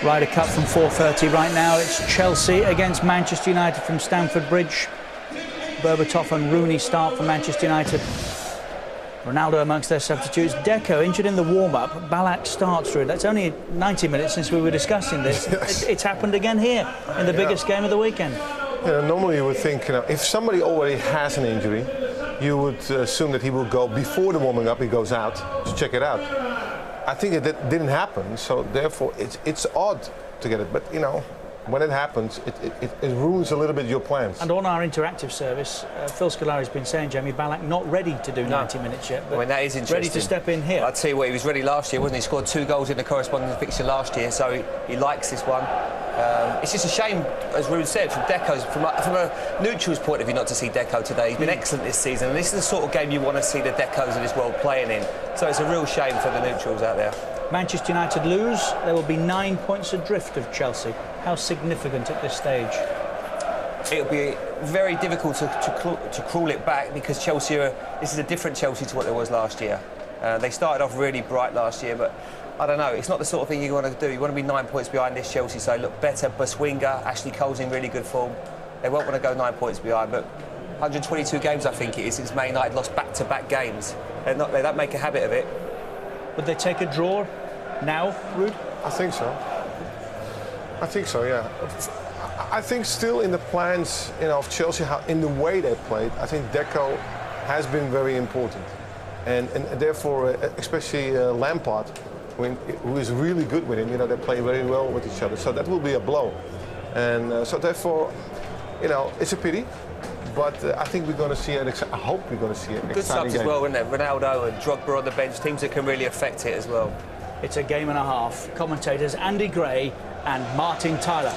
Ryder Cup from 4:30 right now. It's Chelsea against Manchester United from Stamford Bridge. Berbatov and Rooney start for Manchester United. Ronaldo amongst their substitutes. Deco injured in the warm-up. Ballack starts through. That's only 90 minutes since we were discussing this. Yes. It's happened again here in the biggest game of the weekend. Normally you would think, if somebody already has an injury, you would assume that he will go before the warming up. He goes out to check it out. I think it didn't happen, so therefore it's odd to get it. But when it happens, it ruins a little bit your plans. And on our interactive service, Phil Scolari's been saying, Jamie, Ballack not ready to do 90 minutes yet, but that is interesting. Ready to step in here. I'd tell you what, he was ready last year, wasn't he? He scored 2 goals in the corresponding fixture last year, so he likes this one. It's just a shame, as Ruud said, from a neutral's point of view, not to see Deco today. He's been excellent this season, and this is the sort of game you want to see the Decos of this world playing in. So it's a real shame for the neutrals out there. Manchester United lose, there will be 9 points adrift of Chelsea. How significant at this stage? It'll be very difficult to crawl it back, because Chelsea this is a different Chelsea to what there was last year. They started off really bright last year, but I don't know, it's not the sort of thing you want to do. You want to be 9 points behind this Chelsea, so look better. Buswinger, Ashley Cole's in really good form. They won't want to go 9 points behind, but 122 games I think it is since Man United lost back-to-back games. They don't make a habit of it. Would they take a draw now, Ruud? I think so. I think so, yeah. I think still in the plans of Chelsea, in the way they played, I think Deco has been very important. And therefore, especially Lampard, who is really good with him, they play very well with each other. So that will be a blow. And so therefore, it's a pity. But I think we're going to see I hope we're going to see an good exciting subs game. as well, isn't it? Ronaldo and Drogba on the bench, teams that can really affect it as well. It's a game and a half. Commentators Andy Gray and Martin Tyler.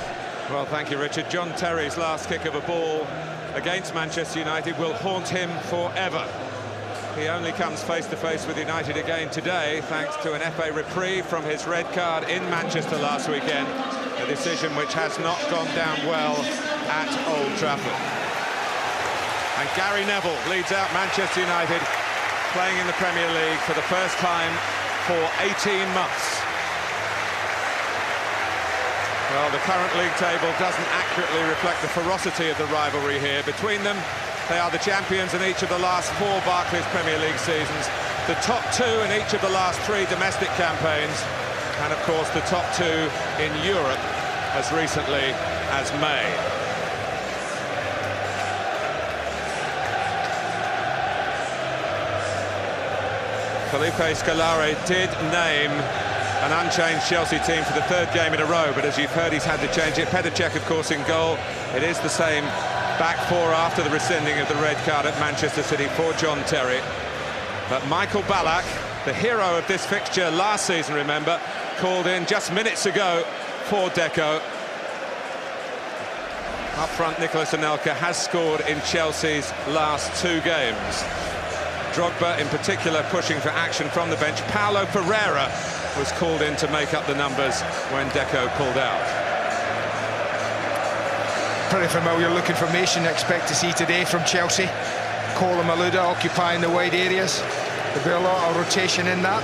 Well, thank you, Richard. John Terry's last kick of a ball against Manchester United will haunt him forever. He only comes face-to-face with United again today, thanks to an FA reprieve from his red card in Manchester last weekend, a decision which has not gone down well at Old Trafford. And Gary Neville leads out Manchester United, playing in the Premier League for the first time for 18 months. Well, the current league table doesn't accurately reflect the ferocity of the rivalry here between them. They are the champions in each of the last 4 Barclays Premier League seasons, the top 2 in each of the last 3 domestic campaigns, and of course the top 2 in Europe as recently as May. Felipe Scolari did name an unchanged Chelsea team for the 3rd game in a row, but as you've heard, he's had to change it. Petr Cech, of course, in goal. It is the same back 4 after the rescinding of the red card at Manchester City for John Terry. But Michael Ballack, the hero of this fixture last season, remember, called in just minutes ago for Deco. Up front, Nicolas Anelka has scored in Chelsea's last 2 games. Drogba, in particular, pushing for action from the bench. Paulo Pereira was called in to make up the numbers when Deco pulled out. Pretty familiar looking formation expect to see today from Chelsea. Cole and Malouda occupying the wide areas. There'll be a lot of rotation in that.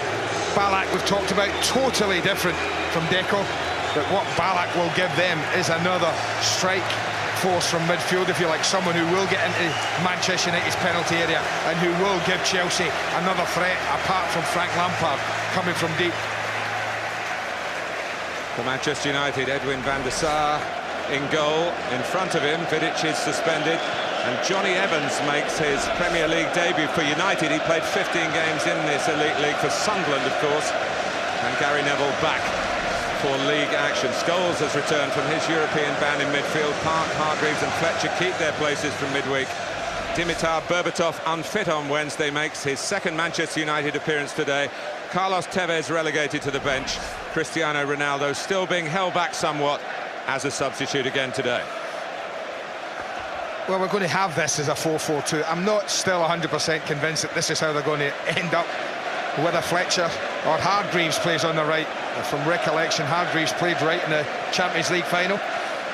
Ballack, we've talked about, totally different from Deco, but what Ballack will give them is another strike force from midfield, if you like, someone who will get into Manchester United's penalty area and who will give Chelsea another threat apart from Frank Lampard coming from deep. For Manchester United, Edwin van der Sar in goal. In front of him, Vidic is suspended, and Johnny Evans makes his Premier League debut for United. He played 15 games in this elite league for Sunderland, of course, and Gary Neville back for league action. Scholes has returned from his European ban in midfield. Park, Hargreaves and Fletcher keep their places from midweek. Dimitar Berbatov, unfit on Wednesday, makes his 2nd Manchester United appearance today. Carlos Tevez relegated to the bench. Cristiano Ronaldo still being held back somewhat as a substitute again today. Well, we're going to have this as a 4-4-2. I'm not still 100% convinced that this is how they're going to end up, whether Fletcher or Hargreaves plays on the right. From recollection, Hargreaves played right in the Champions League final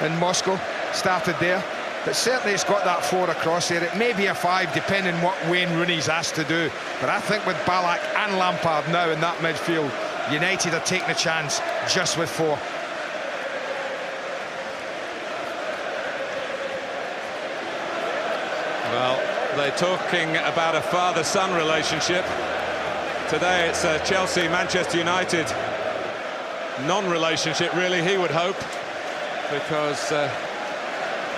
in Moscow, started there. But certainly it's got that 4 across there. It may be a 5, depending what Wayne Rooney's asked to do. But I think with Ballack and Lampard now in that midfield, United are taking a chance just with 4. they're talking about a father-son relationship. Today it's a Chelsea-Manchester United non-relationship, really, he would hope, because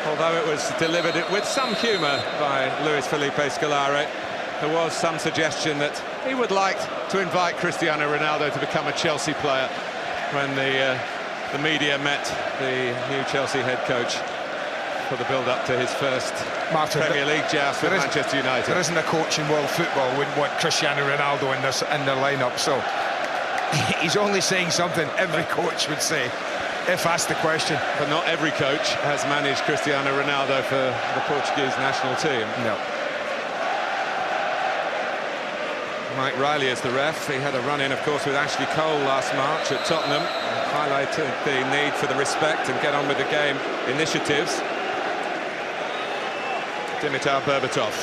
although it was delivered with some humour by Luis Felipe Scolari, there was some suggestion that he would like to invite Cristiano Ronaldo to become a Chelsea player when the media met the new Chelsea head coach for the build-up to his first Premier League joust with Manchester United. There isn't a coach in world football who wouldn't want Cristiano Ronaldo in their lineup, so he's only saying something every coach would say if asked the question. But not every coach has managed Cristiano Ronaldo for the Portuguese national team. No. Mike Riley is the ref. He had a run-in, of course, with Ashley Cole last March at Tottenham. Highlighted the need for the respect and get on with the game initiatives. Dimitar Berbatov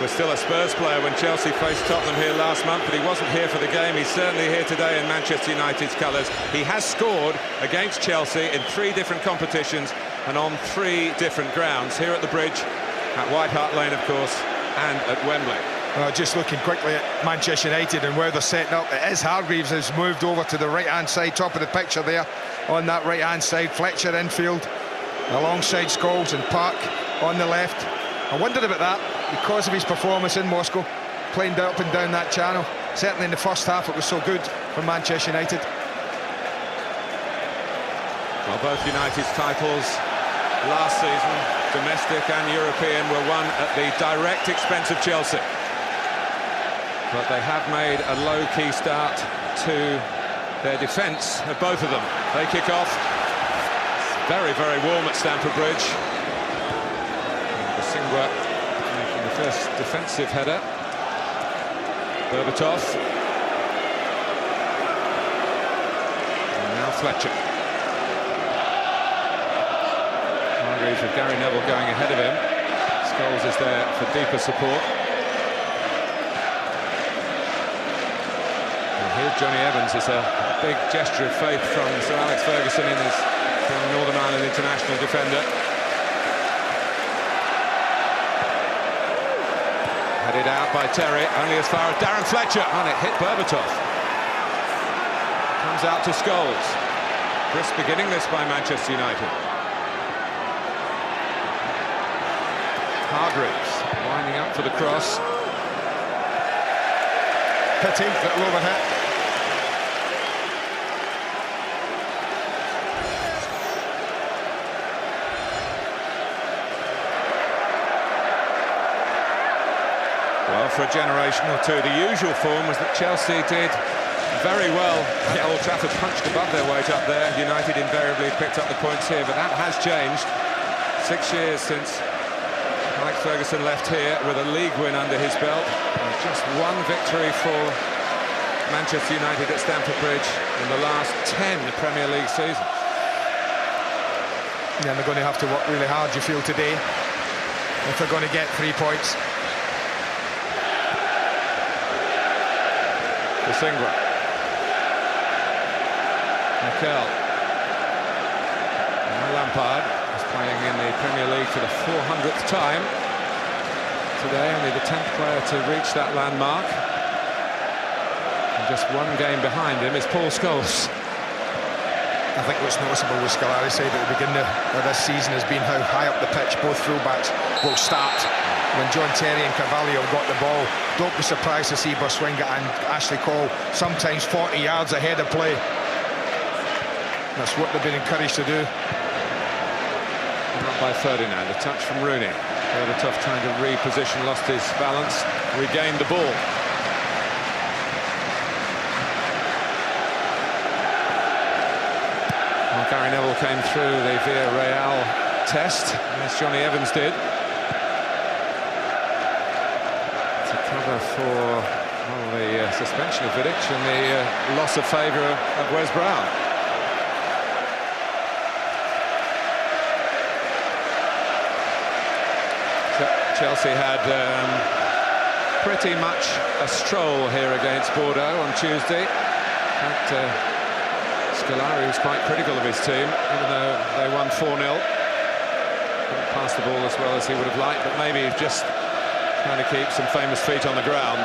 was still a Spurs player when Chelsea faced Tottenham here last month, but he wasn't here for the game. He's certainly here today in Manchester United's colours. He has scored against Chelsea in 3 different competitions and on 3 different grounds, here at the Bridge, at White Hart Lane, of course, and at Wembley. Just looking quickly at Manchester United and where they're setting up, it is Hargreaves has moved over to the right-hand side, top of the picture there, on that right-hand side. Fletcher infield, alongside Scholes and Park on the left. I wondered about that because of his performance in Moscow, playing up and down that channel. Certainly in the first half it was so good for Manchester United. Well, both United's titles last season, domestic and European, were won at the direct expense of Chelsea. But they have made a low-key start to their defence of both of them. They kick off. It's very, very warm at Stamford Bridge. Singwa making the first defensive header. Berbatov. And now Fletcher. Hargreaves with Gary Neville going ahead of him. Scholes is there for deeper support. And here's Johnny Evans. It's a big gesture of faith from Sir Alex Ferguson in his Northern Ireland international defender. Headed out by Terry, only as far as Darren Fletcher, and it hit Berbatov. Comes out to Scholes. Brisk beginning this by Manchester United. Hargreaves winding up for the cross. Pity, little overhit. Well, for a generation or two, the usual form was that Chelsea did very well at Old Trafford, punched above their weight up there. United invariably picked up the points here, but that has changed. 6 years since Alex Ferguson left here with a league win under his belt. And just 1 victory for Manchester United at Stamford Bridge in the last 10 Premier League seasons. Yeah, they're going to have to work really hard, you feel, today, if they're going to get 3 points. Singwa. Mikel. Now Lampard is playing in the Premier League for the 400th time. Today, only the 10th player to reach that landmark. And just 1 game behind him is Paul Scholes. I think what's noticeable with Scolari said at the beginning of this season has been how high up the pitch both fullbacks will start. When John Terry and Carvalho got the ball, don't be surprised to see Buswinga and Ashley Cole sometimes 40 yards ahead of play. That's what they've been encouraged to do. Not by Ferdinand, a touch from Rooney. Berbatov trying to reposition, lost his balance, regained the ball. Well, Gary Neville came through the Villarreal test, as Johnny Evans did. For the suspension of Vidic and the loss of favour of Wes Brown. Chelsea had pretty much a stroll here against Bordeaux on Tuesday. In fact, Scolari was quite critical of his team, even though they won 4-0. Couldn't pass the ball as well as he would have liked, but maybe just trying to keep some famous feet on the ground.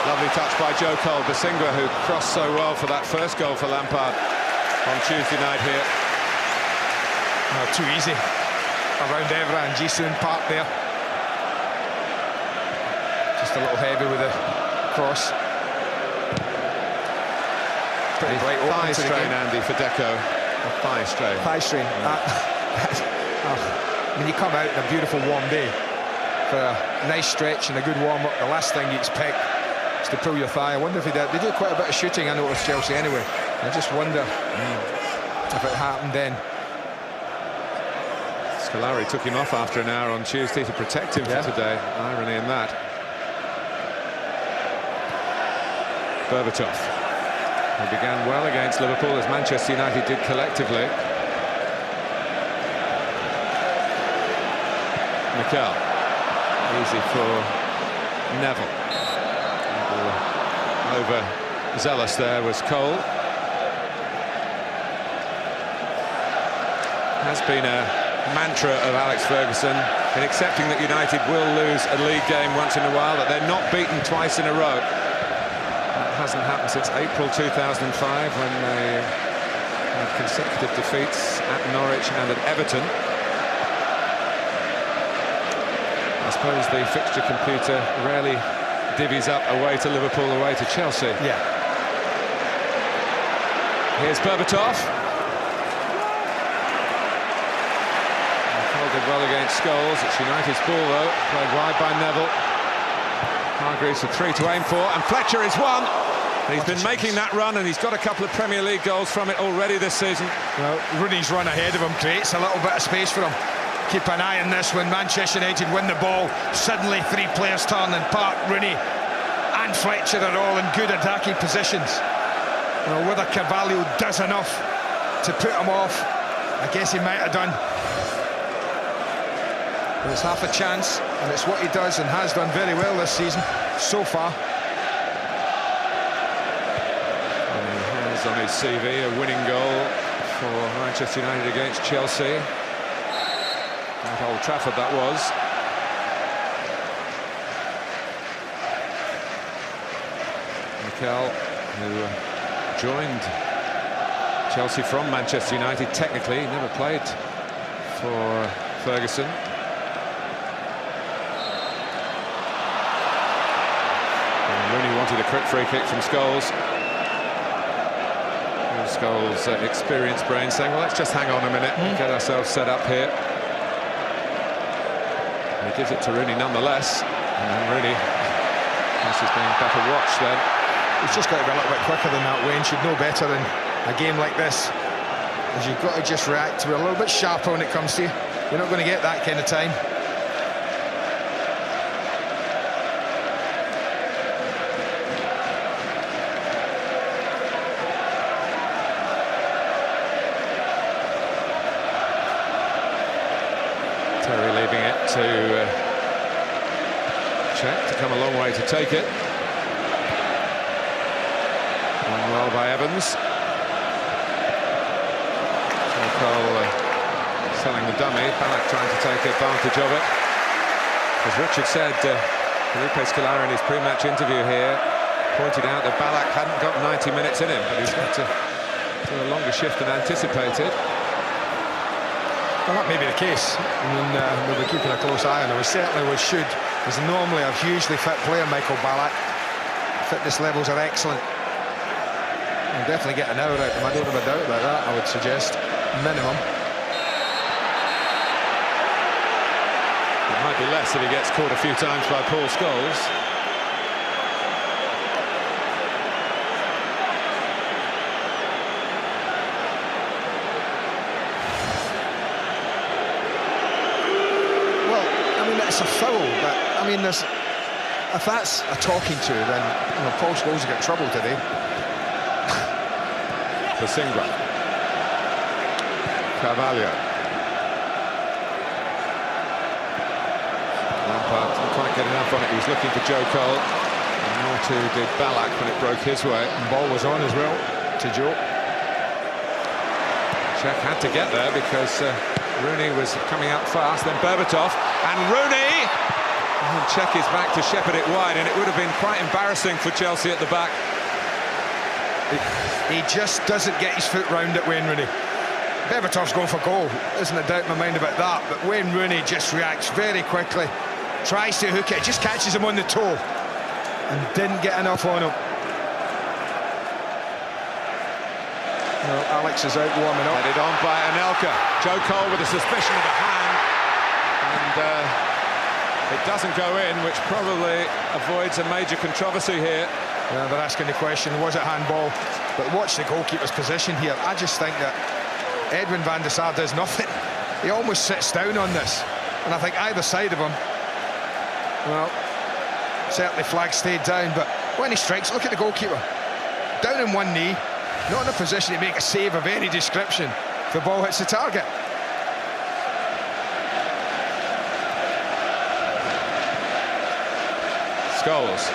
Lovely touch by Joe Cole, Basingwa, who crossed so well for that first goal for Lampard on Tuesday night here. Oh, too easy around Evra and Jason Park there. Just a little heavy with the cross. Pretty bright thigh strain, Andy, for Deco. A thigh strain. Thigh strain. I mean, you come out on a beautiful warm day for a nice stretch and a good warm-up. The last thing you expect is to pull your thigh. I wonder if he did. They do quite a bit of shooting, I noticed, Chelsea, anyway. I just wonder if it happened then. Scolari took him off after an hour on Tuesday to protect him for today. Irony in that. Berbatov, who began well against Liverpool, as Manchester United did collectively. Mikel, easy for Neville. Overzealous there was Cole. Has been a mantra of Alex Ferguson in accepting that United will lose a league game once in a while, that they're not beaten twice in a row. That hasn't happened since April 2005, when they had consecutive defeats at Norwich and at Everton. I suppose the fixture computer rarely divvies up away to Liverpool, away to Chelsea. Yeah. Here's Berbatov. Cole did well against Scholes. It's United's ball, though. Played wide by Neville. Hargreaves with 3 to aim for, and Fletcher is one. He's been making that run, and he's got a couple of Premier League goals from it already this season. Well, Rooney's run ahead of him creates a little bit of space for him. Keep an eye on this when Manchester United win the ball. Suddenly 3 players turn, and Park, Rooney and Fletcher are all in good attacking positions. Well, whether Carvalho does enough to put him off, I guess he might have done. But it's half a chance, and it's what he does and has done very well this season so far. And he has on his CV a winning goal for Manchester United against Chelsea. At Old Trafford, that was. Mikel, who joined Chelsea from Manchester United, technically never played for Ferguson. And Rooney wanted a quick free kick from Scholes. And Scholes' experienced brain saying, well, let's just hang on a minute and get ourselves set up here. He gives it to Rooney nonetheless, and Rooney, this has been better watched then. He's just got to be a little bit quicker than that. Wayne should know better in a game like this, as you've got to just react to it a little bit sharper when it comes to you. You're not going to get that kind of time. Terry leaving it to Czech to come a long way to take it. Done well by Evans. Cole selling the dummy. Ballack trying to take advantage of it. As Richard said, Felipe Scolari in his pre-match interview here pointed out that Ballack hadn't got 90 minutes in him, but he's got to do a longer shift than anticipated. Well, that may be the case. I mean, we'll be keeping a close eye on him. We certainly should. He's normally a hugely fit player, Michael Ballack. Fitness levels are excellent. He'll definitely get an hour out of him. I don't have a doubt about that, I would suggest. Minimum. It might be less if he gets caught a few times by Paul Scholes. It's a foul, but I mean, if that's a talking to, then Paul Scholes will get trouble today. Basingwa. Carvalho. Lampard didn't quite get enough on it. He was looking for Joe Cole, and more too did Ballack when it broke his way. And ball was on as well to Joe. Czech had to get there because Rooney was coming out fast, then Berbatov, and Rooney And check his back to shepherd it wide, and it would have been quite embarrassing for Chelsea at the back. He just doesn't get his foot round it, Wayne Rooney. Berbatov's going for goal, isn't a doubt in my mind about that, but Wayne Rooney just reacts very quickly, tries to hook it, just catches him on the toe, and didn't get enough on him. Well, Alex is out warming up. Headed on by Anelka. Joe Cole with a suspicion of a hand, and it doesn't go in, which probably avoids a major controversy here. Yeah, they're asking the question, was it handball? But watch the goalkeeper's position here. I just think that Edwin van der Sar does nothing. He almost sits down on this, and I think either side of him, well, certainly flag stayed down, but when he strikes, look at the goalkeeper, down on one knee, not in a position to make a save of any description. The ball hits the target. Scholes.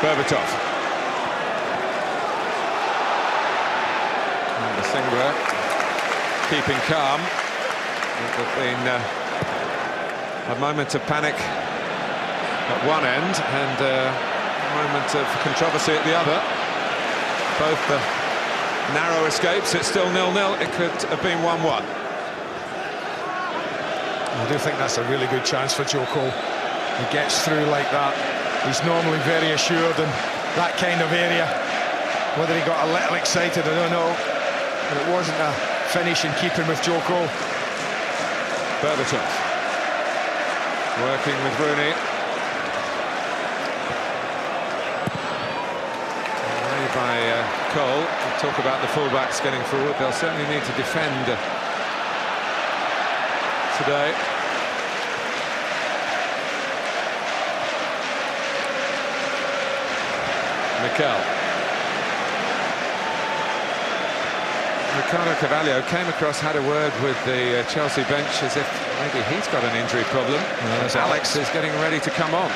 Berbatov. And the Singler keeping calm. There's been a moment of panic at one end and a moment of controversy at the other. Both the narrow escapes. It's still 0-0. It could have been 1-1. I do think that's a really good chance for Joe Cole. He gets through like that. He's normally very assured in that kind of area. Whether he got a little excited, I don't know. But it wasn't a finish in keeping with Joe Cole. Berbatov working with Rooney. Away by Cole. We'll talk about the fullbacks getting forward. They'll certainly need to defend today. Mikel. Ricardo Carvalho came across, had a word with the Chelsea bench as if maybe he's got an injury problem. Alex is getting ready to come on.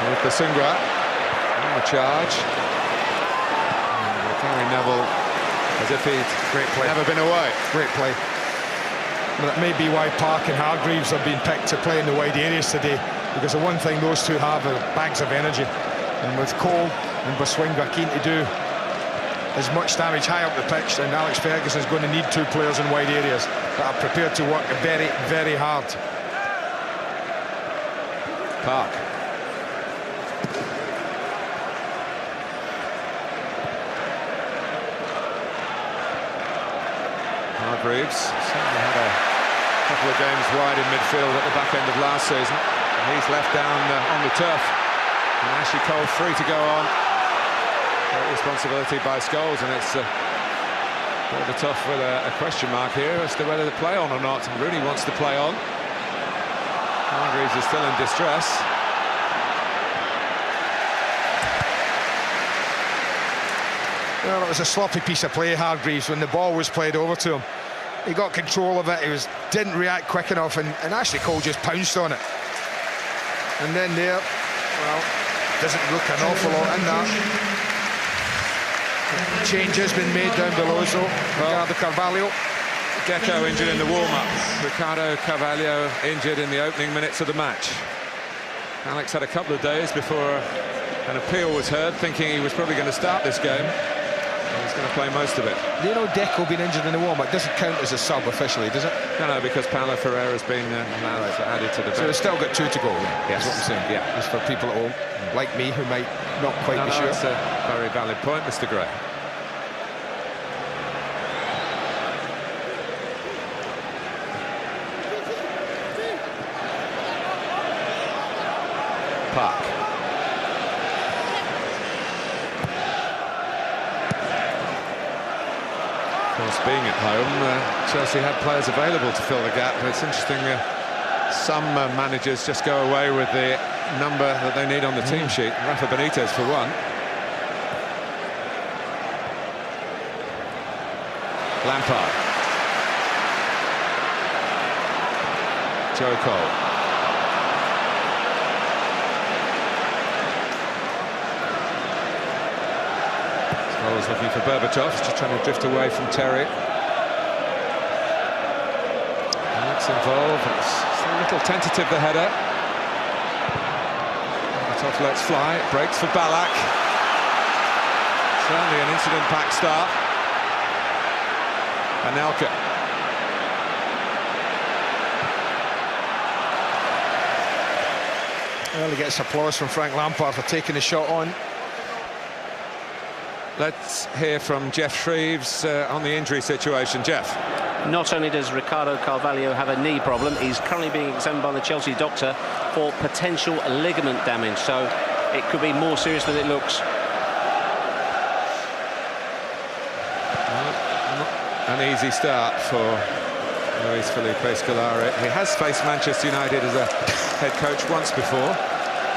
With the Singler on the charge. And Gary Neville as if he'd never been away. Great play. Well, that may be why Park and Hargreaves have been picked to play in the wide areas today, because the one thing those two have are bags of energy. And with Cole and Boswinga keen to do as much damage high up the pitch, then Alex Ferguson is going to need two players in wide areas that are prepared to work very, very hard. Park. Hargreaves certainly had a couple of games wide in midfield at the back end of last season. And he's left down on the turf. And Ashley Cole free to go on. Great responsibility by Scholes, and it's Berbatov with a question mark here as to whether to play on or not. And Rooney wants to play on. Hargreaves is still in distress. Well, it was a sloppy piece of play, Hargreaves, when the ball was played over to him. He got control of it, didn't react quick enough, and Ashley Cole just pounced on it. And then there, well, doesn't look an awful lot in that. Change has been made down below, so Ricardo Carvalho. Deco injured in the warm-up. Ricardo Carvalho injured in the opening minutes of the match. Alex had a couple of days before an appeal was heard, thinking he was probably going to start this game. He's going to play most of it. You know, Deco being injured in the warm-up doesn't count as a sub officially, does it? No, because Paulo Ferreira's been added to the bench. So there's still got two to go. Yes. That's what I'm saying. Yeah. Just for people at home, like me, who might not quite be sure. That's a very valid point, Mr. Gray. Park. Of course, being at home, Chelsea had players available to fill the gap. But it's interesting, some managers just go away with the number that they need on the team sheet. Rafa Benitez for one. Lampard. Joe Cole. Cole's looking for Berbatov, just trying to drift away from Terry. That's involved. It's a little tentative, the header. Berbatov lets fly, breaks for Ballack. Certainly an incident-packed start. Anelka. Well, he gets applause from Frank Lampard for taking the shot on. Let's hear from Jeff Shreves on the injury situation. Jeff. Not only does Ricardo Carvalho have a knee problem, he's currently being examined by the Chelsea doctor for potential ligament damage, so it could be more serious than it looks. Not an easy start for Luis Felipe Scolari. He has faced Manchester United as a head coach once before.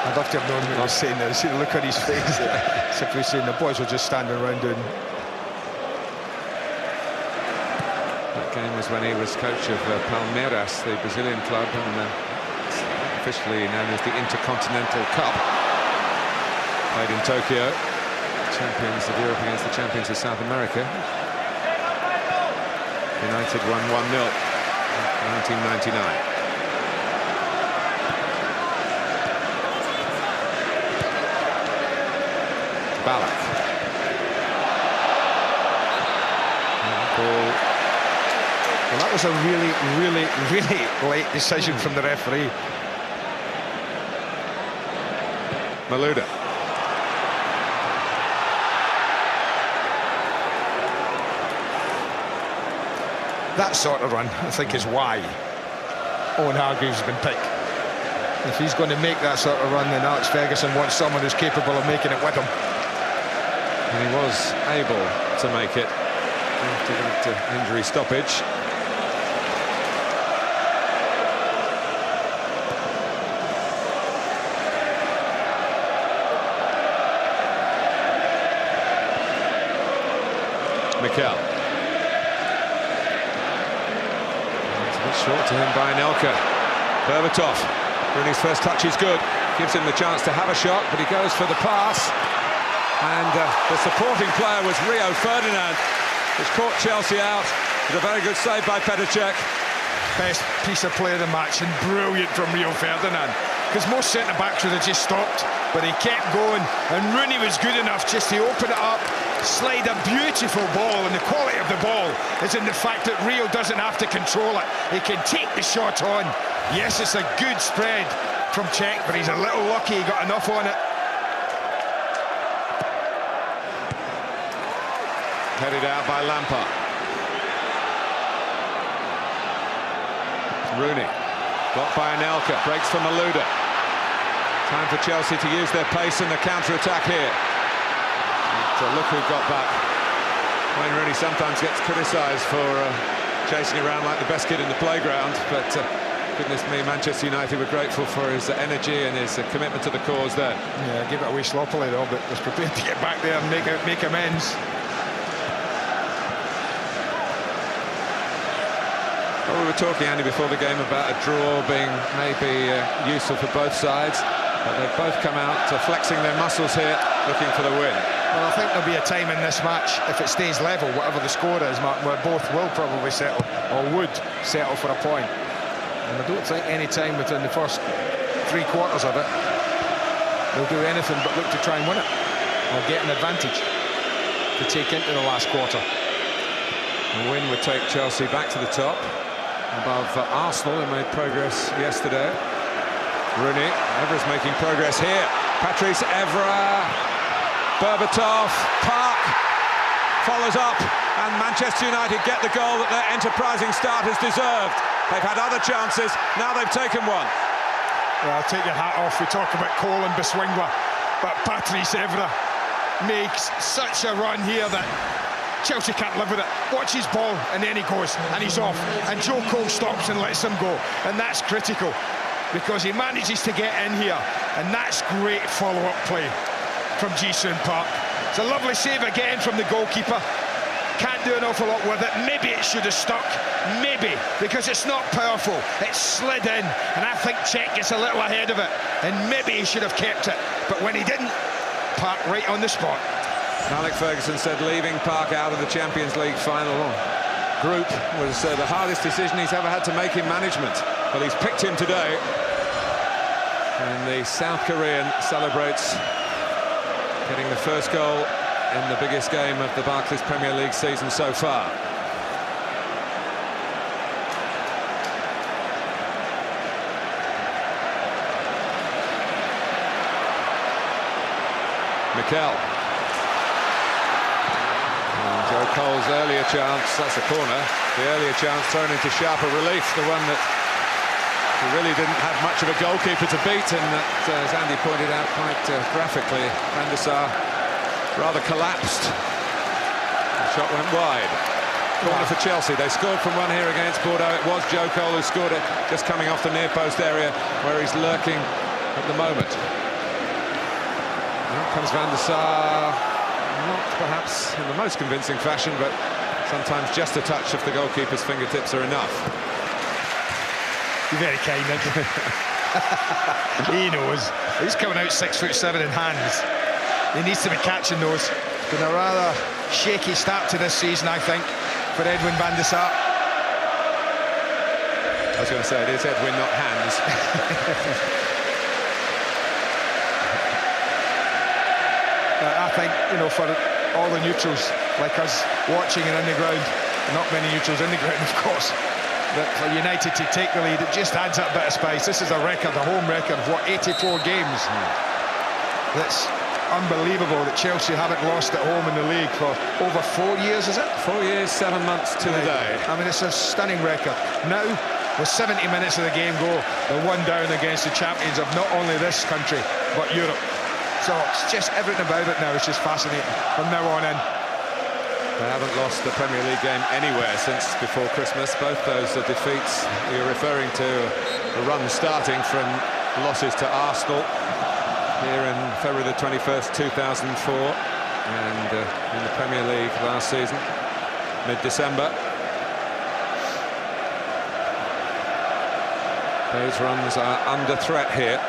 I'd love to have known what he was saying there. See the look on his face. Simply saying the boys were just standing around doing. That game was when he was coach of Palmeiras, the Brazilian club, and officially known as the Intercontinental Cup. Played in Tokyo. Champions of Europe against the champions of South America. United won 1-0 in 1999. Ballack. Well, that was a really late decision from the referee. Malouda. That sort of run, I think, is why Owen Hargreaves has been picked. If he's going to make that sort of run, then Alex Ferguson wants someone who's capable of making it with him. And he was able to make it after that injury stoppage. Mikel. It's a bit short to him by Anelka. Berbatov. Rooney's first touch is good. Gives him the chance to have a shot, but he goes for the pass. And the supporting player was Rio Ferdinand, which caught Chelsea out. It was a very good save by Petr Cech. Best piece of play of the match, and brilliant from Rio Ferdinand. Because most centre-backs would have just stopped, but he kept going, and Rooney was good enough just to open it up, slide a beautiful ball, and the quality of the ball is in the fact that Rio doesn't have to control it. He can take the shot on. Yes, it's a good spread from Cech, but he's a little lucky he got enough on it. Headed out by Lampard. Rooney. Blocked by Anelka. Breaks for Malouda. Time for Chelsea to use their pace in the counter-attack here. And look who got back. Wayne Rooney sometimes gets criticised for chasing around like the best kid in the playground, but goodness me, Manchester United were grateful for his energy and his commitment to the cause there. Yeah, gave it away sloppily though, but was prepared to get back there and make amends. Well, we were talking, Andy, before the game about a draw being maybe useful for both sides, but they've both come out flexing their muscles here, looking for the win. Well, I think there'll be a time in this match, if it stays level, whatever the score is, Martin, where both will probably settle, or would settle for a point. And I don't think any time within the first 3 quarters of it they'll do anything but look to try and win it, or get an advantage to take into the last quarter. The win would take Chelsea back to the top, above Arsenal, who made progress yesterday. Rooney, Evra's making progress here. Patrice Evra, Berbatov, Park follows up, and Manchester United get the goal that their enterprising start has deserved. They've had other chances, now they've taken one. Well, I'll take your hat off. We talk about Cole and Biswingler, but Patrice Evra makes such a run here that Chelsea can't live with it. Watch his ball, and then he goes, and he's off. And Joe Cole stops and lets him go. And that's critical, because he manages to get in here. And that's great follow-up play from Ji-Sung Park. It's a lovely save again from the goalkeeper. can't do an awful lot with it. Maybe it should have stuck, maybe, because it's not powerful. It slid in, and I think Czech gets a little ahead of it, and maybe he should have kept it. But when he didn't, Park right on the spot. Alex Ferguson said leaving Park out of the Champions League final group was the hardest decision he's ever had to make in management. Well, he's picked him today. And the South Korean celebrates getting the first goal in the biggest game of the Barclays Premier League season so far. Mikel. And Joe Cole's earlier chance, that's a corner, the earlier chance thrown into sharper relief, the one that he really didn't have much of a goalkeeper to beat, and that, as Andy pointed out quite graphically, Van der Sar rather collapsed. The shot went wide. Corner for Chelsea. They scored from one here against Bordeaux. It was Joe Cole who scored it, just coming off the near post area where he's lurking at the moment. Out comes Van der Sar, not perhaps in the most convincing fashion, but sometimes just a touch of the goalkeeper's fingertips are enough. You're very kind, aren't you? He knows. He's coming out 6'7" in hands. He needs to be catching those. It's been a rather shaky start to this season, I think, for Edwin van der Sar. I was going to say, it is Edwin, not hands. I think, you know, for all the neutrals like us watching and in the ground, not many neutrals in the ground, of course, but for United to take the lead, it just adds that bit of spice. This is a record, a home record of, what, 84 games? That's unbelievable that Chelsea haven't lost at home in the league for over 4 years, is it? 4 years, 7 months to the day. I mean, it's a stunning record. Now, with 70 minutes of the game go, they're one down against the champions of not only this country, but Europe. So it's just everything about it now is just fascinating from now on in. They haven't lost the Premier League game anywhere since before Christmas. Both those defeats you're referring to, a run starting from losses to Arsenal here in February the 21st, 2004, and in the Premier League last season, mid-December. Those runs are under threat here.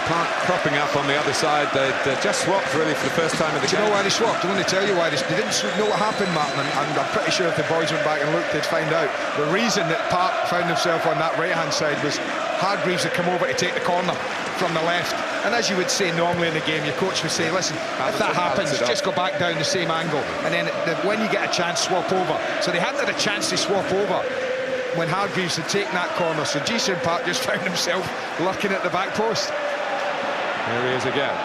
Park cropping up on the other side. They'd just swapped really for the first time of the game. Do you know why they swapped? I'm going to tell you why they didn't know what happened, Martin, and I'm pretty sure if the boys went back and looked, they'd find out. The reason that Park found himself on that right-hand side was Hargreaves had come over to take the corner from the left. And as you would say normally in the game, your coach would say, listen, if that happens, just go back down the same angle. And then when you get a chance, swap over. So they hadn't had a chance to swap over when Hargreaves had taken that corner. So Ji-sung Park just found himself lurking at the back post. Here he is again.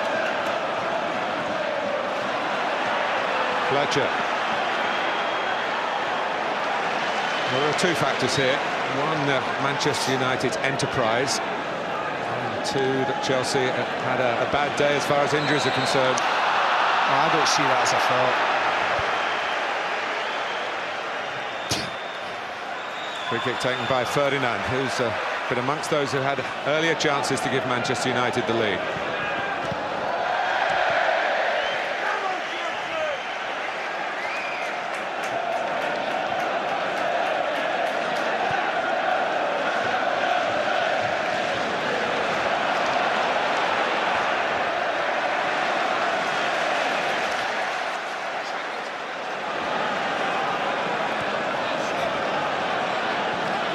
Fletcher. Well, there are two factors here. One, Manchester United's enterprise. And two, that Chelsea had a bad day as far as injuries are concerned. I don't see that as a fault. Free kick taken by Ferdinand, who's been amongst those who had earlier chances to give Manchester United the lead.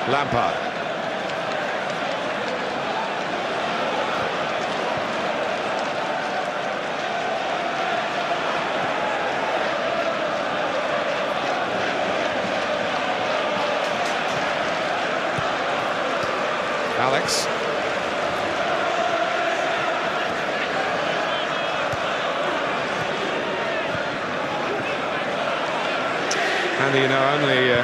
Lampard. Alex. And you know, only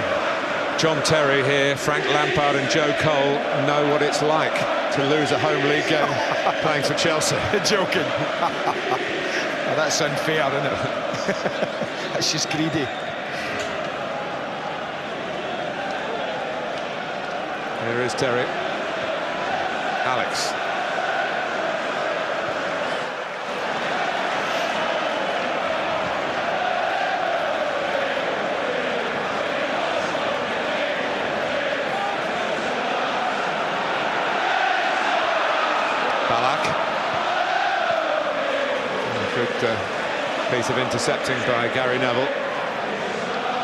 John Terry here, Frank Lampard and Joe Cole know what it's like to lose a home league game playing for Chelsea. You're joking. Well, that's unfair, isn't it? That's just greedy. Here is Terry. Alex. Ballack. Good piece of intercepting by Gary Neville.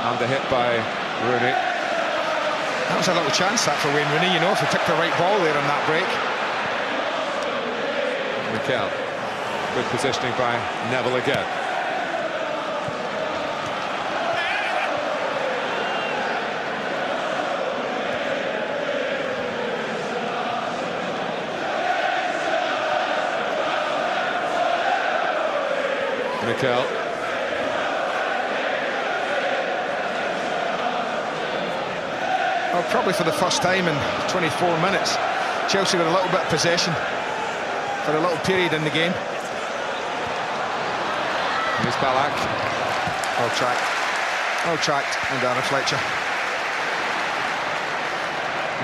Under hit by Rooney. That was a little chance, that, for Wayne Rooney, you know, if he picked the right ball there on that break. Mikel. Good positioning by Neville again. Mikel. Well, probably for the first time in 24 minutes, Chelsea with a little bit of possession for a little period in the game. Here's Ballack. Well tracked, and Darren Fletcher.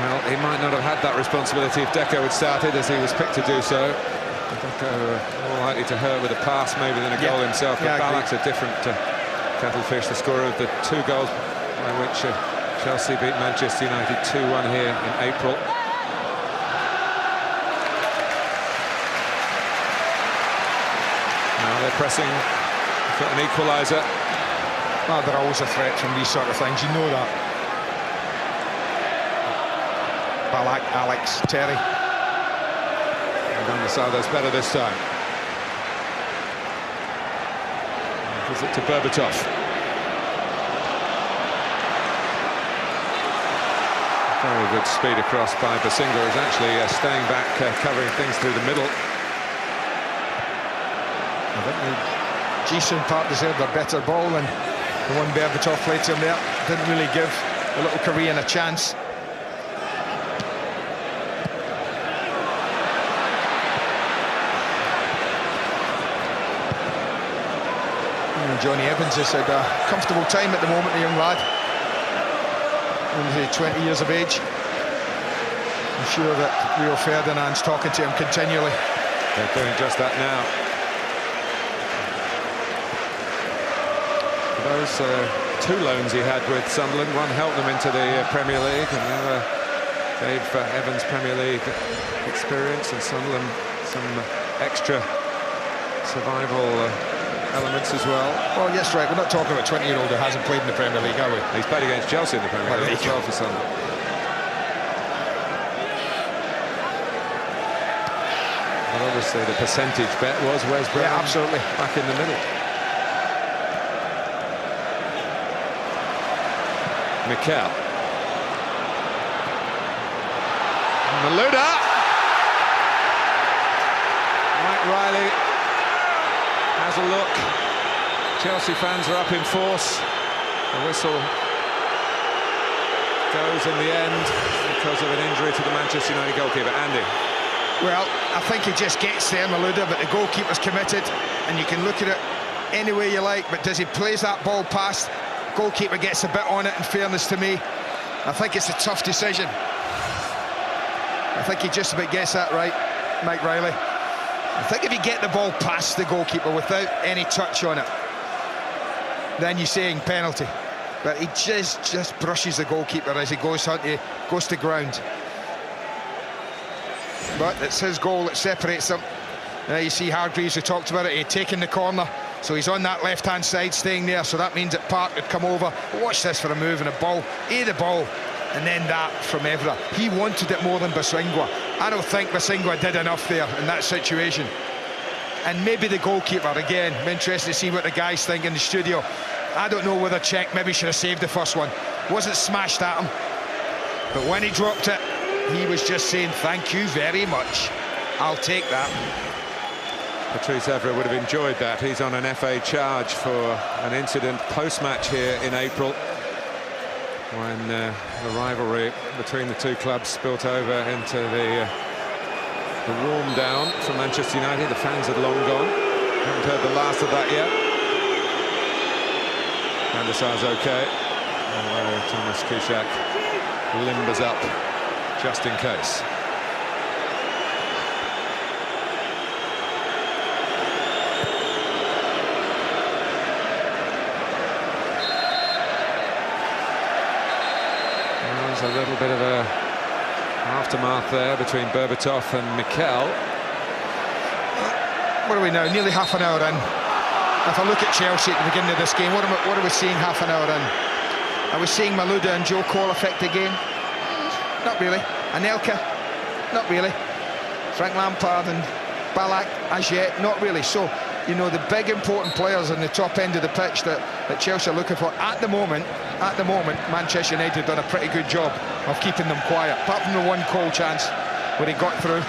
Well, he might not have had that responsibility if Deco had started, as he was picked to do so. Deco more likely to hurt with a pass maybe than a goal himself, but Ballack's a different kettlefish, the scorer of the 2 goals by which Chelsea beat Manchester United 2-1 here in April. Now they're pressing for an equaliser. Well, they're always a threat from these sort of things, you know that. Ballack, Alex, Terry. Van der Sar does better this time. Gives it to Berbatov. Very good speed across by Basinga, who's actually staying back, covering things through the middle. I think the Jason part deserved a better ball than the one Berbatov played to him there. Didn't really give the little Korean a chance. And Johnny Evans has had a comfortable time at the moment, the young lad. Only 20 years of age. I'm sure that Rio Ferdinand's talking to him continually. They're doing just that now. Those 2 loans he had with Sunderland, one helped them into the Premier League, and the other gave Evans Premier League experience, and Sunderland some extra survival elements as well. Well, yes, right. We're not talking about a 20-year-old who hasn't played in the Premier League, are we? He's played against Chelsea in the Premier League as well for Sunderland. Well, obviously the percentage bet was Wes Brown. Yeah, absolutely. Back in the middle. Mikel. Malouda. Mike Riley has a look. Chelsea fans are up in force. The whistle goes in the end because of an injury to the Manchester United goalkeeper. Andy. Well, I think he just gets there, Malouda, but the goalkeeper's committed, and you can look at it any way you like, but does he plays that ball past? Goalkeeper gets a bit on it, in fairness to me. I think it's a tough decision. I think he just about gets that right, Mike Riley. I think if you get the ball past the goalkeeper without any touch on it, then you're saying penalty. But he just brushes the goalkeeper as he goes to ground. But it's his goal that separates them. You see Hargreaves, who talked about it, he had taken the corner, so he's on that left-hand side, staying there, so that means that Park would come over. Watch this for a move and a ball, the ball, and then that from Evra. He wanted it more than Basingwa. I don't think Basingwa did enough there in that situation. And maybe the goalkeeper, again, I'm interested to see what the guys think in the studio. I don't know whether Czech maybe should have saved the first one. Wasn't smashed at him, but when he dropped it, he was just saying, thank you very much. I'll take that. Patrice Evra would have enjoyed that. He's on an FA charge for an incident post-match here in April, when the rivalry between the 2 clubs spilt over into the warm down for Manchester United. The fans had long gone. Haven't heard the last of that yet. Van der Sar's okay. And Thomas Kuszczak limbers up just in case. There's a little bit of a aftermath there between Berbatov and Mikel. what are we now? Nearly half an hour in. If I look at Chelsea at the beginning of this game, what are we seeing half an hour in? Are we seeing Malouda and Joe Cole affect the game? Not really. Anelka? Not really. Frank Lampard and Ballack? As yet, not really. So, you know, the big important players on the top end of the pitch that Chelsea are looking for at the moment, Manchester United done a pretty good job of keeping them quiet, apart from the one Cole chance where he got through.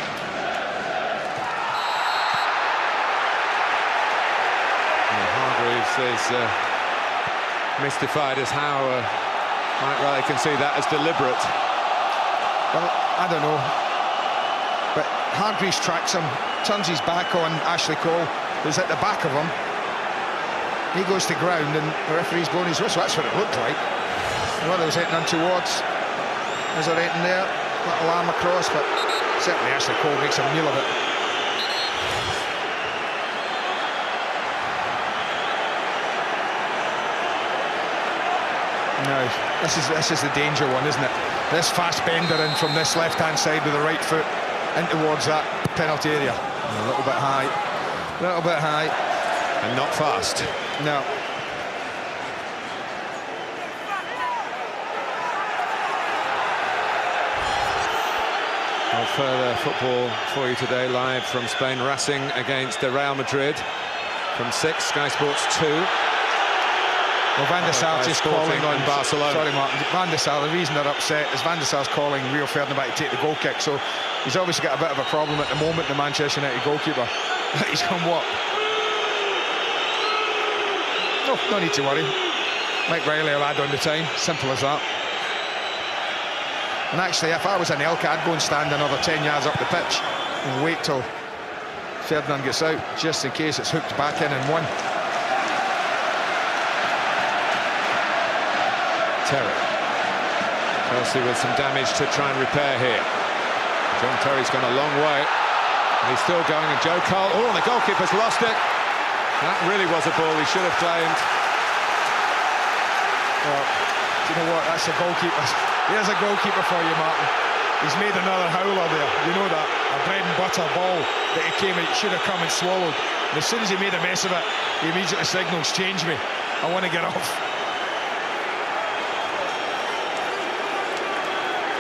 Is mystified as how Mike Riley can see that as deliberate. Well, I don't know, but Hargreaves tracks him, turns his back on Ashley Cole, who's at the back of him. He goes to ground and the referee's blowing his whistle. That's what it looked like. What I was hitting on towards. Is there anything there? Little arm across, but certainly Ashley Cole makes a meal of it. No, this is the danger one, isn't it? This fast bender in from this left-hand side with the right foot in towards that penalty area. A little bit high. And not fast. No. Well, further football for you today, live from Spain. Racing against Real Madrid from 6, Sky Sports 2. Well, Van der Sar just calling on Barcelona. Sorry, Martin. Van der Sar, the reason they're upset is Van der Sar's calling Rio Ferdinand back to take the goal kick, so he's obviously got a bit of a problem at the moment, the Manchester United goalkeeper. He's gone what? No need to worry. Mike Riley will add on the time, simple as that. And actually, if I was an Elka, I'd go and stand another 10 yards up the pitch and wait till Ferdinand gets out, just in case it's hooked back in and won. Terry. Chelsea with some damage to try and repair here. John Terry's gone a long way. And he's still going, and Joe Cole. Oh, and the goalkeeper's lost it. That really was a ball he should have claimed. Well, do you know what? That's a goalkeeper. There's a goalkeeper for you, Martin. He's made another howler there. You know that. A bread and butter ball that he came and should have come and swallowed. And as soon as he made a mess of it, he immediately signals, change me. I want to get off.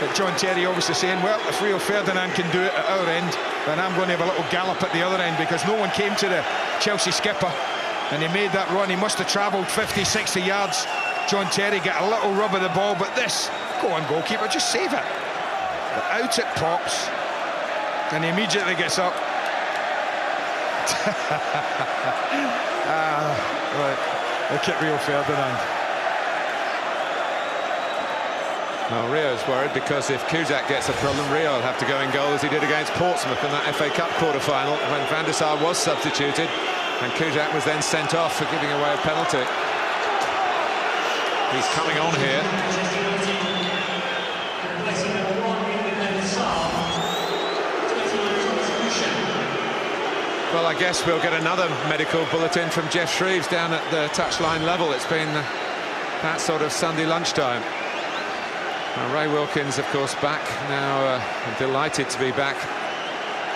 But John Terry obviously saying, well, if Rio Ferdinand can do it at our end, then I'm going to have a little gallop at the other end, because no one came to the Chelsea skipper and he made that run. He must have travelled 50, 60 yards. John Terry got a little rub of the ball, but this, go on goalkeeper, just save it. But out it pops and he immediately gets up. Right, look at Rio Ferdinand. Well, Rio's worried because if Kuzak gets a problem, Rio will have to go in goal as he did against Portsmouth in that FA Cup quarter-final when Van der Sar was substituted and Kuzak was then sent off for giving away a penalty. He's coming on here. Well, I guess we'll get another medical bulletin from Jeff Shreves down at the touchline level. It's been that sort of Sunday lunchtime. Ray Wilkins, of course, back now. Delighted to be back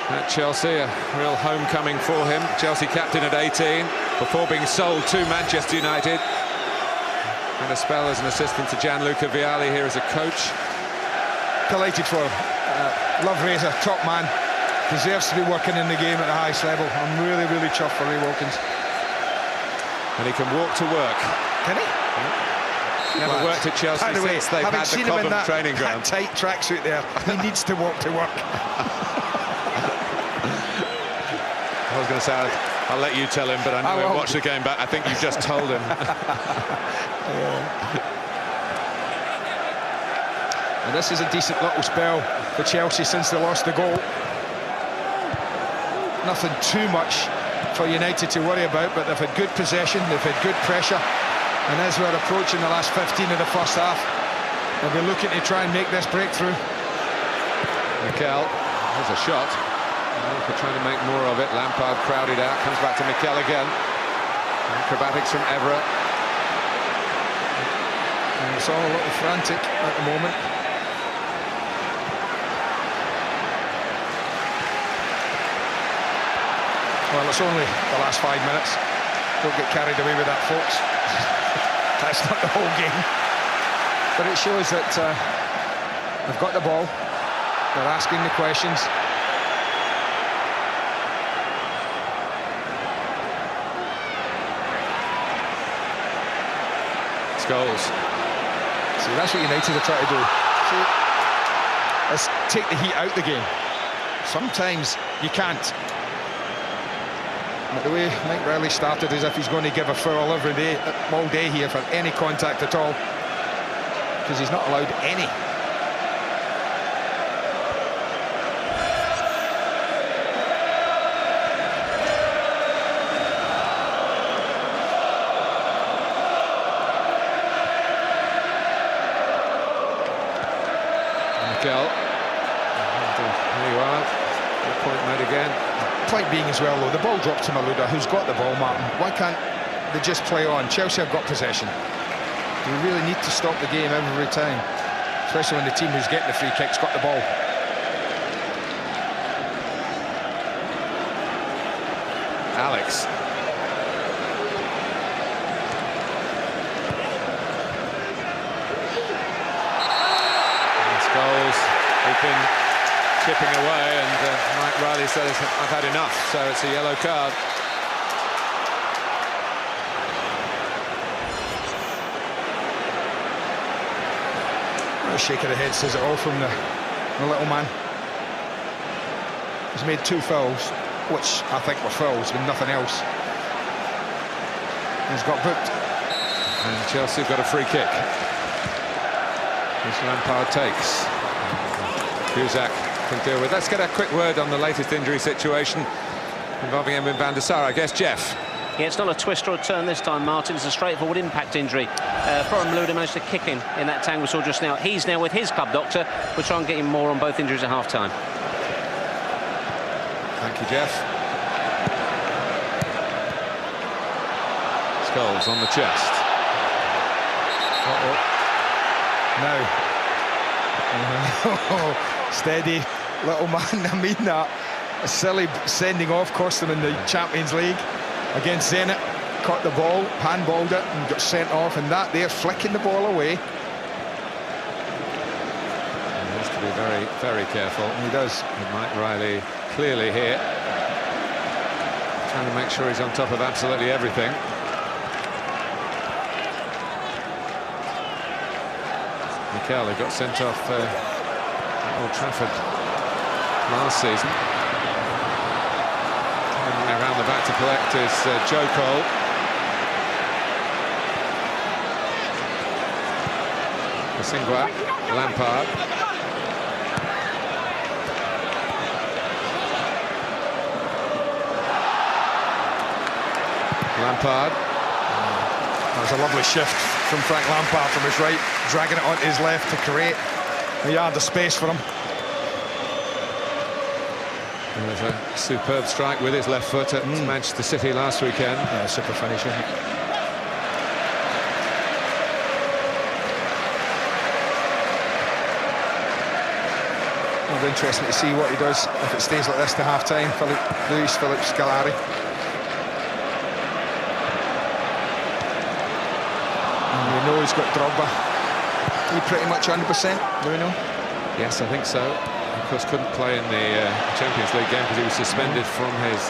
at Chelsea. A real homecoming for him. Chelsea captain at 18 before being sold to Manchester United. And a spell as an assistant to Gianluca Vialli here as a coach. Delighted for him. Love Ray's a top man. Deserves to be working in the game at the highest level. I'm really, really chuffed for Ray Wilkins. And he can walk to work. Can he? Never worked at Chelsea since they've had the Cobham training ground. Tight tracksuit there. He needs to walk to work. I was going to say, I'll let you tell him, but I know he'll watch the game back. I think you've just told him. And this is a decent little spell for Chelsea since they lost the goal. Nothing too much for United to worry about, but they've had good possession, they've had good pressure. And as we're approaching the last 15 of the first half, they'll be looking to try and make this breakthrough. Mikel, there's a shot. They're trying to make more of it. Lampard crowded out, comes back to Mikel again. Acrobatics from Evra. And it's all a little frantic at the moment. Well, it's only the last 5 minutes. Don't get carried away with that, folks. That's not the whole game. But it shows that they've got the ball. They're asking the questions. Goals. See, that's what United are trying to do. See, let's take the heat out the game. Sometimes you can't. But the way Mike Riley started as if he's going to give a foul every day, all day here for any contact at all, because he's not allowed any. There you are. Good point made again. Point being as well, though, the ball dropped to Malouda, who's got the ball, Martin. Why can't they just play on? Chelsea have got possession. Do we really need to stop the game every time? Especially when the team who's getting the free kick's got the ball. Alex. Goals. They've been chipping away, and Mike Riley says, I've had enough, so it's a yellow card. A shake of the head says it all from the little man. He's made 2 fouls, which I think were fouls, but nothing else. He's got booked. And Chelsea have got a free kick. Which Lampard takes. Cusack can deal with. Let's get a quick word on the latest injury situation involving Edwin van der Sar, I guess, Jeff. Yeah, it's not a twist or a turn this time, Martin. It's a straightforward impact injury. Florian Malouda managed to kick him in that tang we saw just now. He's now with his club doctor. We'll try and get him more on both injuries at half-time. Thank you, Jeff. Scholes on the chest. Now. Steady, little man. I mean that. A silly sending off cost them in the Champions League against Zenit. Caught the ball, handballed it, and got sent off. And that there, flicking the ball away. He has to be very, very careful. He does. And Mike Riley clearly here, trying to make sure he's on top of absolutely everything. Mikel, who got sent off at Old Trafford last season. Coming around the back to collect is Joe Cole. Singwa, Lampard. Lampard. That was a lovely shift from Frank Lampard from his right, dragging it onto his left to create a yard of space for him. It was a superb strike with his left foot at Manchester City last weekend. Yeah, super finish, isn't it? It'll be interesting to see what he does if it stays like this to half-time. Luis Philippe Scolari. We know he's got Drogba. He pretty much 100%, do we know? Yes, I think so. Of course, couldn't play in the Champions League game because he was suspended from his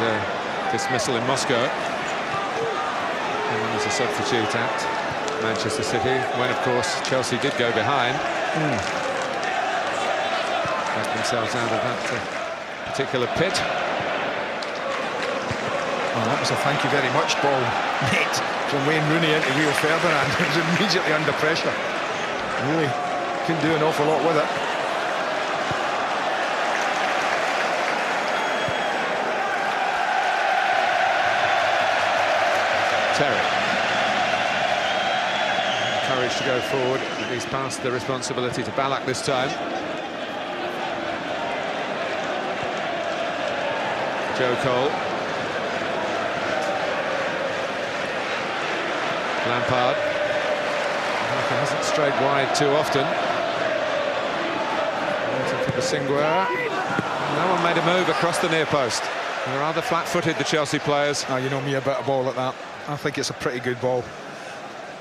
dismissal in Moscow. And as a substitute at Manchester City, when, of course, Chelsea did go behind. Backed themselves out of that particular pit. Well, that was a thank you very much ball, mate, from Wayne Rooney into Rio Ferdinand. He was immediately under pressure. Really couldn't do an awful lot with it. Terry. Courage to go forward. He's passed the responsibility to Ballack this time. Joe Cole. Lampard. He hasn't strayed wide too often. Waiting for Singwa. No one made a move across the near post. They're rather flat-footed, the Chelsea players. Oh, you know me about a ball like that. I think it's a pretty good ball.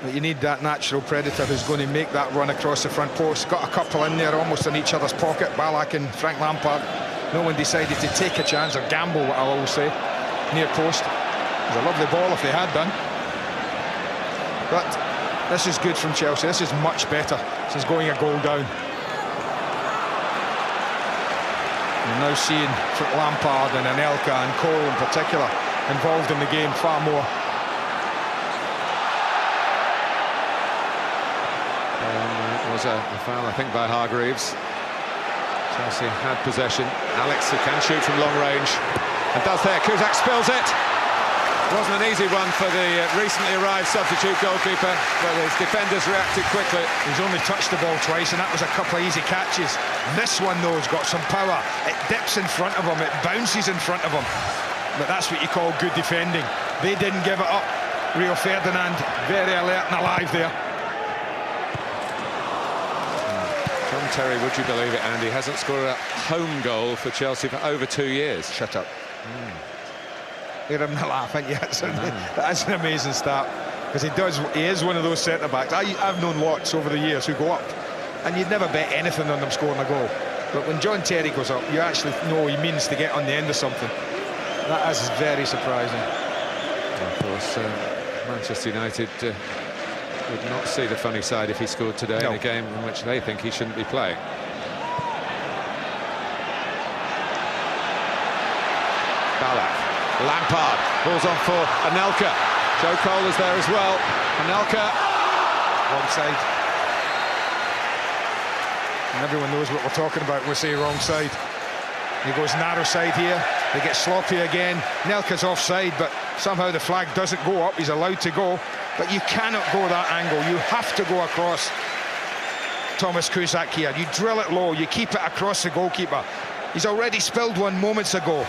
But you need that natural predator who's going to make that run across the front post. Got a couple in there almost in each other's pocket, Ballack and Frank Lampard. No one decided to take a chance or gamble, what I'll always say, near post. It was a lovely ball if they had done. But this is good from Chelsea. This is much better since going a goal down. We're now seeing Lampard and Anelka and Cole in particular involved in the game far more. It was a foul, I think, by Hargreaves. Chelsea had possession. Alex, who can shoot from long range, and does there. Cusack spills it. Wasn't an easy one for the recently arrived substitute goalkeeper, but his defenders reacted quickly. He's only touched the ball twice, and that was a couple of easy catches. This one, though, has got some power. It dips in front of him, it bounces in front of him. But that's what you call good defending. They didn't give it up. Rio Ferdinand, very alert and alive there. John Terry, would you believe it, Andy, hasn't scored a home goal for Chelsea for over 2 years. Shut up. You're having a laugh, aren't you? That's an amazing start, because he is one of those centre-backs. I've known lots over the years who go up, and you'd never bet anything on them scoring a goal. But when John Terry goes up, you actually know he means to get on the end of something. That is very surprising. And of course, Manchester United would not see the funny side if he scored today in a game in which they think he shouldn't be playing. Ballack. Lampard balls on for Anelka. Joe Cole is there as well. Anelka. Wrong side. And everyone knows what we're talking about when we say wrong side. He goes narrow side here. They get sloppy again. Anelka's offside, but somehow the flag doesn't go up. He's allowed to go. But you cannot go that angle. You have to go across Thomas Cusack here. You drill it low. You keep it across the goalkeeper. He's already spilled one moments ago.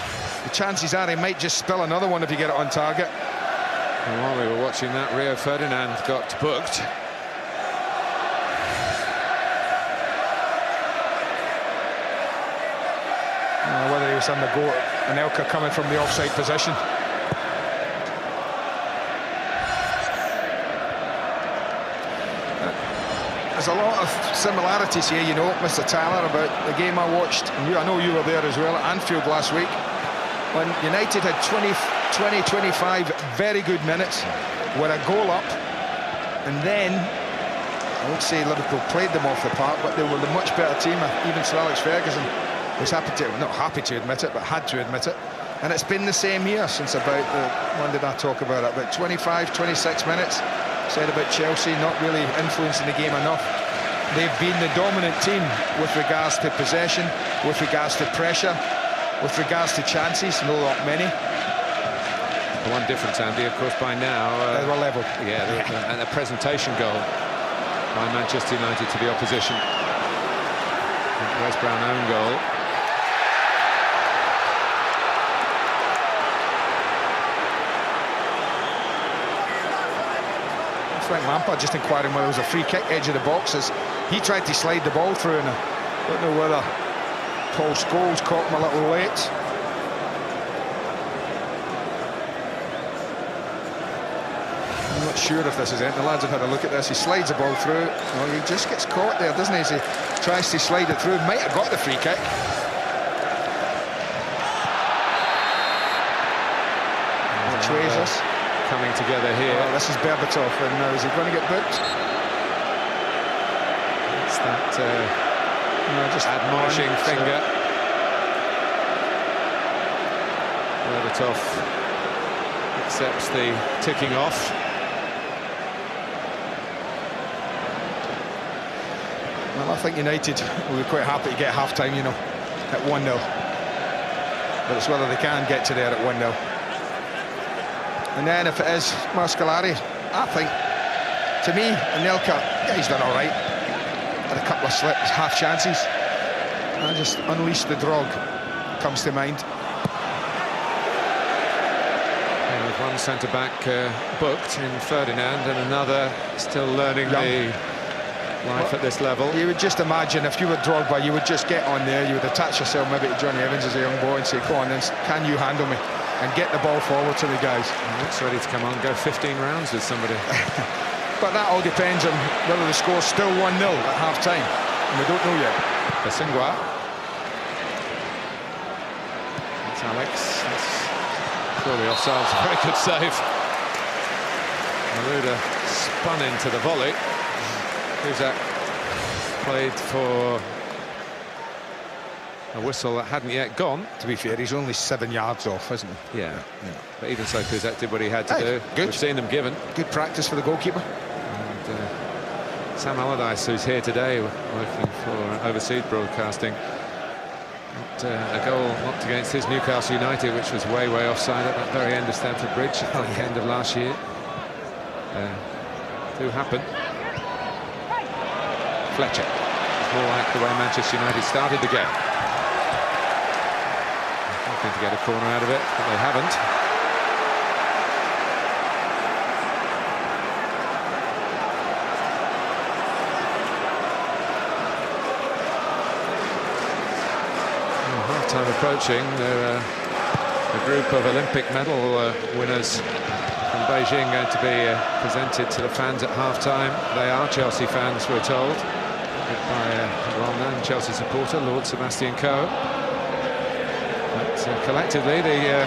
The chances are he might just spill another one if you get it on target. And while we were watching that, Rio Ferdinand got booked. Whether he was on the go, Anelka coming from the offside position. There's a lot of similarities here, you know, Mr. Tyler, about the game I watched. And I know you were there as well at Anfield last week, when United had 20-25 very good minutes, were a goal up, and then, I won't say Liverpool played them off the park, but they were the much better team. Even Sir Alex Ferguson was not happy to admit it, but had to admit it. And it's been the same here since about, when did I talk about it? About 25, 26 minutes. Said about Chelsea not really influencing the game enough. They've been the dominant team with regards to possession, with regards to pressure, with regards to chances, not many. The one difference, Andy, of course, by now... they were level. Yeah, and a presentation goal by Manchester United to the opposition. West Brown own goal. Frank Lampard just inquiring whether it was a free kick, edge of the boxes. He tried to slide the ball through, and I don't know whether Paul Scholes caught him a little late. I'm not sure if this is it. The lads have had a look at this. He slides the ball through. Well, he just gets caught there, doesn't he? As he tries to slide it through. Might have got the free kick. Which way is this? Coming together here. Well, this is Berbatov, and now is he going to get booked? It's that just admonishing finger. Berbatov accepts the ticking off. Well, I think United will be quite happy to get half-time, you know, at 1-0. But it's whether they can get to there at 1-0. And then if it is Mascalari, I think, to me, Anelka, yeah, he's done all right. Had a couple of slips, half chances. And just unleash the drog comes to mind. And with one centre-back booked in Ferdinand, and another still learning the life at this level. You would just imagine if you were Drogba, you would just get on there, you would attach yourself maybe to Johnny Evans as a young boy and say, come on then, can you handle me? And get the ball forward to the guys. He looks ready to come on, go 15 rounds with somebody. But that all depends on whether the score's still 1-0 at half-time. And we don't know yet. Basingwa. It's Alex. That's surely offside. Very good save. Malouda spun into the volley. Cusack played for a whistle that hadn't yet gone. To be fair, he's only 7 yards off, isn't he? Yeah. But even so, Cusack did what he had to do. Good. We've seen them given. Good practice for the goalkeeper. And Sam Allardyce, who's here today working for overseas broadcasting, got a goal knocked against his Newcastle United, which was way offside at that very end of Stamford Bridge at the end of last year. Do happen. Fletcher. It's more like the way Manchester United started the game. Hoping to get a corner out of it, but they haven't. Half-time approaching. There are a group of Olympic medal winners from Beijing going to be presented to the fans at half-time. They are Chelsea fans, we're told, by a well-known Chelsea supporter, Lord Sebastian Coe. But collectively, the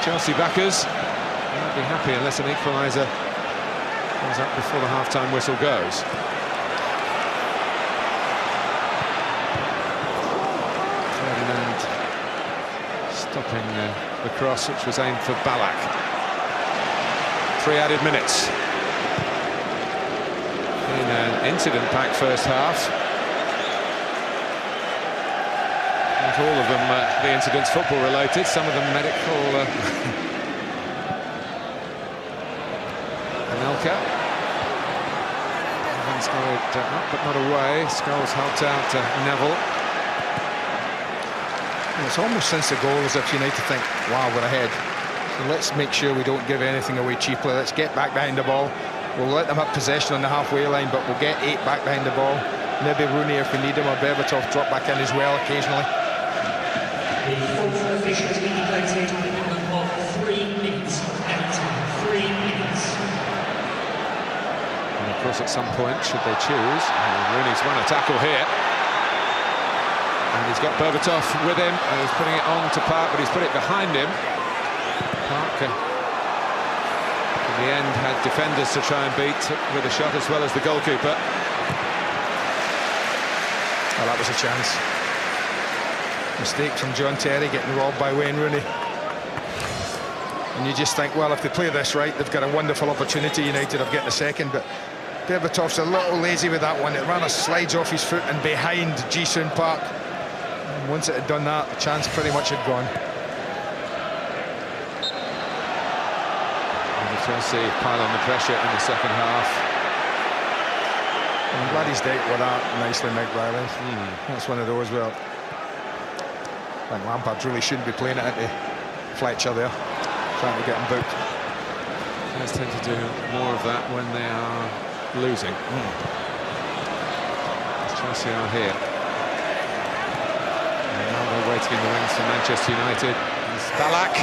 Chelsea backers won't be happy unless an equaliser comes up before the half-time whistle goes. Ferdinand stopping the cross, which was aimed for Ballack. 3 added minutes. In an incident-packed first half. Not all of them, the incidents, football-related. Some of them medical. Anelka. Evans got it up, but not away. Scholes helped out Neville. And it's almost since the goal as if United think, wow, we're ahead. So let's make sure we don't give anything away cheaply. Let's get back behind the ball. We'll let them have possession on the halfway line, but we'll get 8 back behind the ball. Maybe Rooney, if we need him, or Berbatov drop back in as well occasionally. The former officials indicated a minimum of 3 minutes of penalty. 3 minutes. And of course, at some point, should they choose, Rooney's won a tackle here. And he's got Berbatov with him. He's putting it on to Park, but he's put it behind him. Park, in the end, had defenders to try and beat with a shot as well as the goalkeeper. Well, that was a chance. Mistake from John Terry, getting robbed by Wayne Rooney. And you just think, well, if they play this right, they've got a wonderful opportunity, United, of getting a second. But Berbatov's a little lazy with that one. It ran a slides off his foot and behind Ji-Soon Park. And once it had done that, the chance pretty much had gone. Chelsea pile on the pressure in the second half. I'm glad he's dealt with that nicely, Mike Riley. That's one of those where I think Lampard really shouldn't be playing it into Fletcher there, trying to get him booked. Players tend to do more of that when they are losing. Chelsea are here. And now they're waiting in the wings for Manchester United. It's Ballack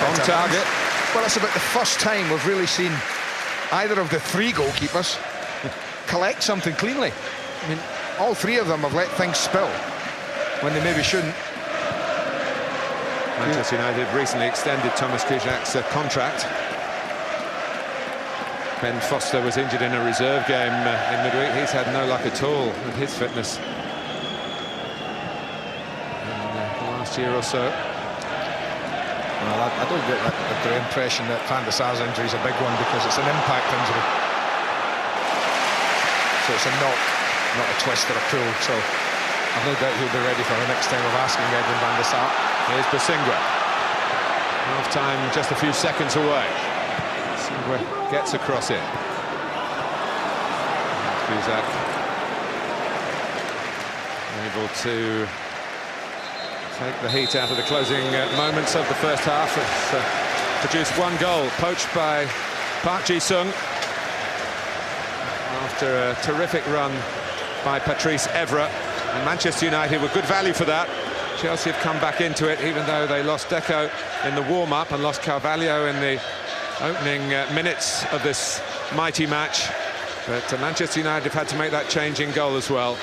on target. Well, it's about the first time we've really seen either of the 3 goalkeepers collect something cleanly. I mean, all 3 of them have let things spill when they maybe shouldn't. Manchester United recently extended Thomas Kuszczak's contract. Ben Foster was injured in a reserve game in midweek. He's had no luck at all with his fitness in the last year or so. Well, I don't get the impression that Van der Sar's injury is a big one, because it's an impact injury. So it's a knock, not a twist or a pull. So I've no doubt he'll be ready for the next time of asking Edwin van der Sar. Here's Basingwa. Half-time just a few seconds away. Basingwa gets across it. Cusack able to take the heat out of the closing moments of the first half. It's produced 1 goal, poached by Park Ji-sung after a terrific run by Patrice Evra. And Manchester United were good value for that. Chelsea have come back into it, even though they lost Deco in the warm-up and lost Carvalho in the opening minutes of this mighty match. But Manchester United have had to make that change in goal as well.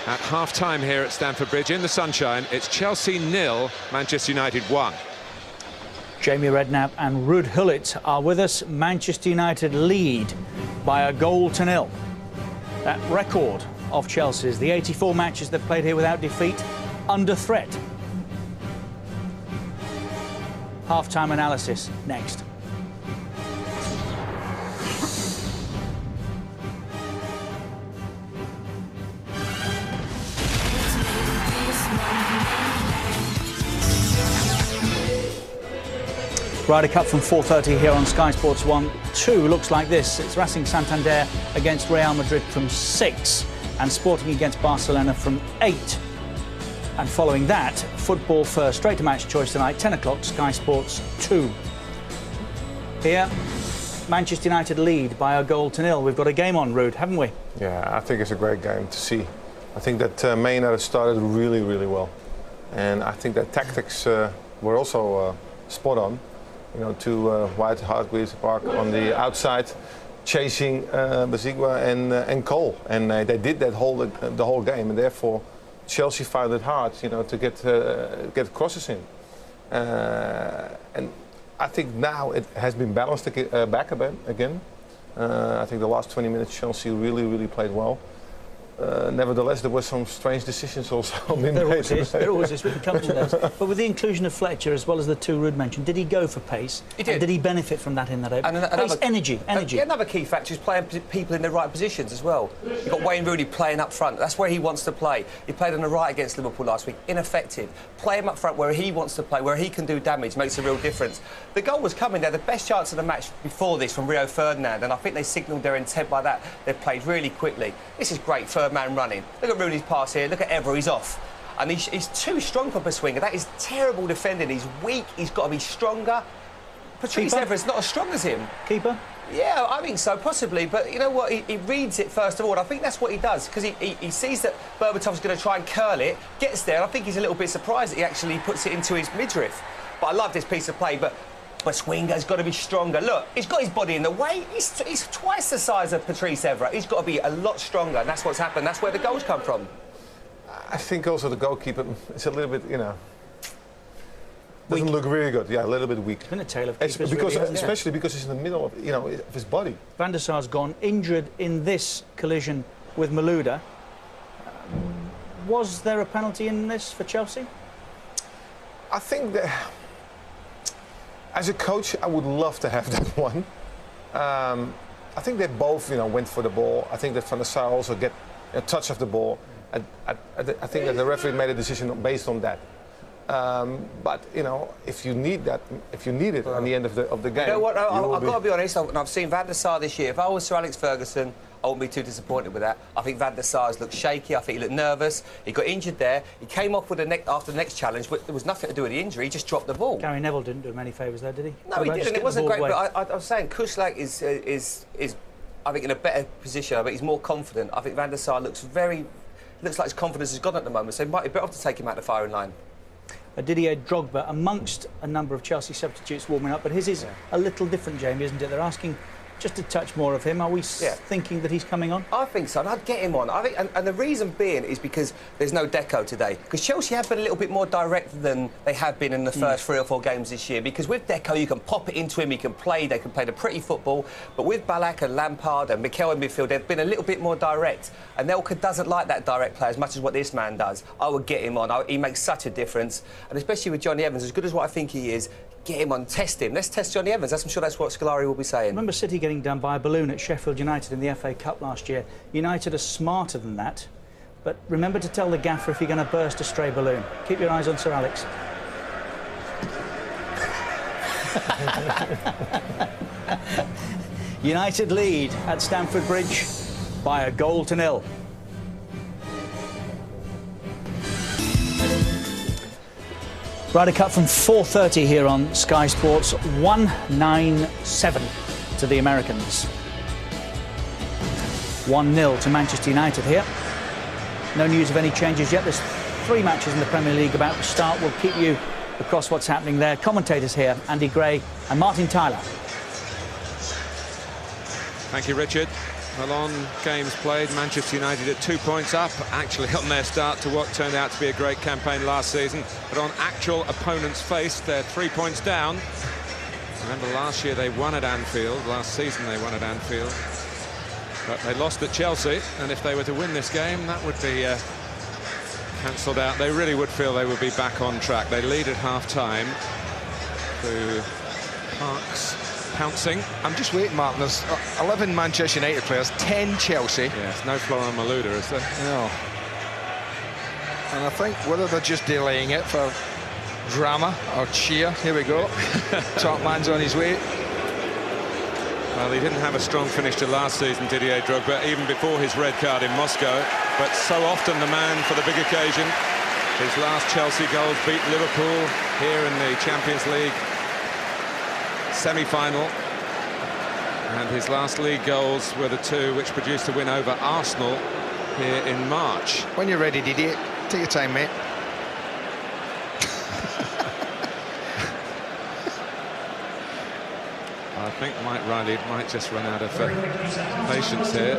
At half-time here at Stamford Bridge, in the sunshine, it's Chelsea 0, Manchester United 1. Jamie Redknapp and Ruud Gullit are with us. Manchester United lead by a goal to 0. That record of Chelsea's, the 84 matches they've played here without defeat, under threat. Half-time analysis next. Ryder Cup from 4:30 here on Sky Sports 1. 2 looks like this. It's Racing Santander against Real Madrid from 6 and Sporting against Barcelona from 8. And following that, football first, straight to match choice tonight, 10 o'clock, Sky Sports 2. Here, Manchester United lead by a goal to 0. We've got a game on, Ruud, haven't we? Yeah, I think it's a great game to see. I think that Man United started really, really well. And I think that tactics were also spot on. You know, to White Hart Park on the outside, chasing Bazigua and Cole, and they did that the whole game, and therefore Chelsea found it hard, you know, to get crosses in. And I think now it has been balanced back again. I think the last 20 minutes Chelsea really played well. Nevertheless, there were some strange decisions also being made. There always is. We can come to those. But with the inclusion of Fletcher, as well as the 2 Ruud mentioned, did he go for pace? He did. And did he benefit from that in that opening? Pace, energy. Yeah, another key factor is playing people in the right positions as well. You've got Wayne Rooney playing up front. That's where he wants to play. He played on the right against Liverpool last week. Ineffective. Play him up front where he wants to play, where he can do damage, makes a real difference. The goal was coming there. The best chance of the match before this from Rio Ferdinand, and I think they signalled their intent by that. They've played really quickly. This is great, third man running. Look at Rooney's pass here. Look at Evra, he's off. And he's too strong for Baswinger. That is terrible defending. He's weak. He's got to be stronger. Patrice Evra's not as strong as him. Keeper? Yeah, I think so, possibly. But you know what? He reads it first of all. And I think that's what he does, because he sees that Berbatov's going to try and curl it, gets there. And I think he's a little bit surprised that he actually puts it into his midriff. But I love this piece of play. But Baswinger's got to be stronger. Look, he's got his body in the way. He's twice the size of Patrice Evra. He's got to be a lot stronger, and that's what's happened. That's where the goals come from. I think also the goalkeeper is a little bit, you know, doesn't look really good. Yeah, a little bit weak. It's been a tale of keepers, because, really, especially because he's in the middle of, you know, of his body. Van der Sar's gone injured in this collision with Malouda. Was there a penalty in this for Chelsea? I think that, as a coach, I would love to have that one. I think they both, you know, went for the ball. I think that Van der Sar also get a touch of the ball. I think that the referee made a decision based on that. But you know, if you need that, if you need it on the end of the game, you know what? I've got to be honest. I've seen Van der Sar this year. If I was Sir Alex Ferguson, I wouldn't be too disappointed with that. I think Van der Sar's looked shaky. I think he looked nervous. He got injured there. He came off with after the next challenge, but there was nothing to do with the injury. He just dropped the ball. Gary Neville didn't do him any favours there, did he? No, he didn't. It wasn't great. But I was saying, Kuszlak is I think in a better position. I think he's more confident. I think Van der Sar looks like his confidence has gone at the moment. So it might be better off to take him out the firing line. Didier Drogba amongst a number of Chelsea substitutes warming up, but his is a little different, Jamie, isn't it? They're asking just a touch more of him. Are we thinking that he's coming on? I think so, and I'd get him on. I think, and the reason being is because there's no Deco today. Because Chelsea have been a little bit more direct than they have been in the first 3 or 4 games this year. Because with Deco, you can pop it into him, he can play, they can play the pretty football. But with Ballack and Lampard and Mikel in midfield, they've been a little bit more direct. And Nelka doesn't like that direct play as much as what this man does. I would get him on. He makes such a difference. And especially with Johnny Evans, as good as what I think he is, get him on, test him. Let's test Johnny Evans. I'm sure that's what Scolari will be saying. Remember City getting done by a balloon at Sheffield United in the FA Cup last year. United are smarter than that. But remember to tell the gaffer if you're going to burst a stray balloon. Keep your eyes on Sir Alex. United lead at Stamford Bridge by a goal to 0. Ryder Cup from 4:30 here on Sky Sports, 197 to the Americans. 1-0 to Manchester United here. No news of any changes yet. There's 3 matches in the Premier League about to start. We'll keep you across what's happening there. Commentators here, Andy Gray and Martin Tyler. Thank you, Richard. Well, on games played, Manchester United at 2 points up, actually on their start to what turned out to be a great campaign last season. But on actual opponents faced, they're 3 points down. Remember, last year they won at Anfield. Last season they won at Anfield. But they lost at Chelsea, and if they were to win this game, that would be cancelled out. They really would feel they would be back on track. They lead at half-time through Parks pouncing. I'm just waiting, Martin. There's 11 Manchester United players, 10 Chelsea. Yes, no Florian Malouda, is there? No. And I think whether they're just delaying it for drama or cheer. Here we go. Top man's on his way. Well, he didn't have a strong finish to last season, Didier Drogba, even before his red card in Moscow. But so often the man for the big occasion. His last Chelsea goals beat Liverpool here in the Champions League semi-final. And his last league goals were the 2 which produced a win over Arsenal here in March. When you're ready, Didier, take your time, mate. I think Mike Riley might just run out of patience here.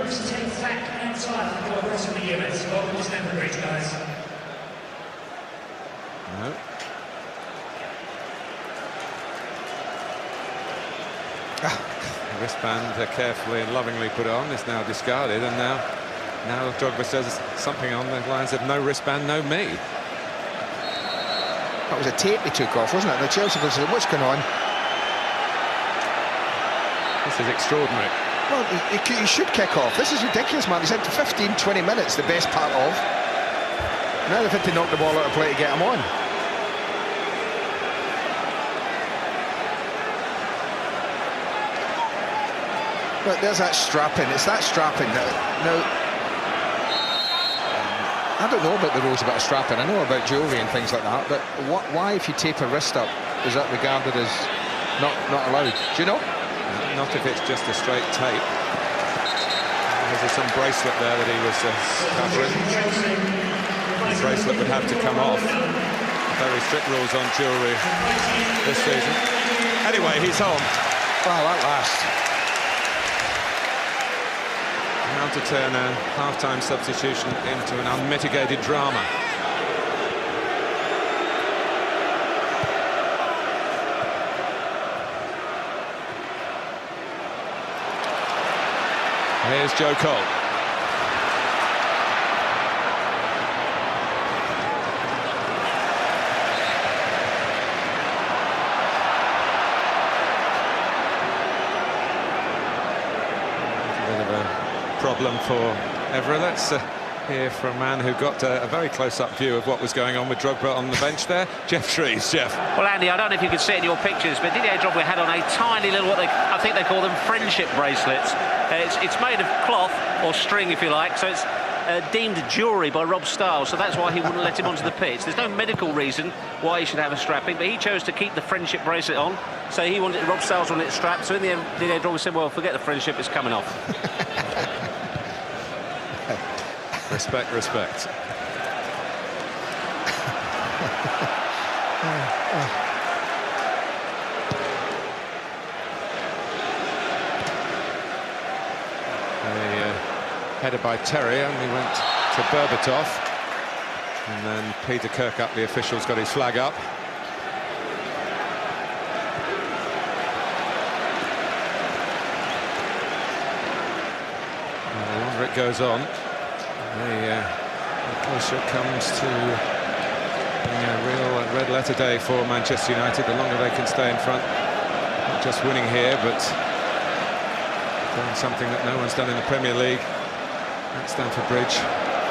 No. The wristband carefully and lovingly put on is now discarded, and now Drogba says something on the lines of no wristband, no me. That was a tape he took off, wasn't it? The Chelsea fans said, what's going on? This is extraordinary. Well, he should kick off. This is ridiculous, man. He's into 15, 20 minutes, the best part of. Now they've had to knock the ball out of play to get him on. But there's that strapping. It's that strapping. Now, I don't know about the rules about strapping. I know about jewellery and things like that. But why, if you tape a wrist up, is that regarded as not allowed? Do you know? Not if it's just a straight tape. There's some bracelet there that he was covering. The bracelet would have to come off. Very strict rules on jewellery this season. Anyway, he's home. Wow, at last. How to turn a half-time substitution into an unmitigated drama. Here's Joe Cole. A bit of a problem for Evra. Let's hear from a man who got a very close-up view of what was going on with Drogba on the bench there. Jeff Trees. Jeff. Well, Andy, I don't know if you can see it in your pictures, but Didier Drogba had on a tiny little, I think they call them friendship bracelets. It's made of cloth or string, if you like, so it's deemed jewellery by Rob Stiles, so that's why he wouldn't let him onto the pitch. There's no medical reason why he should have a strapping, but he chose to keep the friendship bracelet on, so he wanted Rob Stiles wanted it strapped. So in the end, Didier Drogba said, "Well, forget the friendship; it's coming off." Respect, respect. Headed by Terry, only went to Berbatov, and then Peter Kirkup, the official's got his flag up. And the longer it goes on, the closer it comes to being a real red-letter day for Manchester United. The longer they can stay in front, not just winning here, but doing something that no one's done in the Premier League at Stamford Bridge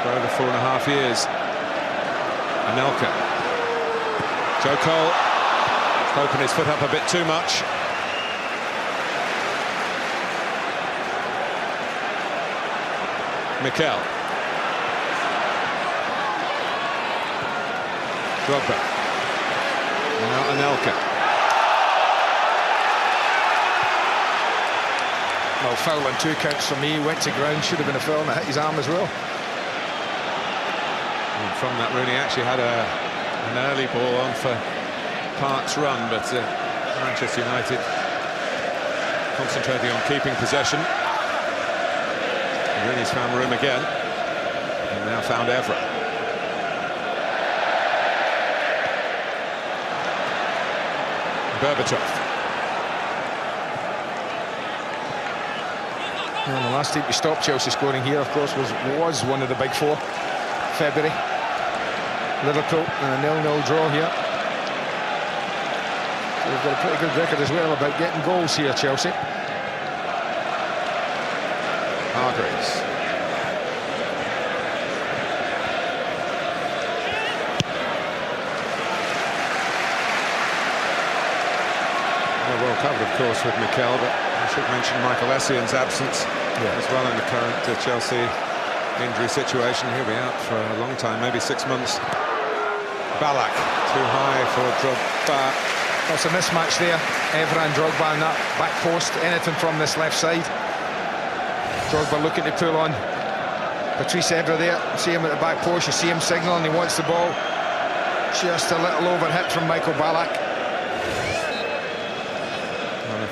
for over 4.5 years. Anelka. Joe Cole opened his foot up a bit too much. Mikel. Drogba. Now Anelka. Well, Well, foul on 2 counts for me. Went to ground, should have been a foul, and it hit his arm as well. And from that, Rooney actually had an early ball on for Park's run, but Manchester United concentrating on keeping possession. And Rooney's found room again, and now found Evra. Berbatov. Well, the last team to stop Chelsea scoring here, of course, was one of the big 4, February. Liverpool, and a 0-0 draw here. So they've got a pretty good record as well about getting goals here, Chelsea. Hargreaves. Well covered, of course, with Mikel, but I should mention Michael Essien's absence as well in the current Chelsea injury situation. He'll be out for a long time, maybe 6 months. Ballack, too high for Drogba. That's a mismatch there. Evra and Drogba in that back post. Anything from this left side. Drogba looking to pull on Patrice Evra there. See him at the back post. You see him signalling he wants the ball. Just a little overhit from Michael Ballack.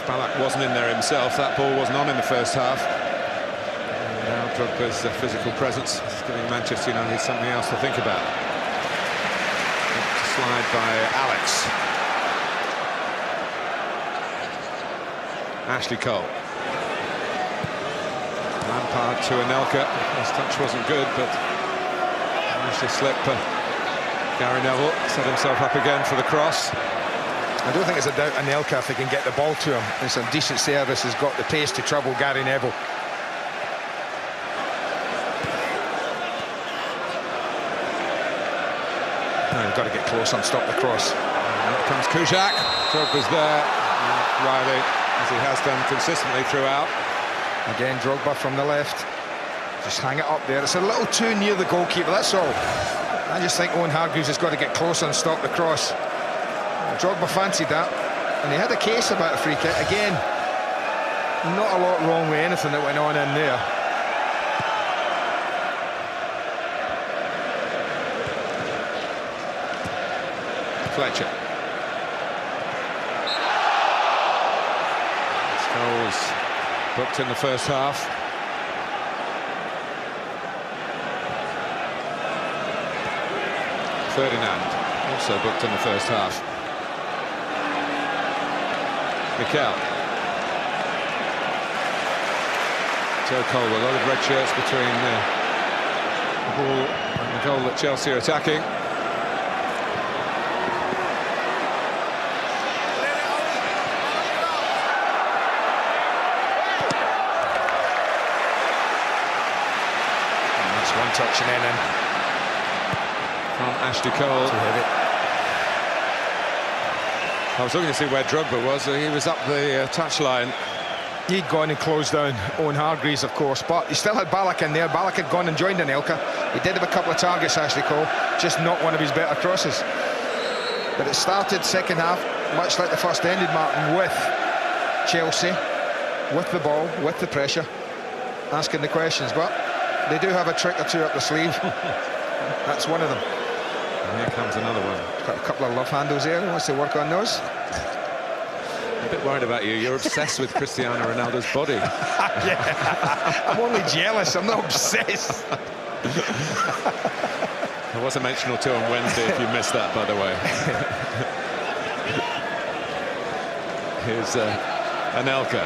Ballack wasn't in there himself. That ball wasn't on in the first half. And now Drogba's physical presence is giving Manchester United something else to think about. Slide by Alex. Ashley Cole. Lampard to Anelka. His touch wasn't good, but managed to slip. Gary Neville set himself up again for the cross. I don't think it's a doubt Anelka, if he can get the ball to him and some decent service, has got the pace to trouble Gary Neville. Now you've got to get close and stop the cross. And up comes Kujak. Drogba's there. And Riley, as he has done consistently throughout. Again, Drogba from the left. Just hang it up there. It's a little too near the goalkeeper, that's all. I just think Owen Hargreaves has got to get closer and stop the cross. Drogba fancied that, and he had a case about a free kick. Again, not a lot wrong with anything that went on in there. Fletcher. Goals booked in the first half. Ferdinand also booked in the first half. Mikel. Joe Cole, a lot of red shirts between the ball and the goal that Chelsea are attacking. And that's one touch and then in. From Ashley Cole. Too heavy. I was looking to see where Drogba was. He was up the touchline. He'd gone and closed down Owen Hargreaves, of course, but he still had Ballack in there. Ballack had gone and joined Anelka. He did have a couple of targets, Ashley Cole, just not one of his better crosses. But it started second half, much like the first ended, Martin, with Chelsea, with the ball, with the pressure, asking the questions. But they do have a trick or two up the sleeve. That's one of them. And here comes another one. Got a couple of love handles there. He wants to work on those. I'm a bit worried about you. You're obsessed with Cristiano Ronaldo's body. Yeah. I'm only jealous. I'm not obsessed. There was a mention or two on Wednesday, if you missed that, by the way. Here's Anelka.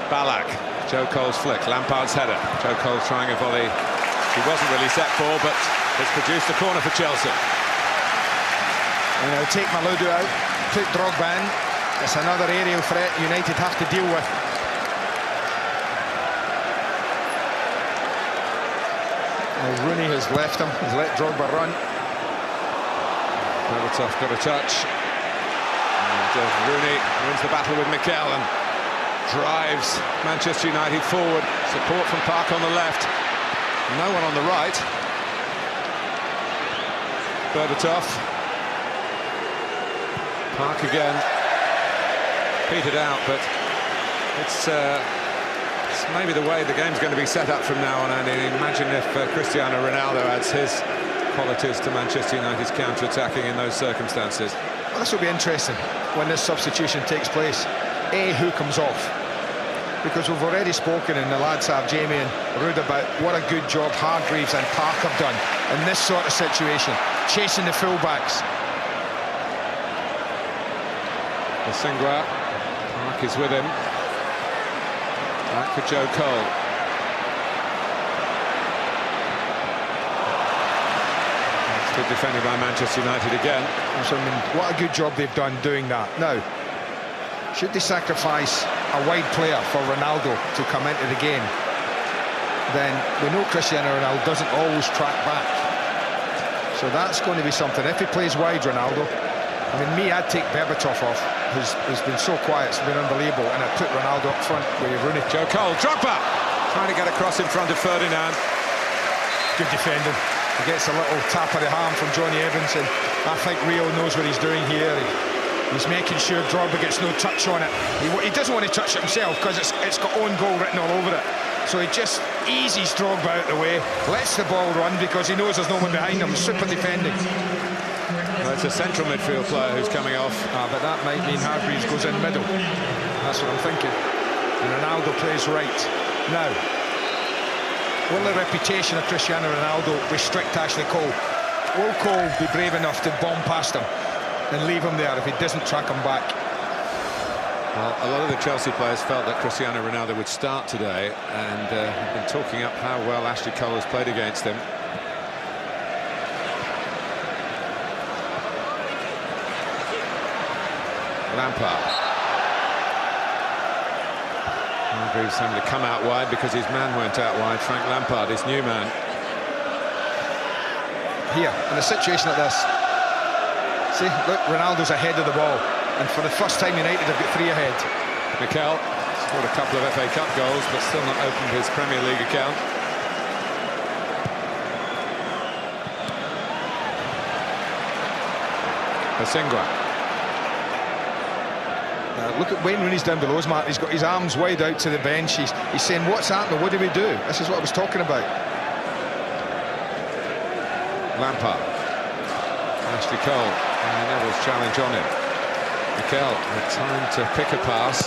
Ballack. Joe Cole's flick. Lampard's header. Joe Cole trying a volley. He wasn't really set for, but it's produced a corner for Chelsea. You know, take Maludu out, put Drogba in. It's another aerial threat United have to deal with. Well, Rooney has left him. He's let Drogba run. Berbatov got a touch. And Rooney wins the battle with Mikel and drives Manchester United forward. Support from Park on the left. No one on the right. Berbatov. Park again. Petered out, but It's maybe the way the game's going to be set up from now on, Andy. Imagine if Cristiano Ronaldo adds his qualities to Manchester United's counter-attacking in those circumstances. Well, this will be interesting when this substitution takes place. Who comes off? Because we've already spoken, and the lads have, Jamie and Ruud, about what a good job Hargreaves and Park have done in this sort of situation, chasing the fullbacks. Singwa, Park is with him. Back for Joe Cole. It's good defending by Manchester United again. So, I mean, what a good job they've done doing that. Now, should they sacrifice a wide player for Ronaldo to come into the game, then we know Cristiano Ronaldo doesn't always track back. So that's going to be something. If he plays wide, Ronaldo, I mean, I'd take Berbatov off, who's been so quiet, it's been unbelievable, and I'd put Ronaldo up front with Rooney. Joe Cole, Drogba, trying to get across in front of Ferdinand. Good defending. He gets a little tap of the arm from Johnny Evans, and I think Rio knows what he's doing here. He's making sure Drogba gets no touch on it. He doesn't want to touch it himself because it's got own goal written all over it. So he just eases Drogba out of the way, lets the ball run because he knows there's no one behind him. Super defending. Well, it's a central midfield player who's coming off. But that might mean Hargreaves goes in middle. That's what I'm thinking. And Ronaldo plays right. Now, will the reputation of Cristiano Ronaldo restrict Ashley Cole? Will Cole be brave enough to bomb past him and leave him there if he doesn't track him back? Well, a lot of the Chelsea players felt that Cristiano Ronaldo would start today, and have been talking up how well Ashley Cole has played against him. Lampard. Hargreaves having to come out wide because his man went out wide. Frank Lampard, his new man. Here, in a situation like this, see, look, Ronaldo's ahead of the ball, and for the first time United have got 3 ahead. Mikel scored a couple of FA Cup goals, but still not opened his Premier League account. Singwa. Look at Wayne Rooney's down below us, Mark. He's got his arms wide out to the bench. He's saying, what's happening? What do we do? This is what I was talking about. Lampard. Ashley Cole. And Neville's challenge on him. Mikel had time to pick a pass.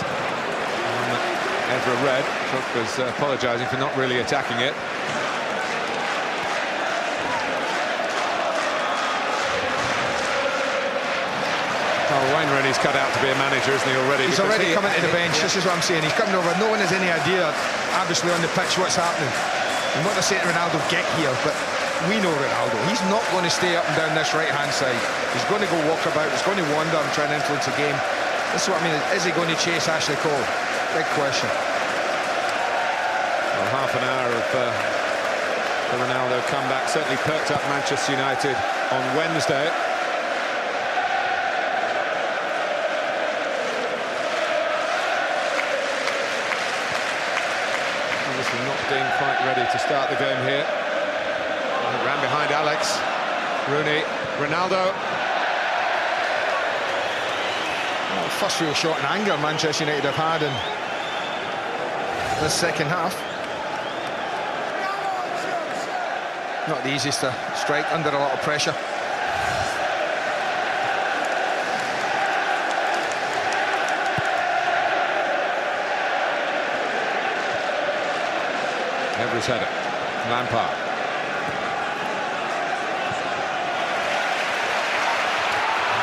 Evra Red. Cook was apologising for not really attacking it. Oh, Wayne Rooney's cut out to be a manager, isn't he, already? He's already coming to the bench, this is what I'm saying. He's coming over, no one has any idea, obviously, on the pitch what's happening. And what they're saying to Ronaldo, get here, but we know Ronaldo. He's not going to stay up and down this right-hand side. He's going to go walk about, he's going to wander and try and influence the game. This is what I mean, is he going to chase Ashley Cole? Big question. Well, half an hour of the Ronaldo comeback certainly perked up Manchester United on Wednesday. Not being quite ready to start the game here. Ran behind Alex. Rooney, Ronaldo. Well, first real shot in anger Manchester United have had in this second half. Not the easiest to strike under a lot of pressure. Evra's header. Lampard.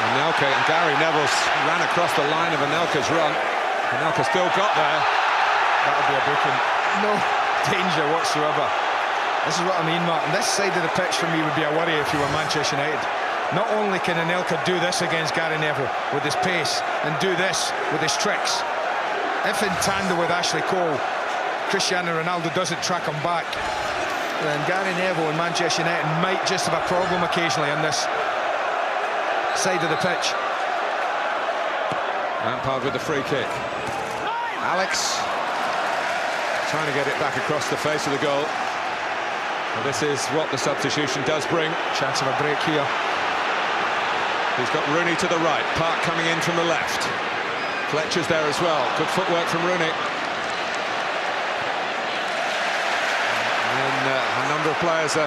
Anelka and Gary Neville ran across the line of Anelka's run. Anelka still got there. That would be a booking. No danger whatsoever. This is what I mean, Martin. This side of the pitch for me would be a worry if you were Manchester United. Not only can Anelka do this against Gary Neville with his pace and do this with his tricks, if in tandem with Ashley Cole, Cristiano Ronaldo doesn't track him back, then Gary Neville and Manchester United might just have a problem occasionally on this side of the pitch. Lampard with the free kick. Alex trying to get it back across the face of the goal. Well, this is what the substitution does bring. Chance of a break here. He's got Rooney to the right, Park coming in from the left. Fletcher's there as well. Good footwork from Rooney. A number of players are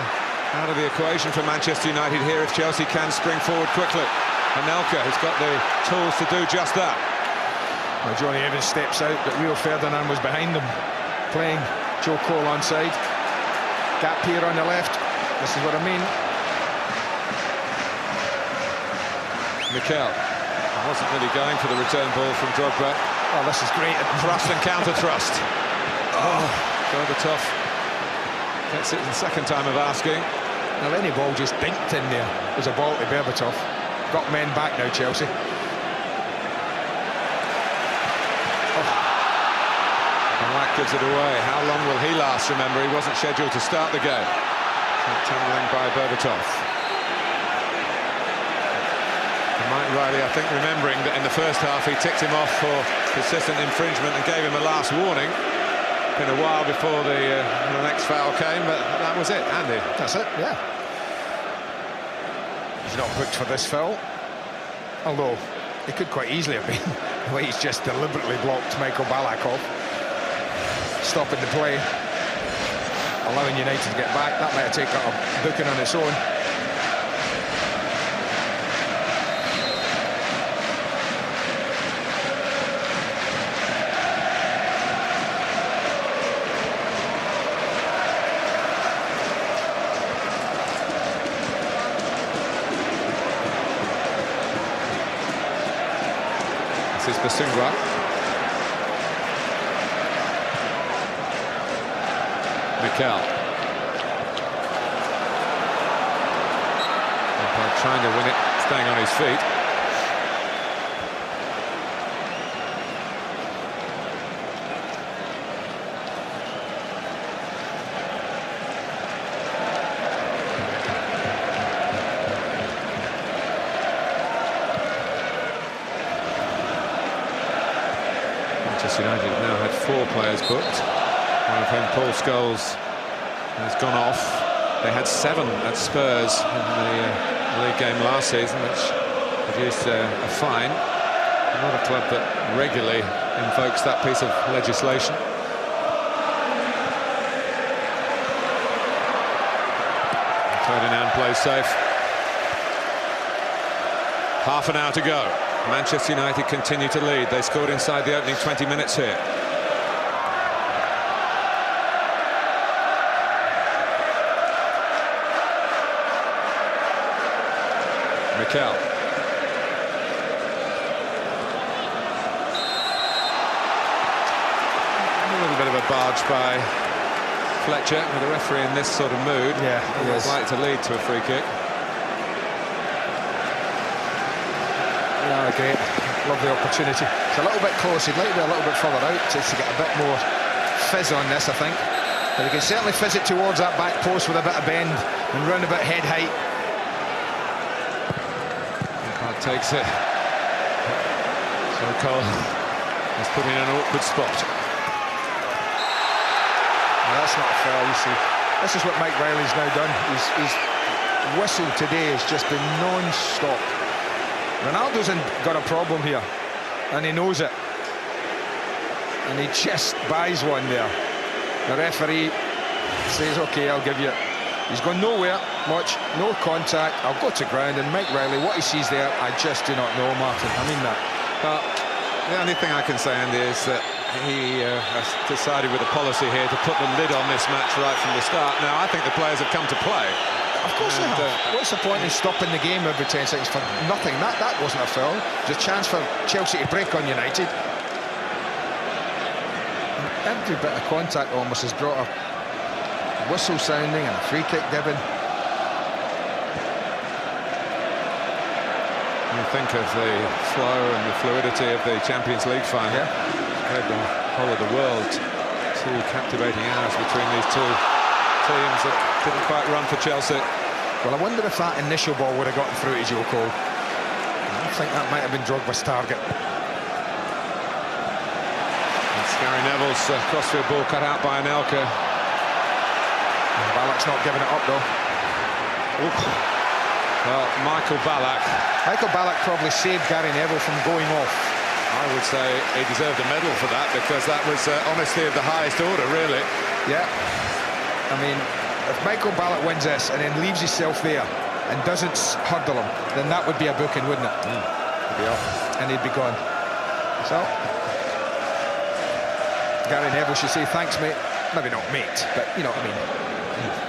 out of the equation for Manchester United here if Chelsea can spring forward quickly. Anelka has got the tools to do just that. Well, Johnny Evans steps out, but Rio Ferdinand was behind him, playing Joe Cole onside. Gap here on the left. This is what I mean. Mikel wasn't really going for the return ball from Drogba. Oh, this is great. Thrust and counter thrust. Oh, Berbatov gets it the second time of asking. Now, any ball just dinked in there. There's a ball to Berbatov. Got men back now, Chelsea. Black gives it away. How long will he last? Remember, he wasn't scheduled to start the game. Tumbling by Berbatov. Mike Riley, I think, remembering that in the first half he ticked him off for persistent infringement and gave him a last warning. Been a while before the next foul came, but that was it, Andy. That's it, yeah. He's not booked for this foul, although it could quite easily have been the way he's just deliberately blocked Michael Ballack off, stopping the play, allowing United to get back. That might have taken a booking on its own. This is Basungwa. Mikel. Trying to win it, staying on his feet. Manchester United have now had 4 players booked, one of whom, Paul Scholes, has gone off. They had 7 at Spurs in the league game last season, which produced a fine. Not a club that regularly invokes that piece of legislation. Ferdinand plays safe. Half an hour to go. Manchester United continue to lead. They scored inside the opening 20 minutes here. Mikel. A little bit of a barge by Fletcher, with the referee in this sort of mood. Yeah, he would is. like to lead to a free kick. Yeah, great. Love the opportunity. It's a little bit close. He'd like to be a little bit further out just to get a bit more fizz on this, I think. But he can certainly fizz it towards that back post with a bit of bend and run about head height. Takes it. So Cole is put in an awkward spot. Well, that's not fair, you see. This is what Mike Riley's now done. His whistle today has just been non-stop. Ronaldo's got a problem here, and he knows it. And he just buys one there. The referee says, OK, I'll give you it. He's gone nowhere much, no contact. I'll go to ground, and Mike Riley, what he sees there, I just do not know, Martin. I mean that. Well, the only thing I can say, Andy, is that he has decided with a policy here to put the lid on this match right from the start. Now, I think the players have come to play. Of course they have. What's the point in stopping the game every 10 seconds for nothing? That wasn't a foul. There's a chance for Chelsea to break on United. And every bit of contact almost has brought a whistle sounding and a free kick given. You think of the flow and the fluidity of the Champions League final. Yeah. Spread the whole of the world. 2 captivating hours between these 2 teams that didn't quite run for Chelsea. Well, I wonder if that initial ball would have gotten through to Joe Cole. I think that might have been Drogba's target. And Gary Neville's crossfield ball cut out by Anelka. Ballack's not giving it up, though. Oof. Well, Michael Ballack probably saved Gary Neville from going off. I would say he deserved a medal for that, because that was honesty of the highest order, really. Yeah. I mean, If Michael Ballack wins this and then leaves himself there and doesn't hurdle him, then that would be a booking, wouldn't it? He'd be off. And he'd be gone. So, Gary Neville should say thanks, mate. Maybe not mate, but you know what I mean.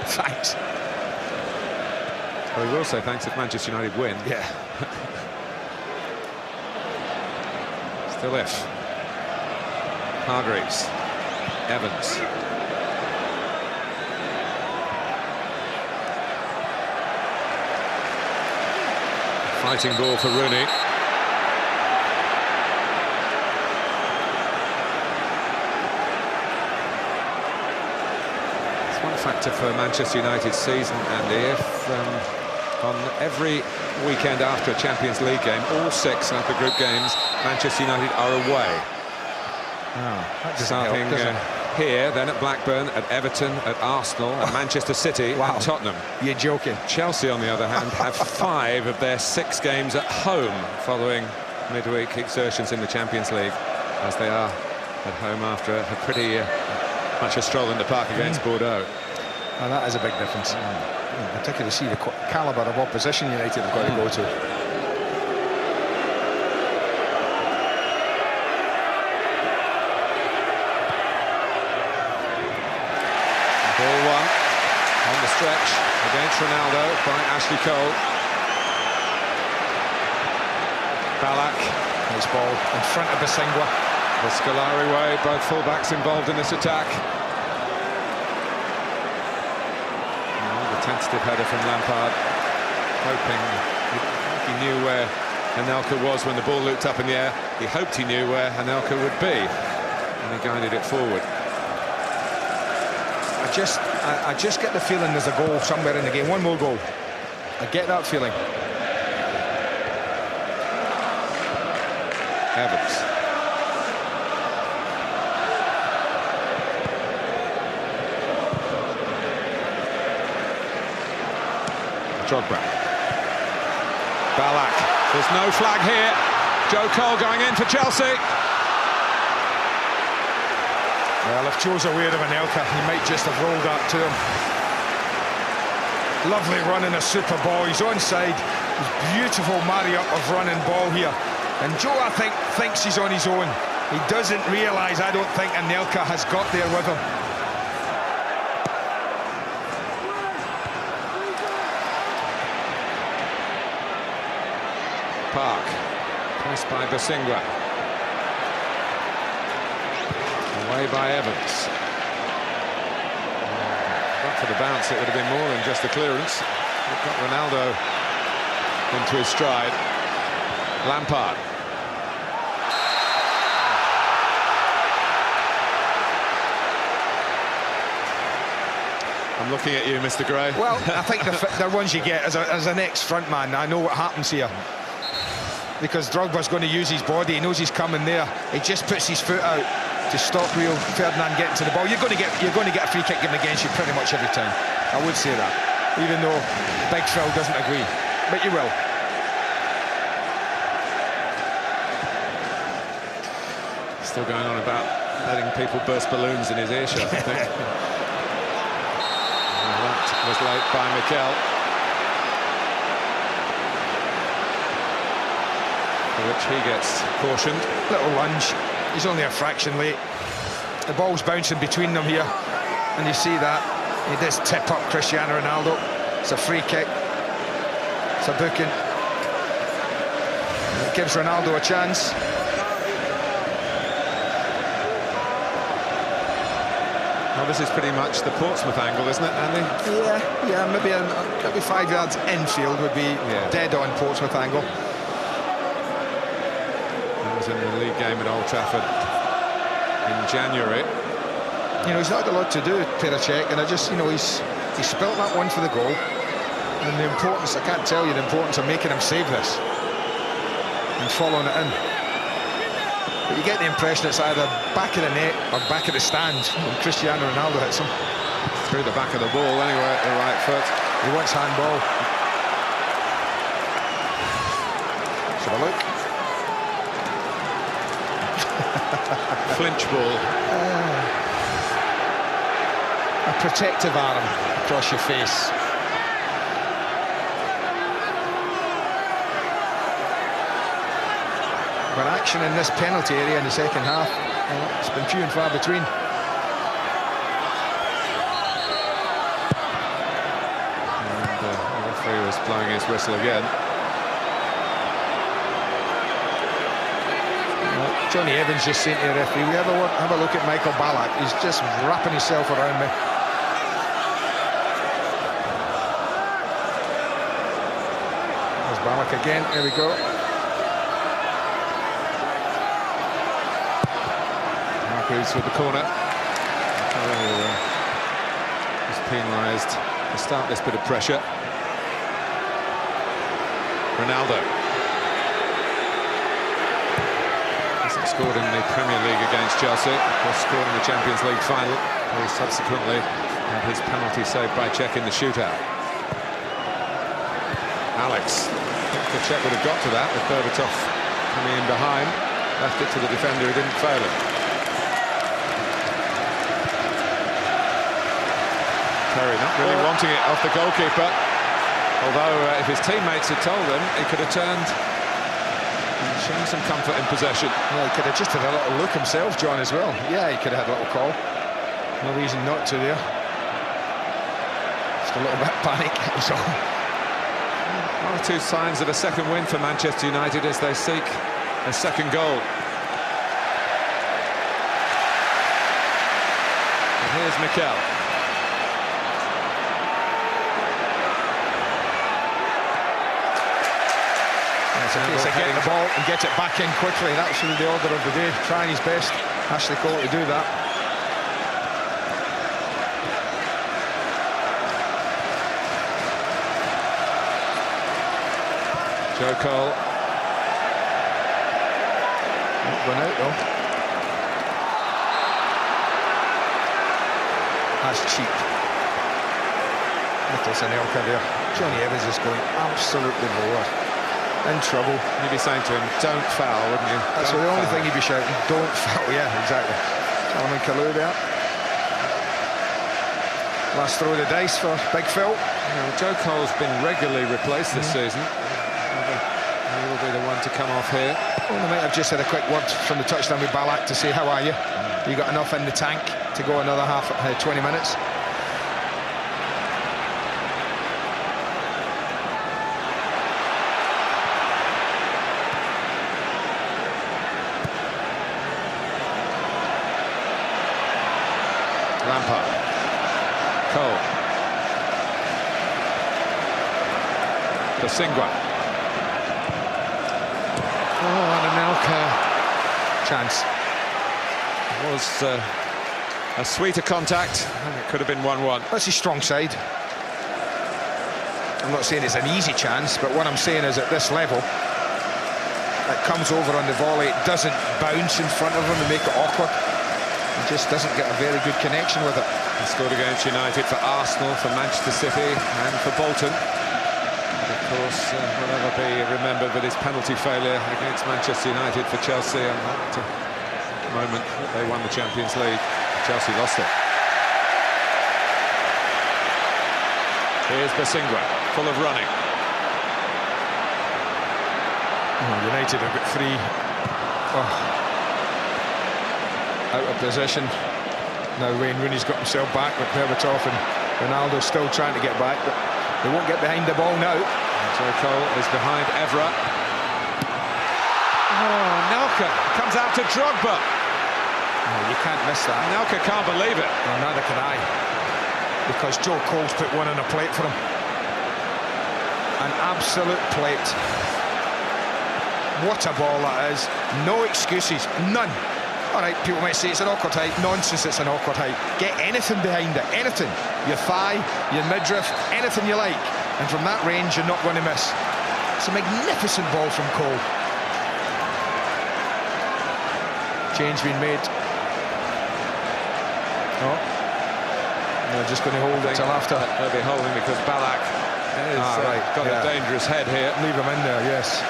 Thanks. Well, he will say thanks if Manchester United win. Yeah. Still if. Hargreaves. Evans. Fighting ball for Rooney. It's one factor for Manchester United's season, Andy, if on every weekend after a Champions League game, all 6 upper group games, Manchester United are away. Starting here, then at Blackburn, at Everton, at Arsenal, at Manchester City, Wow. and Tottenham. You're joking. Chelsea, on the other hand, have 5 of their 6 games at home following midweek exertions in the Champions League, as they are at home after a pretty much a stroll in the park against Bordeaux. And that is a big difference. Particularly see the calibre of opposition United have got to go to. Ball one on the stretch against Ronaldo by Ashley Cole. Ballack. Nice ball in front of Basingwa. The Scolari way, both fullbacks involved in this attack. The tentative header from Lampard, hoping he knew where Anelka was when the ball looped up in the air. He hoped he knew where Anelka would be, and he guided it forward. I just get the feeling there's a goal somewhere in the game. One more goal. I get that feeling. Evans. Drogba. Ballack. There's no flag here. Joe Cole going in for Chelsea. Well, if Joe's aware of Anelka, he might just have rolled that to him. Lovely run and a super ball. He's onside. Beautiful marry-up of running ball here. And Joe, I think, thinks he's on his own. He doesn't realise, I don't think, Anelka has got there with him. Park. Pressed by Basingwa. Away by Evans. But for the bounce, it would have been more than just a clearance. We've got Ronaldo into his stride. Lampard. I'm looking at you, Mr. Gray. Well, I think the ones you get as an ex-front man, I know what happens here. Because Drogba's going to use his body, he knows he's coming there. He just puts his foot out to stop Rio Ferdinand getting to the ball. You're going to get a free kick given against you pretty much every time. I would say that, even though Big Phil doesn't agree. But you will. Still going on about letting people burst balloons in his earshot, I think. That was late by Mikel. For which he gets cautioned. Little lunge. He's only a fraction late. The ball's bouncing between them here, and you see that. He does tip up Cristiano Ronaldo. It's a free kick. It's a booking. It gives Ronaldo a chance. Well, this is pretty much the Portsmouth angle, isn't it, Andy? Yeah, maybe 5 yards infield would be dead on Portsmouth angle. That was in the league game at Old Trafford in January. You know, he's not got a lot to do, Pericek, and he spilt that one for the goal. And the importance, I can't tell you the importance of making him save this and following it in. But you get the impression it's either back of the net or back of the stand when Cristiano Ronaldo hits him. Through the back of the ball anyway at the right foot. He wants handball. Let's have a look. Flinch ball. a protective arm across your face. But action in this penalty area in the second half, well, it's been few and far between. And the referee was blowing his whistle again. Johnny Evans just saying to the referee, we have a look at Michael Ballack. He's just wrapping himself around me. There's Ballack again. Here we go. Marquez with the corner. He's penalised to start this bit of pressure. Ronaldo. Scored in the Premier League against Chelsea, of course scored in the Champions League final. He subsequently had his penalty saved by Czech in the shootout. Alex, I think the Czech would have got to that with Berbatov coming in behind. Left it to the defender who didn't fail him. Terry not really wanting it off the goalkeeper, although if his teammates had told him, he could have turned. Showing some comfort in possession. Well, he could have just had a little look himself, John, as well. Yeah, he could have had a little call. No reason not to there. Just a little bit of panic, that's all. One or two signs of a second win for Manchester United as they seek a second goal. And here's Mikel. It's a case of getting the ball and get it back in quickly. That's really the order of the day. Trying his best, Ashley Cole, to do that. Joe Cole. Not gone out though. That's cheap. Nicholas Anelka there. Johnny Evans is going absolutely nowhere. In trouble. You'd be saying to him, don't foul, wouldn't you? That's the only thing he'd be shouting, don't foul. Yeah, exactly. Solomon Kalou there. Last throw of the dice for Big Phil. Well, Joe Cole's been regularly replaced this season. He will be the one to come off here. Well, they might have just had a quick word from the touchline with Ballack to say, how are you? You got enough in the tank to go another 20 minutes? Lampard. Cole. Bosingwa. Oh, and Anelka. Chance. It was a sweeter contact, and it could have been 1-1. That's his strong side. I'm not saying it's an easy chance, but what I'm saying is at this level, it comes over on the volley, it doesn't bounce in front of him and make it awkward. He just doesn't get a very good connection with it. He scored against United for Arsenal, for Manchester City and for Bolton. And of course, will ever be remembered with his penalty failure against Manchester United for Chelsea on that moment that they won the Champions League. Chelsea lost it. Here's Bosingwa, full of running. Oh, United have got three. Oh. Out of position. Now Wayne Rooney's got himself back with Berbatov, and Ronaldo's still trying to get back, but they won't get behind the ball now. Joe Cole is behind Evra. Oh, Anelka comes out to Drogba. Oh, you can't miss that. Anelka can't believe it. Well, neither can I, because Joe Cole's put one on a plate for him. An absolute plate. What a ball that is. No excuses, none. All right, people might say it's an awkward height. Nonsense, it's an awkward height. Get anything behind it, anything. Your thigh, your midriff, anything you like. And from that range, you're not going to miss. It's a magnificent ball from Cole. Change being made. Oh. They're just going to hold it till after. They'll be holding because Ballack has got a dangerous head here. Leave him in there, yes.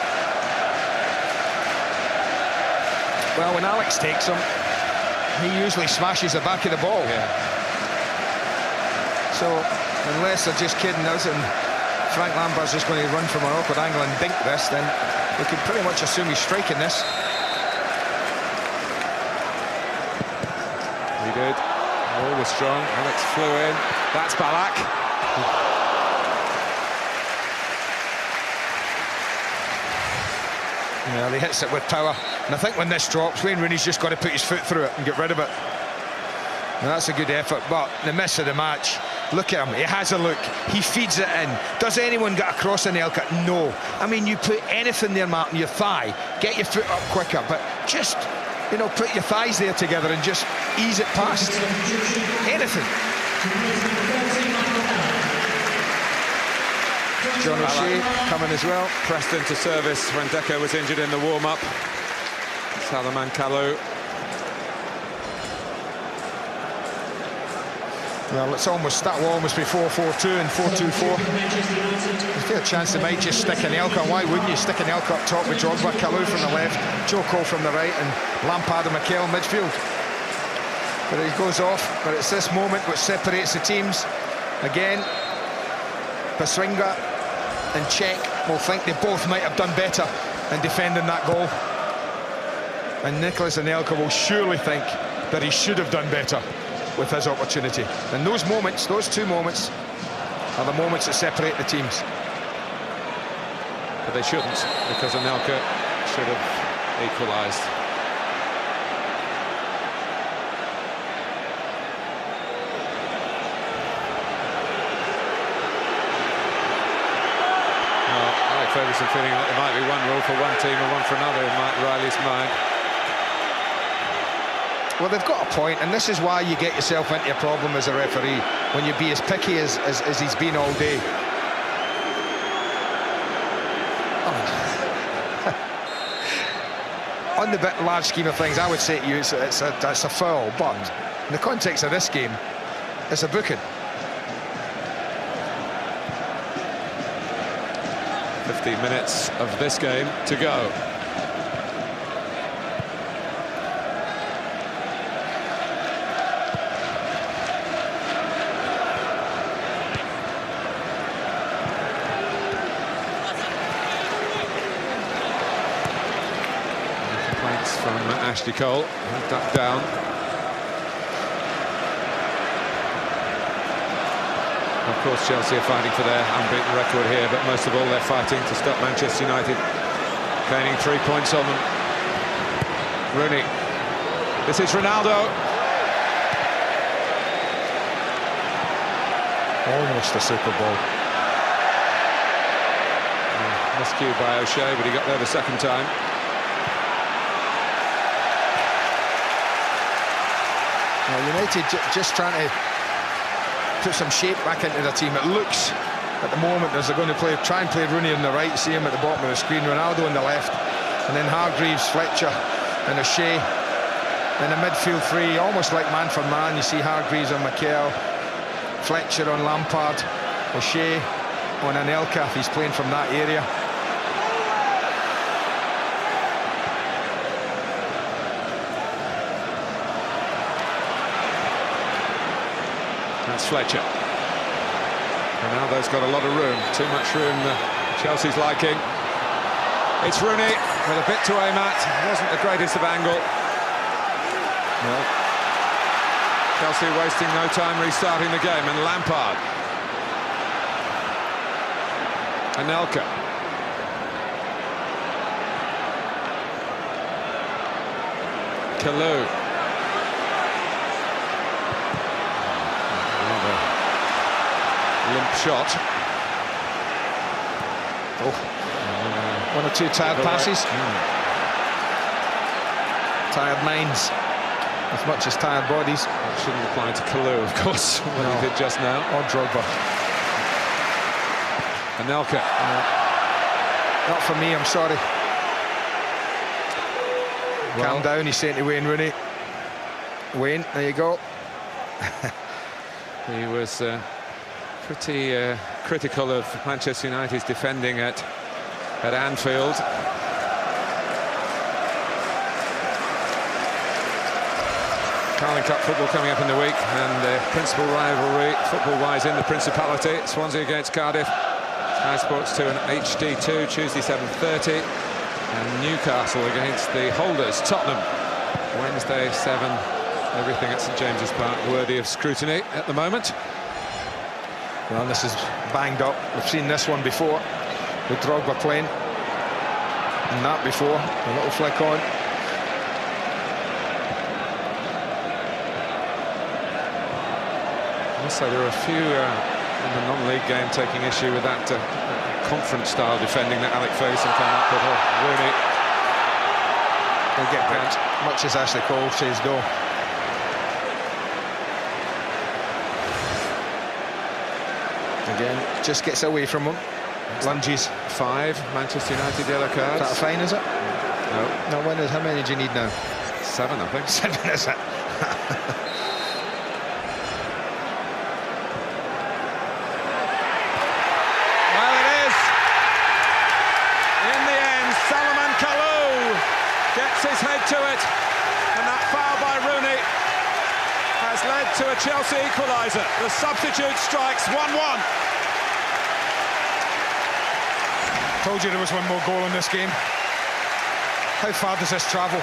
Well, when Alex takes him, he usually smashes the back of the ball. Yeah. So unless they're just kidding us and Frank Lampard's just going to run from an awkward angle and dink this, then we can pretty much assume he's striking this. He did. Ball was strong. Alex flew in. That's Ballack. Yeah, he hits it with power. And I think when this drops, Wayne Rooney's just got to put his foot through it and get rid of it. And that's a good effort, but the miss of the match, look at him, he has a look, he feeds it in. Does anyone get across Anelka? No. I mean, you put anything there, Martin, your thigh, get your foot up quicker, but just, you know, put your thighs there together and just ease it past. Anything. John O'Shea coming as well. Pressed into service when Deco was injured in the warm-up. Salaman Kalou. Well, it's almost, that will almost be 4-4-2 and 4-2-4. There's a chance they might just stick Anelka. Why wouldn't you stick Anelka up top with Drogba, Kalou from the left, Joko from the right, and Lampard and McHale midfield. But he goes off. But it's this moment which separates the teams. Again, Baswinga and Cech will think they both might have done better in defending that goal. And Nicolas Anelka will surely think that he should have done better with his opportunity. And those moments, those two moments, are the moments that separate the teams. But they shouldn't, because Anelka should have equalised. Well, Alec Ferguson feeling like there might be one rule for one team and one for another in Mike Riley's mind. Well, they've got a point, and this is why you get yourself into a problem as a referee, when you be as picky as he's been all day. On the large scheme of things, I would say to you it's a foul, but in the context of this game, it's a booking. 15 minutes of this game to go. From Ashley Cole, ducked down. Of course, Chelsea are fighting for their unbeaten record here, but most of all, they're fighting to stop Manchester United gaining 3 points on them. Rooney. This is Ronaldo. Almost a Super Bowl. Miscued by O'Shea, but he got there the second time. United just trying to put some shape back into their team. It looks at the moment as they're going to try and play Rooney on the right, see him at the bottom of the screen, Ronaldo on the left, and then Hargreaves, Fletcher and O'Shea in a midfield three, almost like man for man. You see Hargreaves on McHale, Fletcher on Lampard, O'Shea on Anelka if he's playing from that area. That's Fletcher. Ronaldo's got a lot of room, too much room Chelsea's liking. It's Rooney with a bit to aim at. Wasn't the greatest of angle. No. Chelsea wasting no time restarting the game, and Lampard. Anelka. Kalou. Limp shot. Oh. One or two tired passes. Tired minds as much as tired bodies. That shouldn't apply to Kalou, of course, what he did just now. Or Drogba. Anelka. Not for me, I'm sorry. Well, calm down, he's saying to Wayne Rooney. Wayne, there you go. He was pretty critical of Manchester United's defending at Anfield. Carling Cup football coming up in the week, and the principal rivalry football-wise in the Principality, Swansea against Cardiff. Sky Sports 2 and HD2, Tuesday 7:30, and Newcastle against the holders, Tottenham, Wednesday 7. Everything at St James's Park worthy of scrutiny at the moment. Well, this is banged up. We've seen this one before, with Drogba playing, and that before, a little flick on. Also, there are a few in the non-league game taking issue with that conference-style defending that Alec Ferguson came up with. Rooney. They'll get bent, much as Ashley Cole says go. Again, just gets away from him. Lunges. 5 Manchester United yellow cards. Is that a fine, is it? No. No, when is, how many do you need now? 7, I think. 7, is it? Well, it is. In the end, Salomon Kalou gets his head to it, and that foul by Rooney has led to a Chelsea equaliser. The substitute strikes 1-1. Told you there was one more goal in this game. How far does this travel?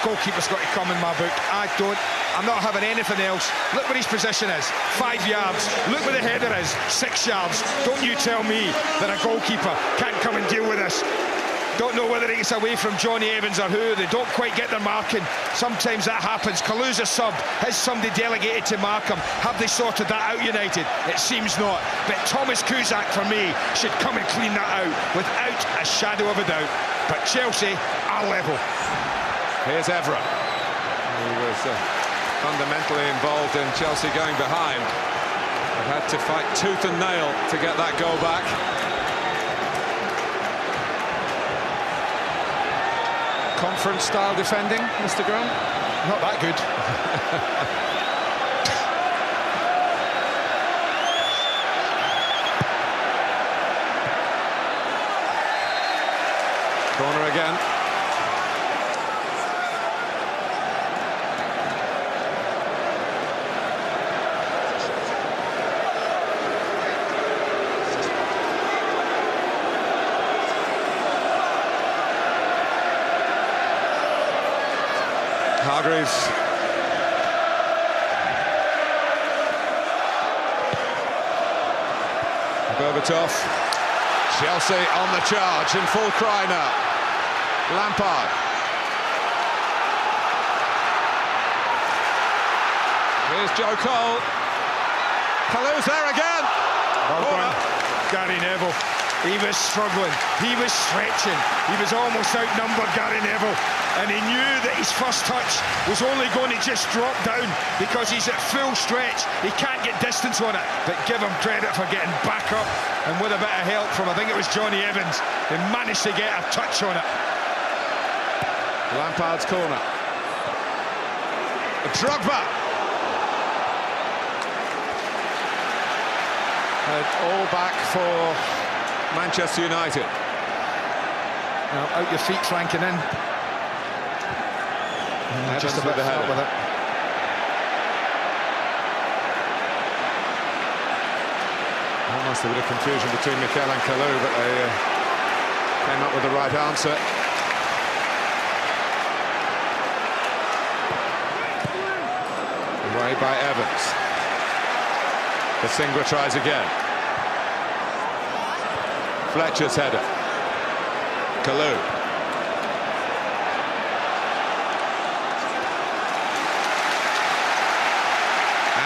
Goalkeeper's got to come in my book. I'm not having anything else. Look where his position is, 5 yards. Look where the header is, 6 yards. Don't you tell me that a goalkeeper can't come and deal with this. Don't know whether it's away from Johnny Evans or who. They don't quite get their marking. Sometimes that happens. Kalou's a sub. Has somebody delegated to mark him? Have they sorted that out, United? It seems not. But Thomas Kuzak, for me, should come and clean that out without a shadow of a doubt. But Chelsea are level. Here's Evra, who was fundamentally involved in Chelsea going behind. They've had to fight tooth and nail to get that goal back. Conference-style defending, Mr. Graham? Not that good. Corner again. Hargreaves. Berbatov. Chelsea on the charge, in full cry now. Lampard. Here's Joe Cole. Kalou's there again. Well done, Gary Neville. He was struggling, he was stretching, he was almost outnumbered, Gary Neville, and he knew that his first touch was only going to just drop down because he's at full stretch. He can't get distance on it, but give him credit for getting back up, and with a bit of help from, I think it was Johnny Evans, he managed to get a touch on it. Lampard's corner. Drogba. All back for Manchester United. Now, out your feet, flanking in. Just a bit help with it. Almost a bit of confusion between Mikel and Kalou, but they came up with the right answer. Away by Evans. Kasinga tries again. Fletcher's header. Kalou.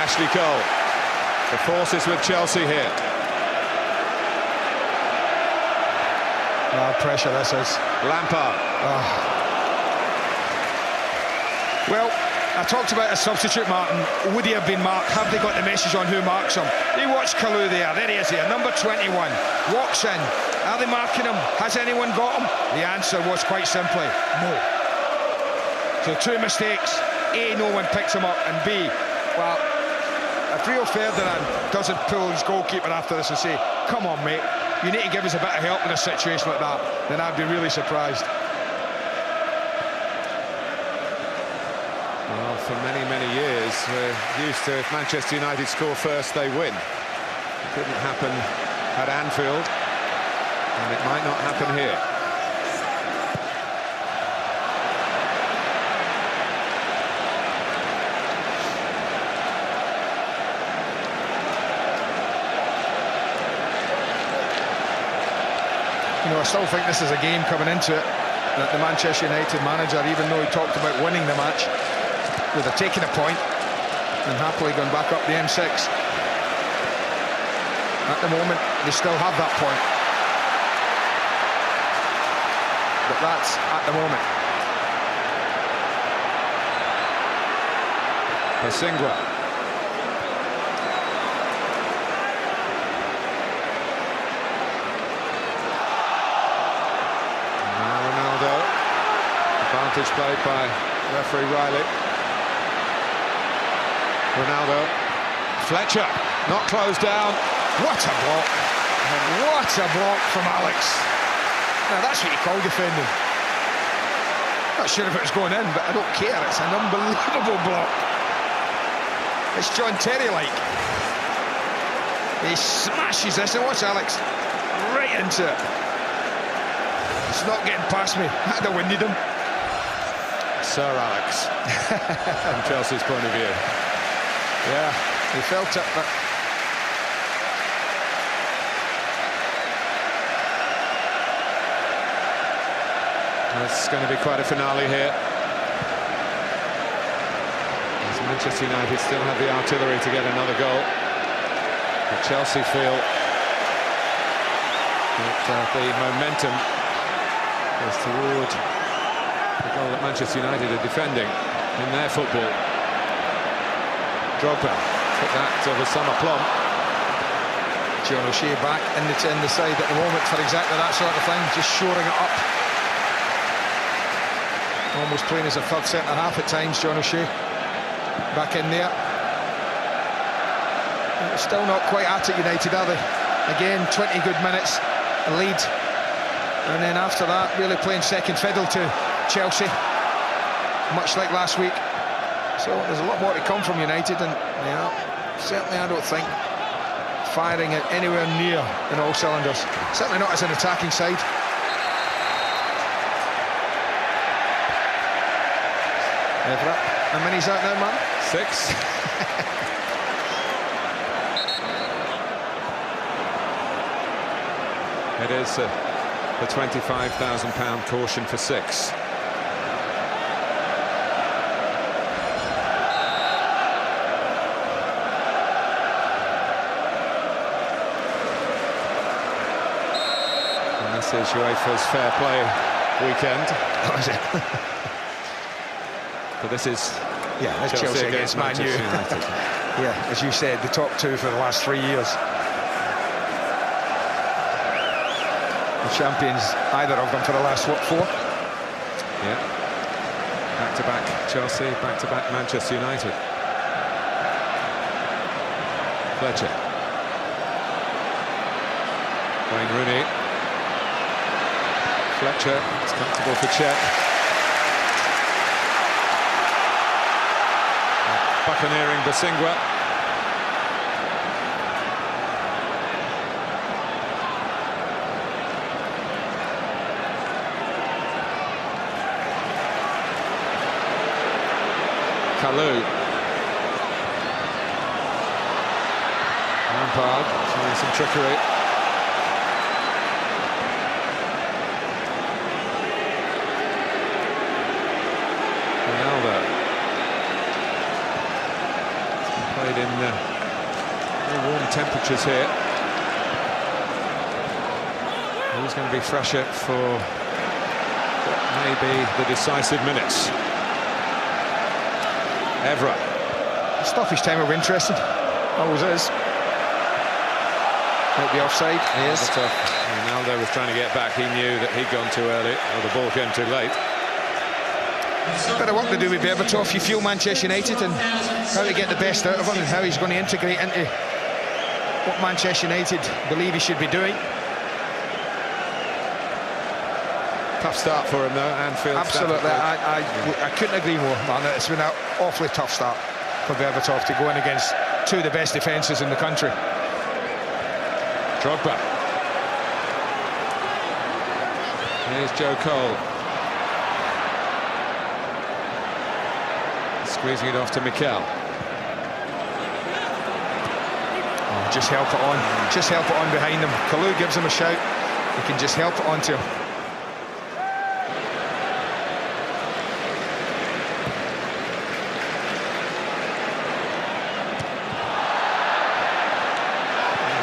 Ashley Cole. The forces with Chelsea here. Oh, pressure this is. Lampard. Oh. Well, I talked about a substitute, Martin. Would he have been marked? Have they got the message on who marks him? They watch Kalou there. There he is here, number 21. Walks in. Are they marking him? Has anyone got him? The answer was quite simply, no. So 2 mistakes. A, no one picks him up, and B, well, if Rio Ferdinand doesn't pull his goalkeeper after this and say, come on, mate, you need to give us a bit of help in a situation like that, then I'd be really surprised. Well, for many, many years, we're used to if Manchester United score first, they win. It couldn't happen at Anfield, and it might not happen here. You know, I still think this is a game coming into it that the Manchester United manager, even though he talked about winning the match, would have taken a point and happily gone back up the M6. At the moment, they still have that point. But that's at the moment. Basingwa. Advantage played by referee Riley. Ronaldo. Fletcher, not closed down. What a block. What a block from Alex. Now that's what you call defending. Not sure if it was going in, but I don't care. It's an unbelievable block. It's John Terry-like. He smashes this, and watch Alex right into it. It's not getting past me. I'd have winded him. Sir Alex, from Chelsea's point of view. Yeah, he felt it, but... It's going to be quite a finale here. As Manchester United still have the artillery to get another goal. But Chelsea feel that the momentum is toward the goal that Manchester United are defending in their football. Drogba put that to the summer plumb. John O'Shea back in the side at the moment for exactly that sort of thing, just shoring it up. Almost playing as a third centre-half at times, John O'Shea. Back in there. Still not quite at it, United, are they? Again, 20 good minutes, a lead. And then after that, really playing second fiddle to Chelsea, much like last week. So there's a lot more to come from United, and certainly I don't think firing it anywhere near in all cylinders. Certainly not as an attacking side. Everett, how many's that now, man? 6. It is the £25,000 caution for 6. And this is UEFA's fair play weekend. What is it? But this is that's Chelsea against Man U. Yeah, as you said, the top two for the last 3 years. The champions, either of them, for the last, 4? Yeah. Back-to-back Chelsea, back-to-back Manchester United. Fletcher. Wayne Rooney. Fletcher, it's comfortable for Chet. Buccaneering Basingwa. Kalou. Lampard showing some trickery. Ronaldo. Played in very warm temperatures here. He's going to be fresher for maybe the decisive minutes. Evra. Stoppage time will be interesting. Always is. Might be offside. He is. Ronaldo was trying to get back. He knew that he'd gone too early, or the ball came too late. Bit of work to do with Berbatov. You feel Manchester United and how to get the best out of him and how he's going to integrate into what Manchester United believe he should be doing. Tough start for him, though, Anfield. Absolutely, I couldn't agree more, man. It's been an awfully tough start for Berbatov to go in against two of the best defences in the country. Drogba. Here's Joe Cole. Squeezing it off to Mikel. Oh, just help it on. Just help it on behind him. Kalou gives him a shout. He can just help it on to him.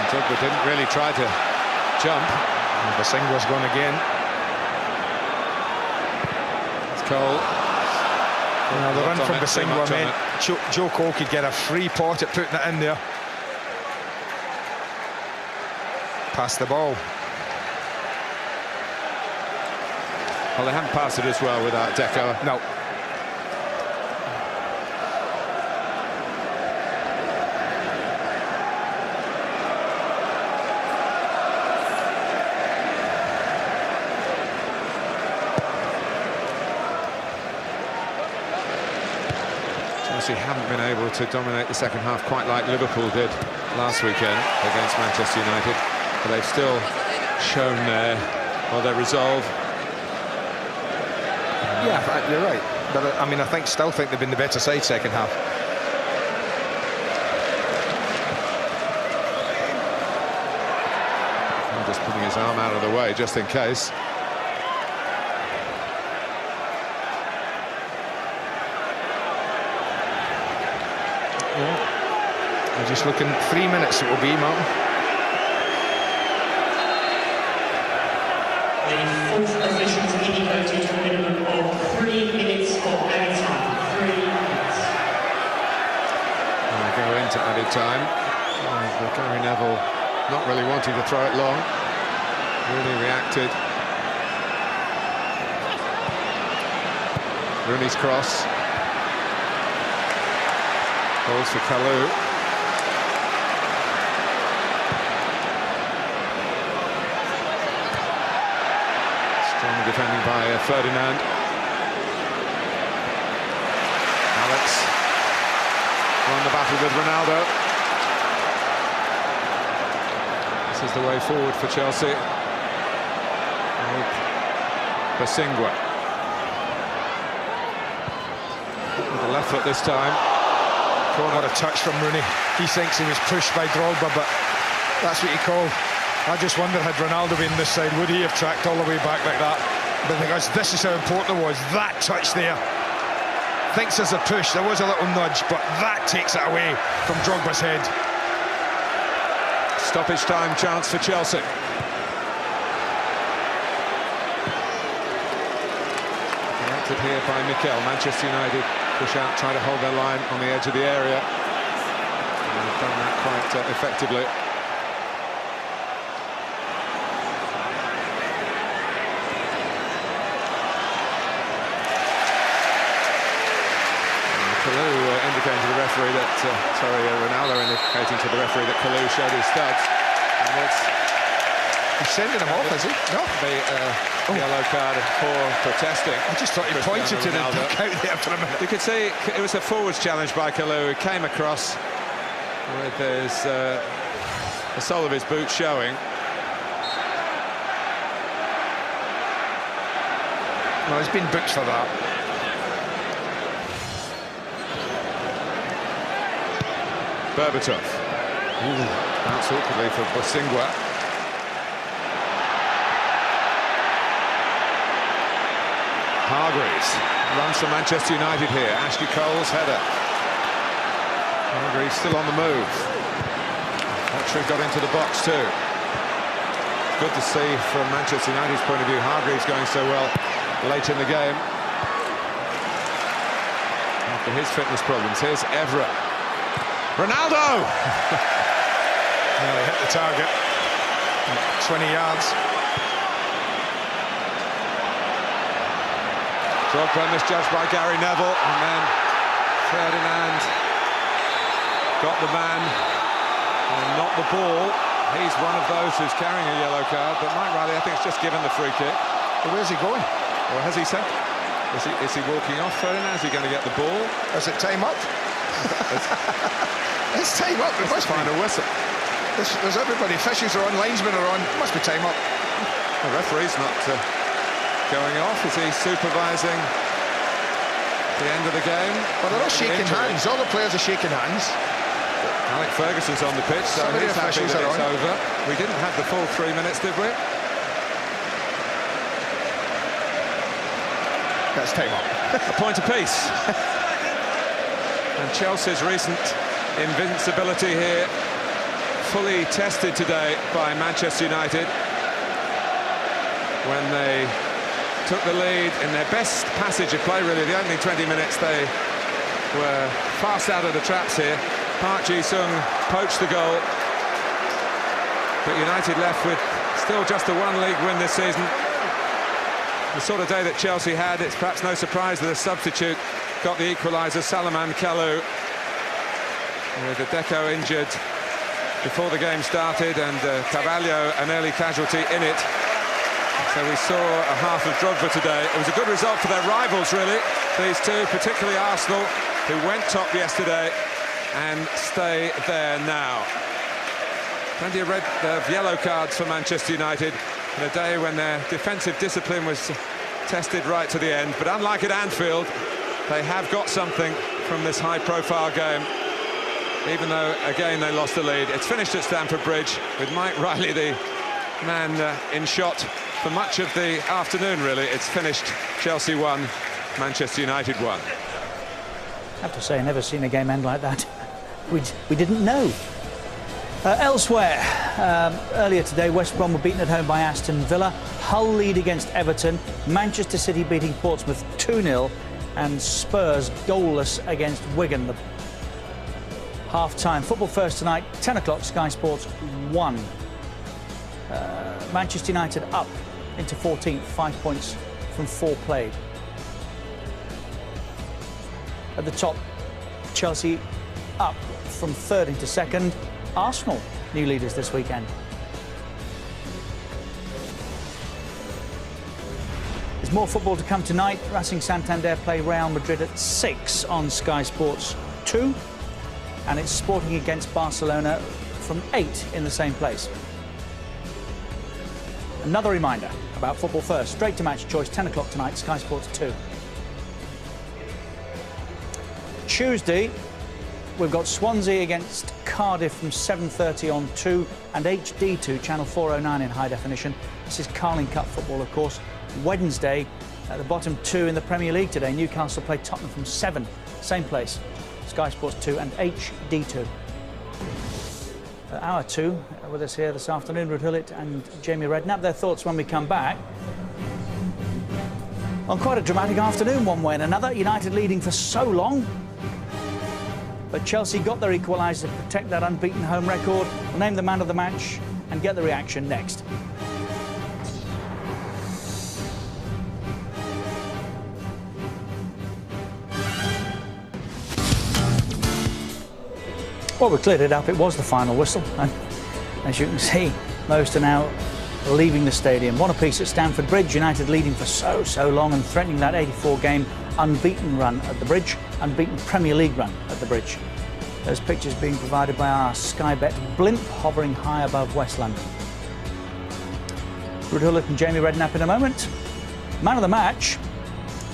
Drogba didn't really try to jump. And Basingwa's gone again. It's Cole. Well, the run from Basingwa meant Joe Cole could get a free pot at putting it in there. Pass the ball. Well, they haven't passed it as well without Deco. No. Chelsea haven't been able to dominate the second half quite like Liverpool did last weekend against Manchester United, but they've still shown their resolve. Yeah, you're right. But I mean, still think they've been the better side second half. I'm just putting his arm out of the way just in case. We're just looking 3 minutes it will be, Martin. The fourth officials indicated a minimum of 3 minutes of added time. 3 minutes. And we go into added time. Gary Neville not really wanting to throw it long. Rooney reacted. Rooney's cross. Balls for Kalou. Strong defending by Ferdinand. Alex won the battle with Ronaldo. This is the way forward for Chelsea. With Basingwa. With the left foot this time. What a touch from Rooney. He thinks he was pushed by Drogba, but that's what you call. I just wonder, had Ronaldo been this side, would he have tracked all the way back like that? But because this is how important it was, that touch there. Thinks there's a push, there was a little nudge, but that takes it away from Drogba's head. Stoppage time chance for Chelsea. Directed here by Mikel. Manchester United push out, try to hold their line on the edge of the area. And they've done that quite effectively. Kalou indicating to the referee that, Ronaldo indicating to the referee that Kalou showed his studs. And it's... He's sending him off, is he? No. The yellow card for protesting. I just thought he pointed to the duck out there for a minute. You could see it was a forwards challenge by Kalou. He came across with his the sole of his boot showing. Well, he's been booked for that. Berbatov. Bounce awkwardly for Basingwa. Hargreaves runs for Manchester United here. Ashley Cole's header. Hargreaves still on the move. Hatcher got into the box too. Good to see from Manchester United's point of view, Hargreaves going so well late in the game. After his fitness problems, here's Evra. Ronaldo! Nearly hit the target. 20 yards. Drogba misjudged by Gary Neville, and then Ferdinand got the man and not the ball. He's one of those who's carrying a yellow card, but Mike Riley, I think, it's just given the free kick. But where's he going? Or has he said? Is he walking off, Ferdinand? Is he going to get the ball? Is it time up? It's time up. It must be. Final whistle. There's everybody. Officials are on, linesmen are on. It must be time up. The referee's not going off. Is he supervising the end of the game? Well, they're all shaking hands. All the players are shaking hands. Alec Ferguson's on the pitch, so Some of the he's happy officials that are it's on. over. We didn't have the full 3 minutes, did we? That's time up. A point apiece. And Chelsea's recent invincibility here fully tested today by Manchester United when they took the lead in their best passage of play, really. The opening 20 minutes, they were fast out of the traps here. Park Ji-sung poached the goal, but United left with still just a one league win this season. The sort of day that Chelsea had, it's perhaps no surprise that a substitute got the equaliser, Salomon Kalou, with Deco injured before the game started, and Carvalho an early casualty in it. So we saw a half of Drogba today. It was a good result for their rivals, really, these two, particularly Arsenal, who went top yesterday and stay there now. Plenty of yellow cards for Manchester United in a day when their defensive discipline was tested right to the end. But unlike at Anfield, they have got something from this high-profile game, even though, again, they lost the lead. It's finished at Stamford Bridge with Mike Riley, the man in shot for much of the afternoon, really. It's finished Chelsea 1, Manchester United 1. I have to say, I've never seen a game end like that. We didn't know. Elsewhere, earlier today, West Brom were beaten at home by Aston Villa. Hull lead against Everton. Manchester City beating Portsmouth 2-0. And Spurs goalless against Wigan. Half-time. Football first tonight, 10 o'clock, Sky Sports 1. Manchester United up into 14th, 5 points from 4 played. At the top, Chelsea up from 3rd into 2nd. Arsenal, new leaders this weekend. There's more football to come tonight. Racing Santander play Real Madrid at 6 on Sky Sports 2. And it's Sporting against Barcelona from 8 in the same place. Another reminder about football first. Straight to match choice, 10 o'clock tonight, Sky Sports 2. Tuesday, we've got Swansea against Cardiff from 7:30 on 2 and HD2, channel 409 in high definition. This is Carling Cup football, of course. Wednesday, at the bottom 2 in the Premier League today, Newcastle play Tottenham from 7, same place, Sky Sports 2 and HD2. Hour 2 with us here this afternoon, Ruud Gullit and Jamie Redknapp. Their thoughts when we come back. On quite a dramatic afternoon, one way and another. United leading for so long. But Chelsea got their equaliser to protect that unbeaten home record. We'll name the man of the match and get the reaction next. Well, we cleared it up. It was the final whistle. And as you can see, most are now leaving the stadium. One apiece at Stamford Bridge. United leading for so long and threatening that 84-game unbeaten run at the Bridge, unbeaten Premier League run at the Bridge. Those pictures being provided by our Sky Bet blimp hovering high above West London. Ruud Gullit and Jamie Redknapp in a moment. Man of the match.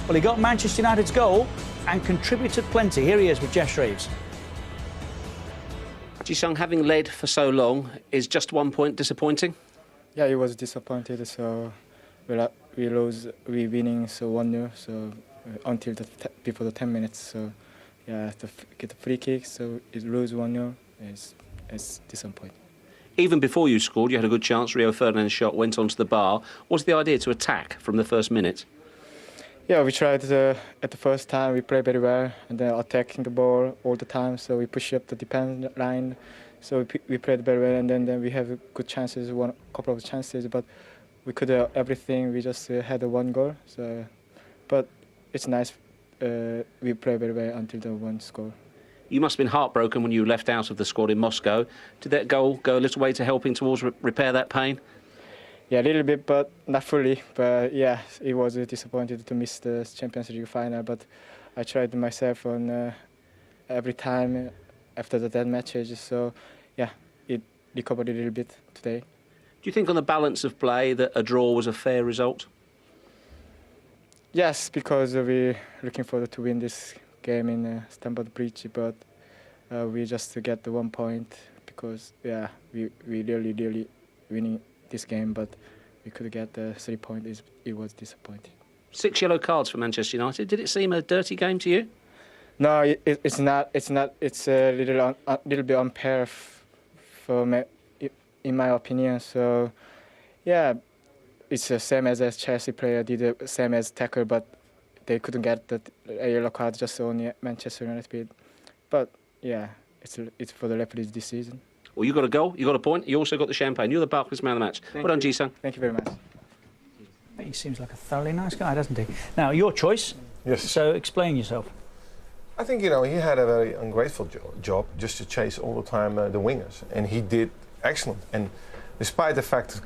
Well, he got Manchester United's goal and contributed plenty. Here he is with Jeff Shreves. Ji-sung, having led for so long, is just 1 point disappointing? Yeah, it was disappointed. So we lose, we winning so 1-0. So until before the 10 minutes. So yeah, to get a free kick. So it lose 1-0. It's disappointing. Even before you scored, you had a good chance. Rio Ferdinand's shot went onto the bar. What's the idea to attack from the first minute? Yeah, we tried at the first time. We played very well, and then attacking the ball all the time. So we push up the defense line. So we played very well, and then we have good chances, a couple of chances, but we could have everything. We just had 1 goal. So, but it's nice. We played very well until the 1 score. You must have been heartbroken when you left out of the squad in Moscow. Did that goal go a little way to helping towards repair that pain? Yeah, a little bit, but not fully. But yeah, it was disappointed to miss the Champions League final. But I tried myself on every time after the dead matches. So yeah, it recovered a little bit today. Do you think on the balance of play that a draw was a fair result? Yes, because we're looking forward to win this game in Stamford Bridge, but we just get the 1 point because yeah, we really winning this game, but we could get the 3 points. It was disappointing. 6 yellow cards for Manchester United. Did it seem a dirty game to you? No, it's not. It's not. It's a little bit unfair for me, in my opinion. So yeah. It's the same as a Chelsea player did the same as tackle, but they couldn't get the yellow card, just only Manchester United. But yeah, it's for the referees this season. Well, you got a goal, you got a point, you also got the champagne. You're the Barclays man of the match. Well done, Ji-sung. Thank you very much. He seems like a thoroughly nice guy, doesn't he? Now, your choice. Yes. So explain yourself. I think, he had a very ungrateful job just to chase all the time the wingers, and he did excellent. And despite the fact of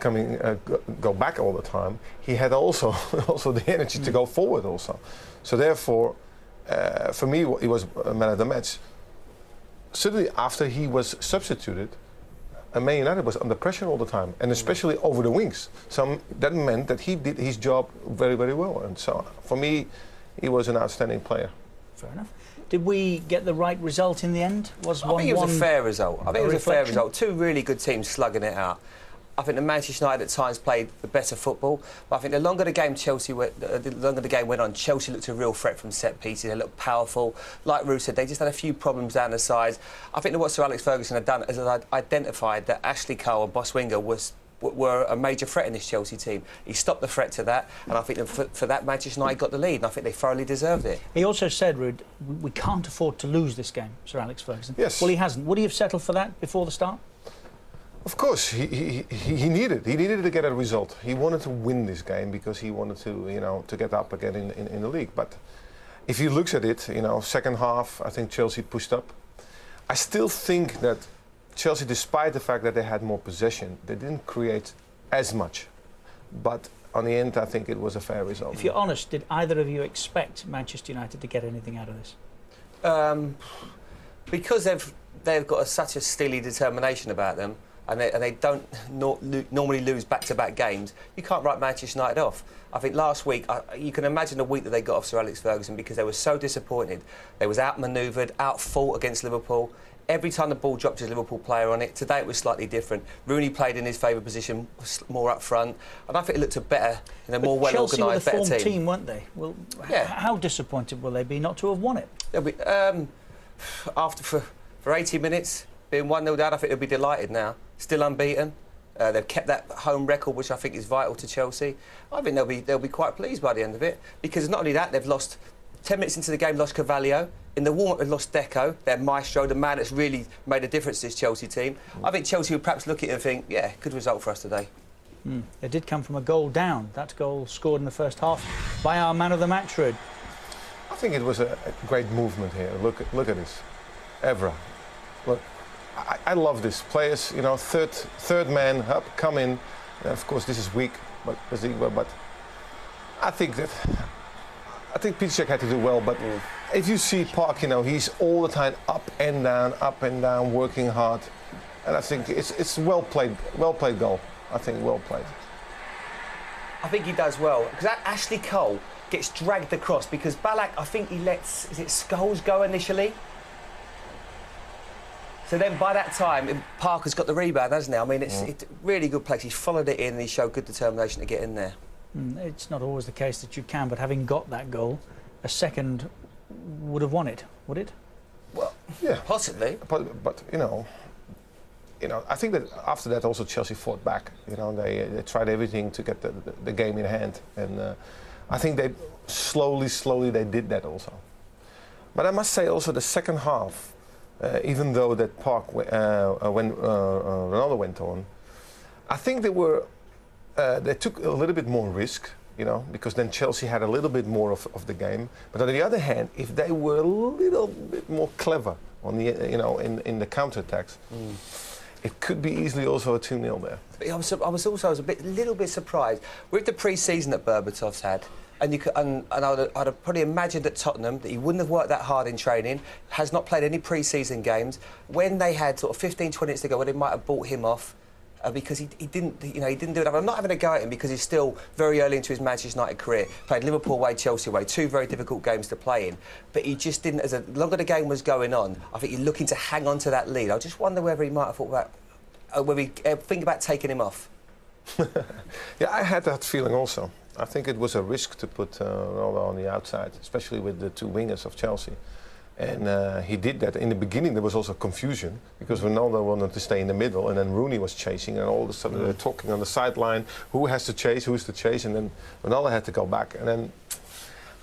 go back all the time, he had also the energy to go forward also. So therefore, for me, he was a man of the match. Certainly after he was substituted, Man United was under pressure all the time, and especially over the wings. So that meant that he did his job very, very well. And so for me, he was an outstanding player. Fair enough. Did we get the right result in the end? I think it was a fair result. I think it was a fair result. Two really good teams slugging it out. I think the Manchester United at times played the better football, but I think the longer the game went on, Chelsea looked a real threat from set pieces. They looked powerful. Like Ru said, they just had a few problems down the sides. I think that what Sir Alex Ferguson had done is identified that Ashley Cole and Boss Winger were a major threat in this Chelsea team. He stopped the threat to that, and I think for that Manchester United got the lead, and I think they thoroughly deserved it. He also said, Rud, we can't afford to lose this game, Sir Alex Ferguson. Yes. Well, he hasn't. Would he have settled for that before the start? Of course, he needed to get a result. He wanted to win this game because he wanted to, to get up again in the league. But if he looks at it, second half, I think Chelsea pushed up. I still think that Chelsea, despite the fact that they had more possession, they didn't create as much. But on the end, I think it was a fair result. If you're honest, did either of you expect Manchester United to get anything out of this? Because they've got such a steely determination about them, and they don't normally lose back-to-back games, you can't write Manchester United off. I think last week, you can imagine the week that they got off Sir Alex Ferguson because they were so disappointed. They was outmanoeuvred, outfought against Liverpool. Every time the ball dropped to a Liverpool player on it. Today it was slightly different. Rooney played in his favourite position, more up front, and I think it looked a better, more well-organised, better Chelsea were the form team. team, weren't they? Well, yeah. How disappointed will they be not to have won it? They'll be, for 80 minutes, being 1-0 down, I think they'll be delighted now. Still unbeaten. They've kept that home record, which I think is vital to Chelsea. I think they'll be quite pleased by the end of it, because not only that, they've lost 10 minutes into the game, lost Carvalho. In the warm-up, they've lost Deco, their maestro, the man that's really made a difference to this Chelsea team. I think Chelsea would perhaps look at it and think, yeah, good result for us today. They did come from a goal down. That goal scored in the first half by our man of the match, Rud. I think it was a great movement here. Look at this, Evra. Look, I love this. Players, third man up, come in. Of course, this is weak, but I think Peter Cech had to do well. But if you see Park, he's all the time up and down, working hard, and I think it's well played goal. I think well played. I think he does well because Ashley Cole gets dragged across because Ballack, I think he lets Scholes go initially. So then by that time, Parker's got the rebound, hasn't he? I mean, it's really good place. He's followed it in and he showed good determination to get in there. It's not always the case that you can, but having got that goal, a second would have won it, would it? Well, yeah. Possibly. But I think that after that also Chelsea fought back. They tried everything to get the game in hand. And I think they slowly they did that also. But I must say also the second half, even though that Park, when Ronaldo went on, I think they took a little bit more risk, because then Chelsea had a little bit more of the game. But on the other hand, if they were a little bit more clever on the, in the counter-attacks, it could be easily also a 2-0 there. I was a little bit surprised with the pre-season that Berbatov's had. And I'd have probably imagined at Tottenham that he wouldn't have worked that hard in training, has not played any pre-season games. When they had sort of 15, 20 minutes to go, well, they might have bought him off because he didn't do it. I'm not having a go at him because he's still very early into his Manchester United career. Played Liverpool away, Chelsea away, 2 very difficult games to play in. But he just didn't, as longer the game was going on, I think he's looking to hang on to that lead. I just wonder whether he might have thought about, whether he think about taking him off. Yeah, I had that feeling also. I think it was a risk to put Ronaldo on the outside, especially with the 2 wingers of Chelsea. And he did that. In the beginning, there was also confusion because Ronaldo wanted to stay in the middle, and then Rooney was chasing, and all of a sudden they're talking on the sideline, who has to chase, who's to chase, and then Ronaldo had to go back. And then,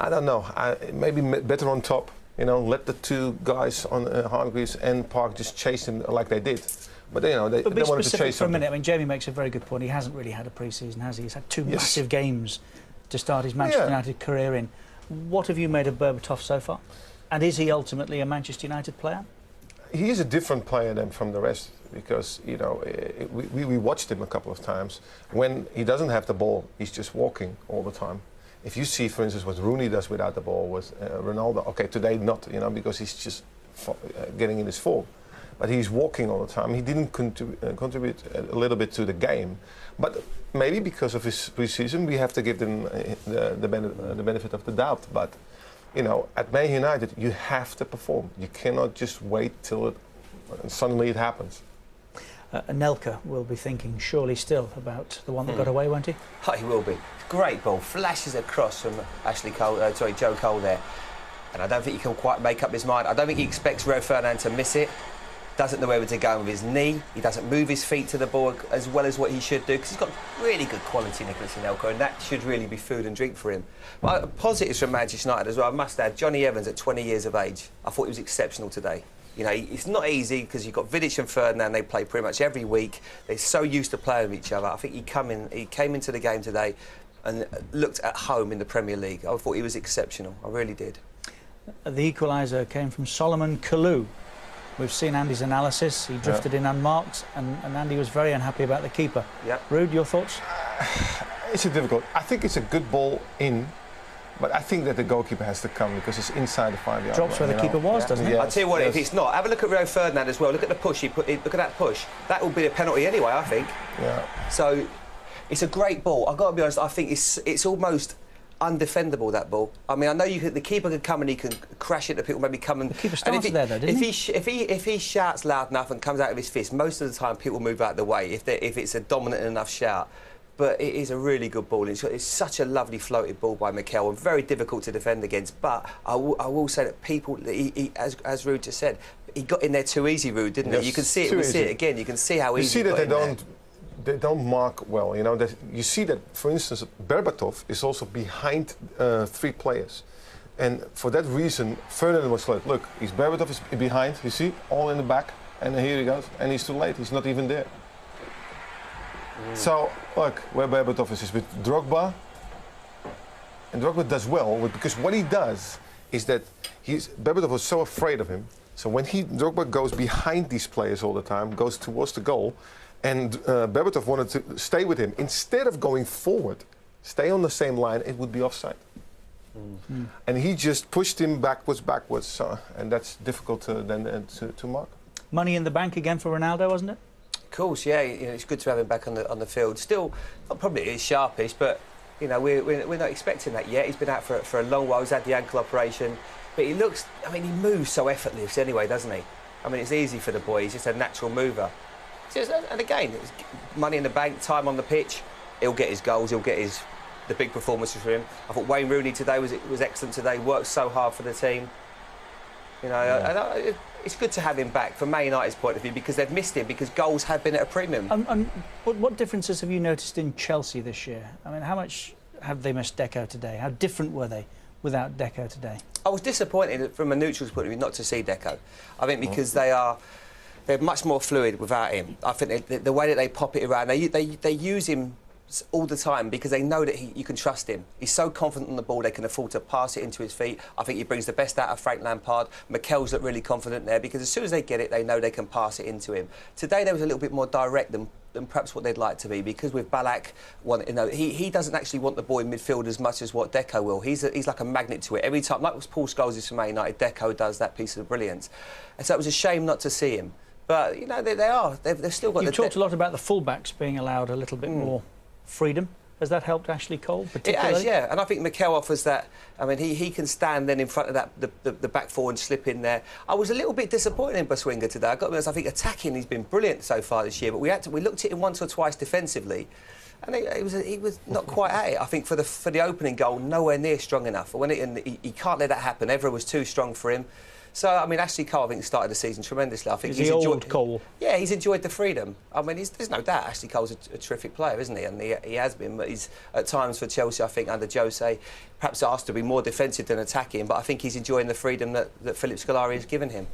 I don't know, maybe better on top, you know, let the 2 guys on Hargreaves and Park just chase him like they did. But you know, they wanted to chase for a minute. I mean, Jamie makes a very good point. He hasn't really had a pre-season, has he? He's had 2 massive games to start his Manchester United career in. What have you made of Berbatov so far? And is he ultimately a Manchester United player? He is a different player than from the rest because, you know, we watched him a couple of times. When he doesn't have the ball, he's just walking all the time. If you see, for instance, what Rooney does without the ball with Ronaldo, okay, today not, you know, because he's just getting in his form. But he's walking all the time. He didn't contribute a little bit to the game. But maybe because of his pre-season, we have to give them the benefit of the doubt. But, you know, at Man United, you have to perform. You cannot just wait till suddenly it happens. Anelka will be thinking surely still about the one that got away, won't he? Oh, he will be. Great ball. Flashes across from Joe Cole there. And I don't think he can quite make up his mind. I don't think he expects Rio Ferdinand to miss it. Doesn't know whether to go with his knee. He doesn't move his feet to the ball as well as what he should do because he's got really good quality, Nicolas Anelka, and that should really be food and drink for him. But positives from Manchester United as well, I must add, Johnny Evans at 20 years of age. I thought he was exceptional today. You know, it's not easy because you've got Vidic and Ferdinand, they play pretty much every week. They're so used to playing with each other. I think he came into the game today and looked at home in the Premier League. I thought he was exceptional. I really did. The equaliser came from Solomon Kalou. We've seen Andy's analysis. He drifted in unmarked, and Andy was very unhappy about the keeper. Yep. Ruud, your thoughts? It's a difficult. I think it's a good ball in, but I think that the goalkeeper has to come because it's inside the 5-yard. Drops where the keeper was, doesn't it? I'll tell you what, if it's not, have a look at Rio Ferdinand as well. Look at the push. Look at that push. That will be a penalty anyway, I think. Yeah. So it's a great ball. I've got to be honest. I think it's almost undefendable, that ball. I mean, I know the keeper can come and he can crash it to people, maybe come and... The keeper started there, though, didn't he? If he shouts loud enough and comes out of his fist, most of the time people move out of the way if it's a dominant enough shout. But it is a really good ball. It's such a lovely floated ball by Mikel and very difficult to defend against. But I will say that people, as Ruud just said, he got in there too easy, Ruud, didn't he? You can see it. We'll see it again. You can see how easy. You see that they don't mark well. You know that you see that, for instance, Berbatov is also behind 3 players, and for that reason, Ferdinand was late. Look, Berbatov is behind. You see, all in the back, and here he goes, and he's too late. He's not even there. So look where Berbatov is with Drogba, and Drogba does well because what he does is that Berbatov was so afraid of him. So when Drogba goes behind these players all the time, goes towards the goal. And Berbatov wanted to stay with him. Instead of going forward, stay on the same line, it would be offside. And he just pushed him backwards, and that's difficult to mark. Money in the bank again for Ronaldo, wasn't it? Of course, yeah. You know, it's good to have him back on the field. Still, not probably his sharpest, but you know we're not expecting that yet. He's been out for a long while. He's had the ankle operation, but he looks. I mean, he moves so effortless anyway, doesn't he? I mean, it's easy for the boy. He's just a natural mover. And again, it's money in the bank, time on the pitch. He'll get his goals. He'll get the big performances for him. I thought Wayne Rooney today was excellent today. Worked so hard for the team. You know, it's good to have him back from Man United's point of view because they've missed him because goals have been at a premium. What differences have you noticed in Chelsea this year? I mean, how much have they missed Deco today? How different were they without Deco today? I was disappointed from a neutral's point of view not to see Deco. I think because they're much more fluid without him. I think the way that they pop it around, they use him all the time because they know that you can trust him. He's so confident on the ball, they can afford to pass it into his feet. I think he brings the best out of Frank Lampard. Mikel's looked really confident there because as soon as they get it, they know they can pass it into him. Today, they was a little bit more direct than perhaps what they'd like to be, because with Ballack, he doesn't actually want the ball in midfield as much as what Deco will. He's like a magnet to it. Every time, like Paul Scholes is from Man United, Deco does that piece of brilliance. And so it was a shame not to see him. But, you know, they've still got... You've talked a lot about the fullbacks being allowed a little bit more freedom. Has that helped Ashley Cole particularly? It has, yeah. And I think Mikel offers that. I mean, he can stand then in front of the back four and slip in there. I was a little bit disappointed in Buswinga today. I got to be honest, I think attacking he's been brilliant so far this year, but we looked at him once or twice defensively, and he was not quite at it. I think for the opening goal, nowhere near strong enough. He can't let that happen. Evra was too strong for him. So, I mean, Ashley Cole, I think, started the season tremendously. I think he's enjoyed Cole. Yeah, he's enjoyed the freedom. I mean, there's no doubt Ashley Cole's a terrific player, isn't he? And he has been. But he's, at times for Chelsea, I think, under Jose, perhaps asked to be more defensive than attacking. But I think he's enjoying the freedom that Philip Scolari has given him.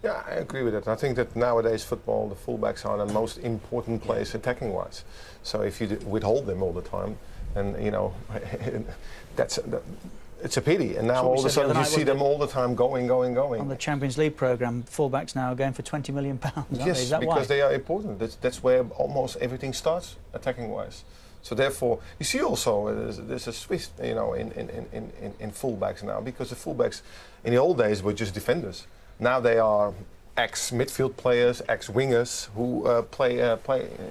Yeah, I agree with that. I think that nowadays football, the fullbacks are the most important players attacking-wise. So if you withhold them all the time, and, you know, it's a pity, and now all of a sudden you see them all the time going. On the Champions League programme, fullbacks now are going for £20 million. Yes, is that because why? They are important. That's where almost everything starts, attacking-wise. So therefore, you see also there's a switch, you know, in fullbacks now, because the fullbacks in the old days were just defenders. Now they are ex-midfield players, ex-wingers who play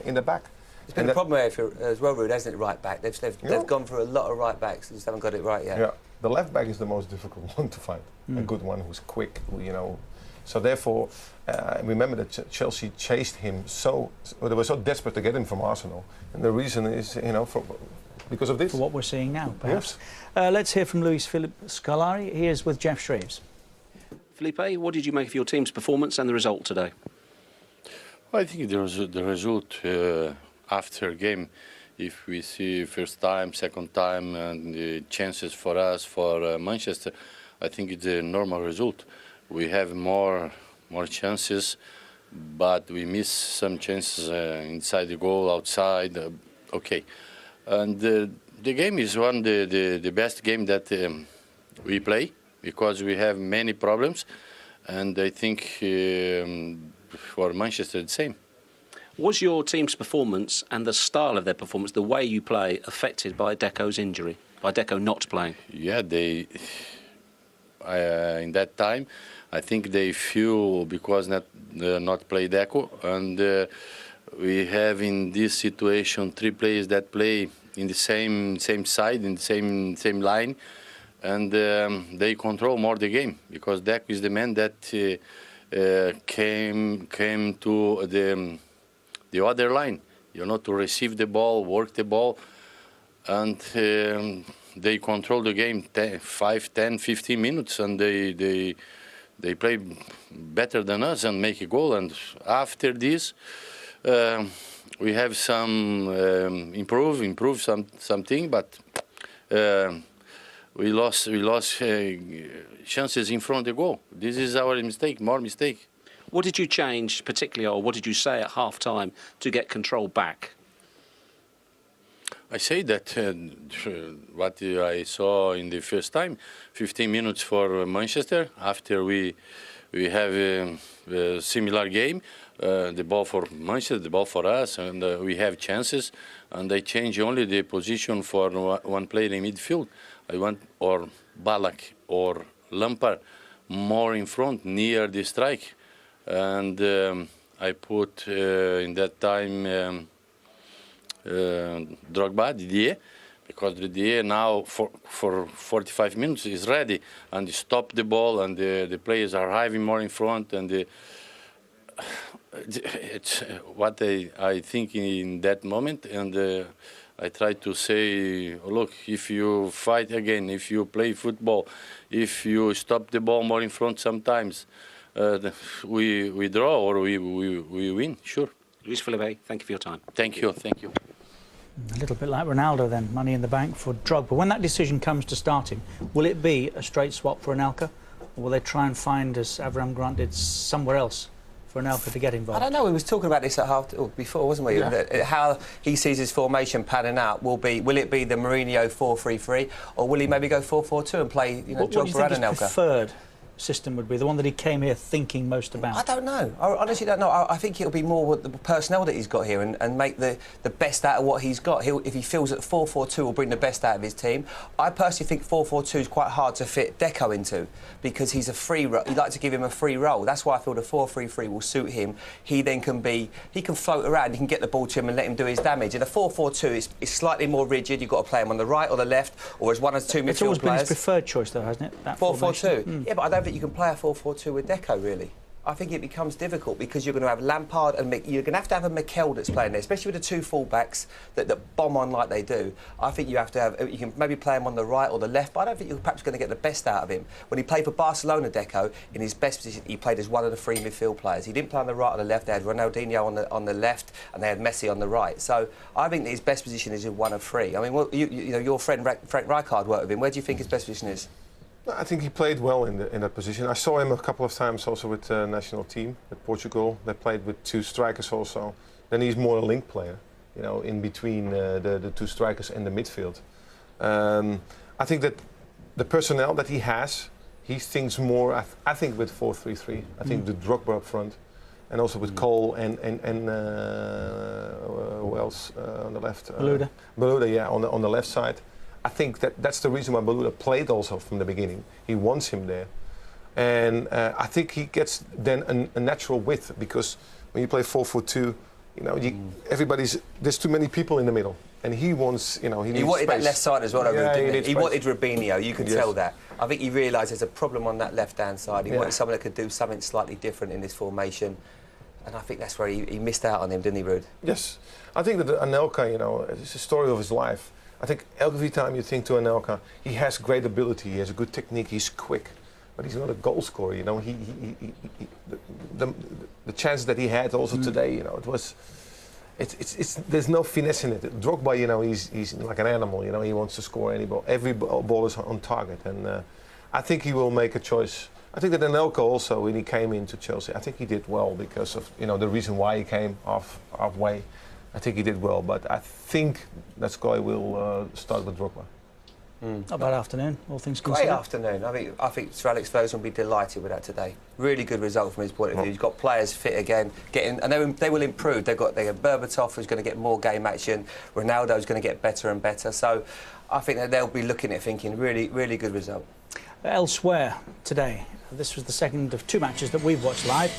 in the back. It's been a problem as well, Ruud, hasn't it, right back? They've gone for a lot of right backs, they just haven't got it right yet. Yeah, the left back is the most difficult one to find. A good one who's quick, you know. So therefore, remember that Chelsea chased him they were so desperate to get him from Arsenal, and the reason is, you know, because of this. For what we're seeing now, perhaps. Yes. Let's hear from Luis Philippe Scolari. He is with Jeff Shreves. Felipe, what did you make of your team's performance and the result today? I think the result after game, if we see first time, second time, and the chances for us for Manchester, I think it's a normal result. We have more chances, but we miss some chances inside the goal, outside. Okay, and the game is one of the best game that we play, because we have many problems, and I think for Manchester the same. Was your team's performance and the style of their performance, the way you play, affected by Deco's injury, by Deco not playing? Yeah, in that time, I think they feel because not play Deco, and we have in this situation 3 players that play in the same side, in the same line, and they control more the game, because Deco is the man that came to the other line, you know, to receive the ball, work the ball, and they control the game 5, 10, 15 minutes, and they play better than us and make a goal. And after this, we have some improve something, but we lost chances in front of the goal. This is our more mistake. What did you change particularly, or what did you say at half-time to get control back? I say that what I saw in the first time, 15 minutes for Manchester. After we have a similar game, the ball for Manchester, the ball for us, and we have chances. And I change only the position for one player in midfield. I want or Ballack or Lampard more in front, near the strike. And I put in that time Drogba, Didier, because Didier now for 45 minutes is ready, and he stopped the ball, and the players are having more in front, and it's what I think in that moment. And I try to say, look, if you fight again, if you play football, if you stop the ball more in front sometimes, we draw or we win, sure. Luis Felipe, thank you for your time. Thank you. A little bit like Ronaldo then, money in the bank for Drogba. When that decision comes to start him, will it be a straight swap for Anelka, or will they try and find, as Avram Grant did, somewhere else for Anelka to get involved? I don't know. We was talking about this at before, wasn't we? Yeah. How he sees his formation panning out will it be the Mourinho 4-3-3, or will he maybe go 4-4-2 and play, you know, what do you Drogba think and his Anelka? preferred system would be, the one that he came here thinking most about? I don't know. I honestly don't know. I think it'll be more with the personnel that he's got here and make the best out of what he's got. If he feels that 4-4-2 will bring the best out of his team. I personally think 4-4-2 is quite hard to fit Deco into because he's a free role. You'd like to give him a free role. That's why I feel the 4-3-3 will suit him. He then can float around. You can get the ball to him and let him do his damage. In a 4-4-2, it's slightly more rigid. You've got to play him on the right or the left, or as one or two midfield players. It's always been his preferred choice, though, hasn't it? 4-4-2. Yeah, but I don't think you can play a 4-4-2 with Deco, really. I think it becomes difficult because you're going to have Lampard and you're going to have a Mikel that's playing there, especially with the two full-backs that bomb on like they do. I think you have to have... You can maybe play him on the right or the left, but I don't think you're perhaps going to get the best out of him. When he played for Barcelona, Deco, in his best position, he played as one of the three midfield players. He didn't play on the right or the left. They had Ronaldinho on the left and they had Messi on the right. So I think that his best position is in one of three. I mean, you know, your friend Frank Rijkaard worked with him. Where do you think his best position is? I think he played well in that position. I saw him a couple of times also with the national team at Portugal. They played with two strikers also. Then he's more a link player, you know, in between the two strikers and the midfield. I think that the personnel that he has, he thinks more, I think, with 4-3-3. I think the Drogba up front, and also with Cole and who else on the left? Beluda, yeah, on the left side. I think that's the reason why Beluda played also from the beginning. He wants him there. And I think he gets then a natural width, because when you play 4-4-2, you know, there's too many people in the middle. And he wants, you know, he needs wanted space. That left side as well, didn't he? He wanted space. Robinho, you can tell that. I think he realised there's a problem on that left-hand side. He wanted someone that could do something slightly different in this formation. And I think that's where he missed out on him, didn't he, Ruud? Yes. I think that Anelka, you know, it's a story of his life. I think every time you think to Anelka, he has great ability, he has a good technique, he's quick, but he's not a goal scorer. You know, the chances that he had also today, you know, there's no finesse in it. Drogba, you know, he's like an animal. You know, he wants to score any ball. Every ball is on target, and I think he will make a choice. I think that Anelka also, when he came into Chelsea, I think he did well because of, you know, the reason why he came halfway. I think he did well, but I think that Sky will start with Drogba. Not bad afternoon, all things considered. Great afternoon. I think Sir Alex Ferguson will be delighted with that today. Really good result from his point of view. He's got players fit again, and they will improve. They got Berbatov, who's going to get more game action. Ronaldo's going to get better and better. So I think that they'll be looking at thinking really, really good result. Elsewhere today, this was the second of two matches that we've watched live.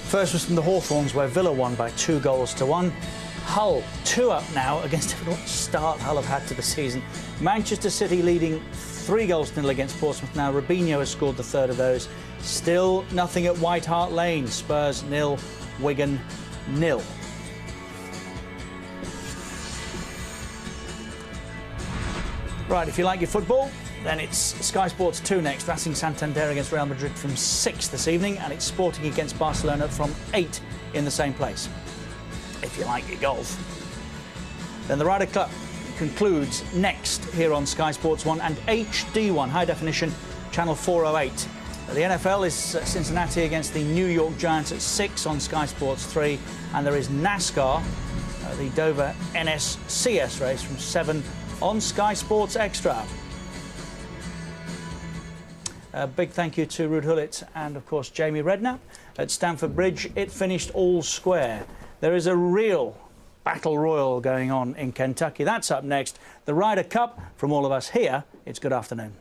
First was from the Hawthorns, where Villa won by 2-1. Hull 2 up now against what start Hull have had to the season. Manchester City leading 3-0 against Portsmouth. Now Robinho has scored the third of those. Still nothing at White Hart Lane. Spurs 0, Wigan 0. Right, if you like your football, then it's Sky Sports 2 next. Racing Santander against Real Madrid from 6 this evening, and it's Sporting against Barcelona from 8 in the same place. If you like your golf. Then the Ryder Cup concludes next here on Sky Sports 1 and HD1, high definition, channel 408. The NFL is Cincinnati against the New York Giants at 6 on Sky Sports 3, and there is NASCAR, the Dover NSCS race from 7 on Sky Sports Extra. A big thank you to Ruud Gullit and, of course, Jamie Redknapp at Stamford Bridge. It finished all square. There is a real battle royal going on in Kentucky. That's up next. The Ryder Cup. From all of us here, it's good afternoon.